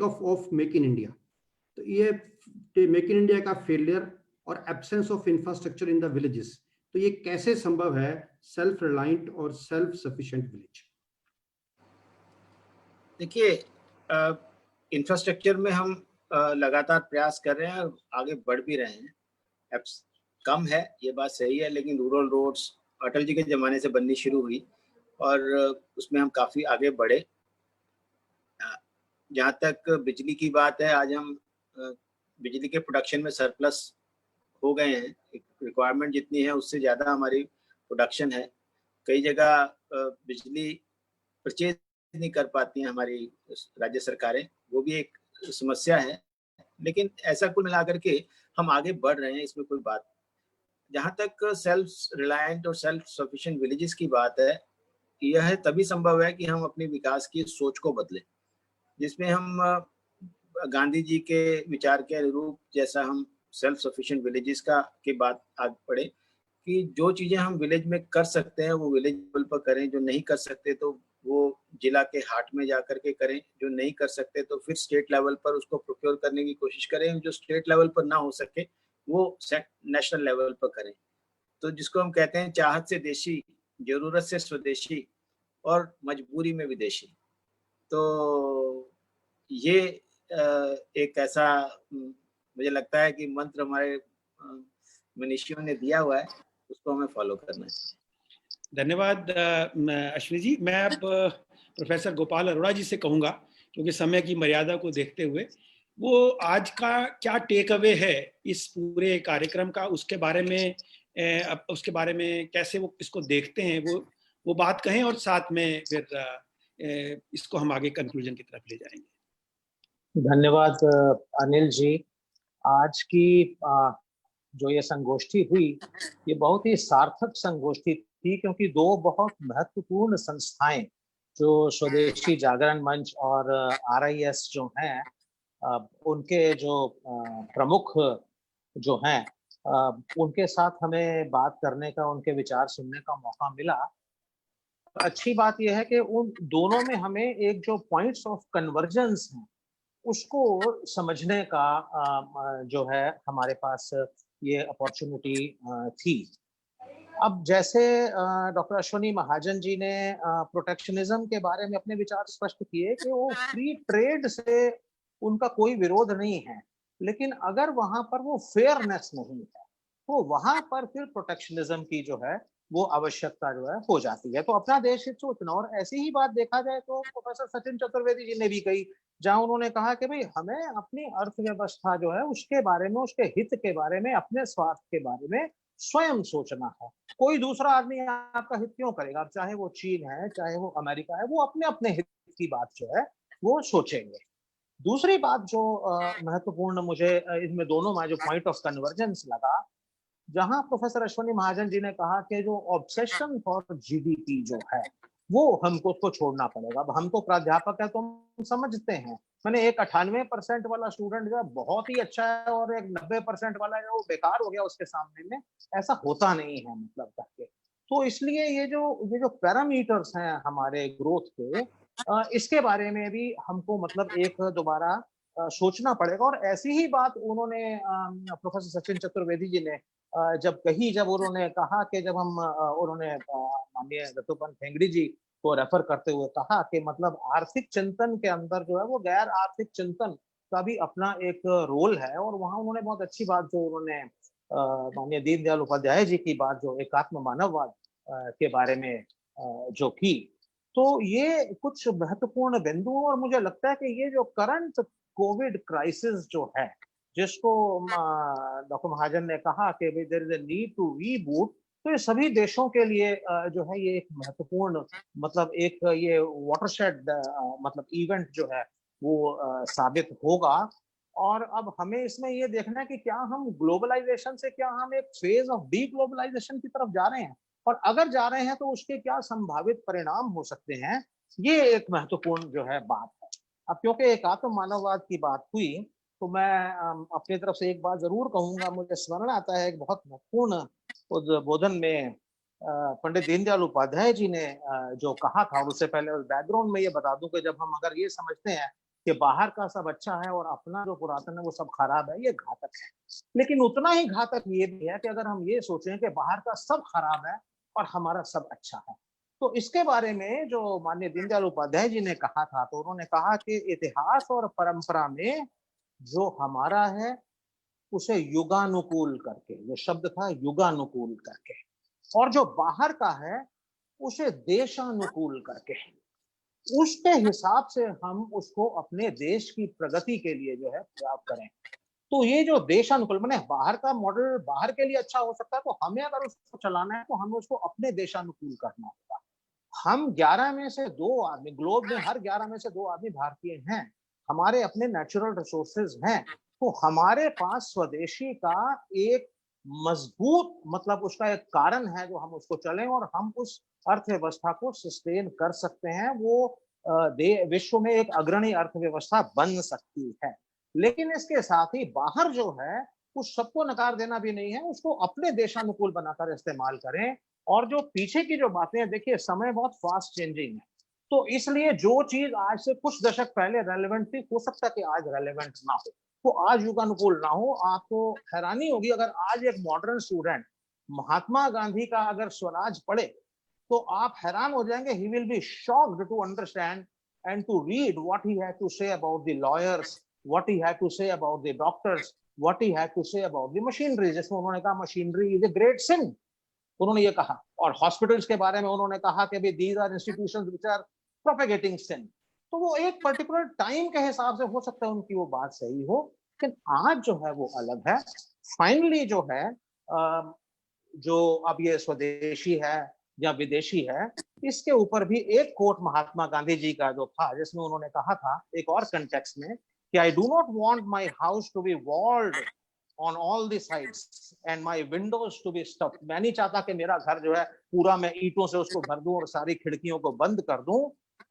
off of make in India, तो ये मेक इन इंडिया का फेलियर और absence of infrastructure in the villages, तो ये कैसे संभव है सेल्फ रिलायंट और सेल्फ सफिशिएंट विलेज? देखिए, इंफ्रास्ट्रक्चर में हम लगातार प्रयास कर रहे हैं और आगे बढ़ भी रहे हैं। कम है, ये बात सही है, लेकिन रूरल रोड्स अटल जी के ज़माने से बननी शुरू हुई और उसमें हम काफ़ी आगे बढ़े। जहाँ तक बिजली की बात है, आज हम बिजली के प्रोडक्शन में सरप्लस हो गए हैं। रिक्वायरमेंट जितनी है उससे ज़्यादा हमारी प्रोडक्शन है। कई जगह बिजली परचेज नहीं कर पाती हैं हमारी राज्य सरकारें, वो भी एक समस्या है। लेकिन ऐसा कुल मिलाकर के हम आगे बढ़ रहे हैं, इसमें कोई बात। जहाँ तक सेल्फ रिलायंट और सेल्फ सफिशिएंट विलेजेस की बात है, यह तभी संभव है कि हम अपने विकास की सोच को बदलें, जिसमें हम गांधी जी के विचार के अनुरूप, जैसा हम सेल्फ सफिशिएंट विलेजेस के बाद आगे बढ़े कि जो चीजें हम विलेज में कर सकते हैं वो विलेज लेवल पर करें, जो नहीं कर सकते तो वो जिला के हाट में जाकर के करें, जो नहीं कर सकते तो फिर स्टेट लेवल पर उसको प्रोक्योर करने की कोशिश करें, जो स्टेट लेवल पर ना हो सके वो नेशनल लेवल पर करें। तो जिसको हम कहते हैं चाहत से देशी, जरूरत से स्वदेशी और मजबूरी में विदेशी। तो ये एक ऐसा मुझे लगता है कि मंत्र हमारे मनीषियों ने दिया हुआ है, उसको हमें फॉलो करना है। धन्यवाद अश्विनी जी। मैं अब प्रोफेसर गोपाल अरोड़ा जी से कहूंगा, क्योंकि समय की मर्यादा को देखते हुए, वो आज का क्या टेक अवे है इस पूरे कार्यक्रम का, उसके बारे में कैसे वो इसको देखते हैं, वो बात कहें और साथ में फिर इसको हम आगे कंक्लूजन की तरफ ले जाएंगे। धन्यवाद अनिल जी। आज की जो ये संगोष्ठी हुई, ये बहुत ही सार्थक संगोष्ठी थी, क्योंकि दो बहुत महत्वपूर्ण संस्थाएं जो स्वदेशी जागरण मंच और RIS जो हैं, उनके जो प्रमुख जो हैं, उनके साथ हमें बात करने का, उनके विचार सुनने का मौका मिला। अच्छी बात यह है कि उन दोनों में हमें एक जो पॉइंट्स ऑफ कन्वर्जेंस हैं उसको समझने का जो है हमारे पास ये अपॉर्चुनिटी थी। अब जैसे डॉक्टर अश्विनी महाजन जी ने प्रोटेक्शनिज्म के बारे में अपने विचार स्पष्ट किए कि वो फ्री ट्रेड से उनका कोई विरोध नहीं है, लेकिन अगर वहां पर वो फेयरनेस नहीं है तो वहां पर फिर प्रोटेक्शनिज्म की जो है वो आवश्यकता जो है हो जाती है। तो अपना देश हित सोचना, और ऐसी ही बात देखा जाए तो प्रोफेसर सचिन चतुर्वेदी जी ने भी कही, जहां उन्होंने कहा कि भाई हमें अपनी अर्थव्यवस्था जो है उसके बारे में, उसके हित के बारे में, अपने स्वार्थ के बारे में स्वयं सोचना है। कोई दूसरा आदमी आपका हित क्यों करेगा? चाहे वो चीन है, चाहे वो अमेरिका है, वो अपने अपने हित की बात जो है वो सोचेंगे। दूसरी बात जो महत्वपूर्ण मुझे इनमें दोनों में जो पॉइंट ऑफ कन्वर्जेंस लगा, जहां प्रोफेसर अश्विनी महाजन जी ने कहा कि जो ऑब्सेशन फॉर GDP जो है वो हमको उसको छोड़ना पड़ेगा। अब हम तो प्राध्यापक है तो हम समझते हैं, मैंने एक 98% वाला स्टूडेंट जो है बहुत ही अच्छा है और एक 90% वाला जो बेकार हो गया उसके सामने में, ऐसा होता नहीं है मतलब करके। तो इसलिए ये जो पैरामीटर्स हैं हमारे ग्रोथ के, इसके बारे में भी हमको मतलब एक दोबारा सोचना पड़ेगा। और ऐसी ही बात उन्होंने प्रोफेसर सचिन चतुर्वेदी जी ने जब कही, जब उन्होंने कहा कि जब हम उन्होंने माननीय दत्तोपंत ठेंगड़ी जी को रेफर करते हुए कहा कि मतलब आर्थिक चिंतन के अंदर जो है वो गैर आर्थिक चिंतन का भी अपना एक रोल है। और वहां उन्होंने बहुत अच्छी बात जो उन्होंने माननीय दीनदयाल उपाध्याय जी की बात जो एकात्म मानववाद के बारे में जो की, तो ये कुछ महत्वपूर्ण बिंदु। और मुझे लगता है कि ये जो करंट कोविड क्राइसिस जो है, जिसको डॉक्टर महाजन ने कहा कि there is a need to reboot, तो ये सभी देशों के लिए जो है ये एक महत्वपूर्ण मतलब एक ये वाटरशेड मतलब इवेंट जो है वो साबित होगा। और अब हमें इसमें ये देखना है कि क्या हम ग्लोबलाइजेशन से, क्या हम एक फेज ऑफ डी ग्लोबलाइजेशन की तरफ जा रहे हैं, और अगर जा रहे हैं तो उसके क्या संभावित परिणाम हो सकते हैं, ये एक महत्वपूर्ण जो है बात है। अब क्योंकि एकात्म मानववाद की बात हुई, तो मैं अपनी तरफ से एक बात जरूर कहूंगा। मुझे स्मरण आता है एक बहुत महत्वपूर्ण उद्बोधन में पंडित दीनदयाल उपाध्याय जी ने जो कहा था। और उससे पहले उस बैकग्राउंड में ये बता दूं कि जब हम अगर ये समझते हैं कि बाहर का सब अच्छा है और अपना जो पुरातन है वो सब खराब है, ये घातक है। लेकिन उतना ही घातक ये भी है कि अगर हम ये सोचें कि बाहर का सब खराब है और हमारा सब अच्छा है, तो इसके बारे में जो माननीय दीनदयाल उपाध्याय जी ने कहा था, तो उन्होंने कहा कि इतिहास और परंपरा में जो हमारा है उसे युगानुकूल करके, जो शब्द था युगानुकूल करके, और जो बाहर का है उसे देशानुकूल करके, उसके हिसाब से हम उसको अपने देश की प्रगति के लिए जो है प्रयास करें। तो ये जो देशानुकूल माने बाहर का मॉडल बाहर के लिए अच्छा हो सकता है, तो हमें अगर उसको चलाना है तो हमें उसको अपने देशानुकूल करना होगा। हम 11 में से 2 आदमी, ग्लोब में हर 11 में से 2 आदमी भारतीय हैं, हमारे अपने नेचुरल रिसोर्सेज हैं, तो हमारे पास स्वदेशी का एक मजबूत मतलब उसका एक कारण है जो हम उसको चलें और हम उस अर्थव्यवस्था को सस्टेन कर सकते हैं। वो विश्व में एक अग्रणी अर्थव्यवस्था बन सकती है। लेकिन इसके साथ ही बाहर जो है उस सबको नकार देना भी नहीं है, उसको अपने देशानुकूल बनाकर इस्तेमाल करें। और जो पीछे की जो बातें हैं, देखिए समय बहुत फास्ट चेंजिंग है, तो इसलिए जो चीज आज से कुछ दशक पहले रेलेवेंट थी, हो सकता है कि आज रेलेवेंट ना हो, तो आज युगानुकूल ना हो। आपको हैरानी होगी अगर आज एक मॉडर्न स्टूडेंट महात्मा गांधी का अगर स्वराज पढ़े, तो आप हैरान हो जाएंगे। He will be shocked to understand and to read what he had to say about the lawyers, what he had to say about the doctors, what he had to say about the machinery, जिसमें उन्होंने कहा machinery is a great sin, उन्होंने ये कहा। और hospitals के बारे में उन्होंने कहा कि भी these are institutions which are propagating sin। तो वो एक पर्टिकुलर टाइम के हिसाब से हो सकता है उनकी वो बात सही हो, लेकिन आज जो है वो अलग है। फाइनली जो है जो अब ये स्वदेशी है या विदेशी है, इसके ऊपर भी एक कोट महात्मा गांधी जी का जो था, जिसमें उन्होंने कहा था एक और कंटेक्स्ट में कि I do not want my house to be walled on all the sides and my windows to be stuffed। मैं नहीं चाहता कि मेरा घर जो है पूरा मैं ईंटों से उसको भर दूं और सारी खिड़कियों को बंद कर दूं।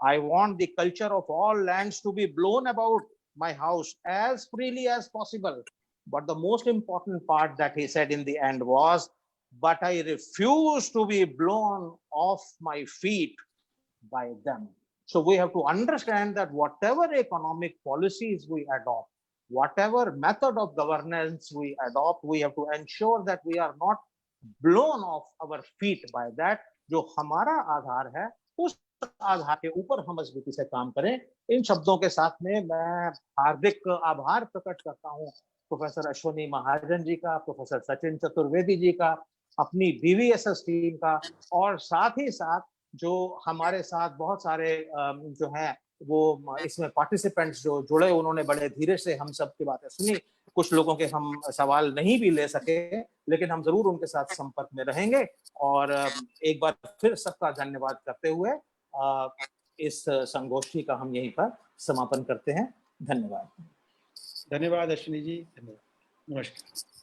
I want the culture of all lands to be blown about my house as freely as possible। But the most important part that he said in the end was, but I refuse to be blown off my feet by them। So we have to understand that whatever economic policies we adopt, whatever method of governance we adopt, we have to ensure that we are not blown off our feet by that। जो हमारा आधार है उस आधार के ऊपर हम मजबूती से काम करें। इन शब्दों के साथ में मैं हार्दिक आभार प्रकट करता हूं प्रोफेसर अश्विनी महाजन जी का, प्रोफेसर सचिन चतुर्वेदी जी का, अपनी BVSS टीम का, और साथ ही साथ जो हमारे साथ बहुत सारे जो हैं वो इसमें पार्टिसिपेंट्स जो जुड़े, उन्होंने बड़े धीरे से हम सब की बातें सुनी। कुछ लोगों के हम सवाल नहीं भी ले सके, लेकिन हम जरूर उनके साथ संपर्क में रहेंगे। और एक बार फिर सबका धन्यवाद करते हुए इस संगोष्ठी का हम यहीं पर समापन करते हैं। धन्यवाद। धन्यवाद अश्विनी जी, धन्यवाद, नमस्कार।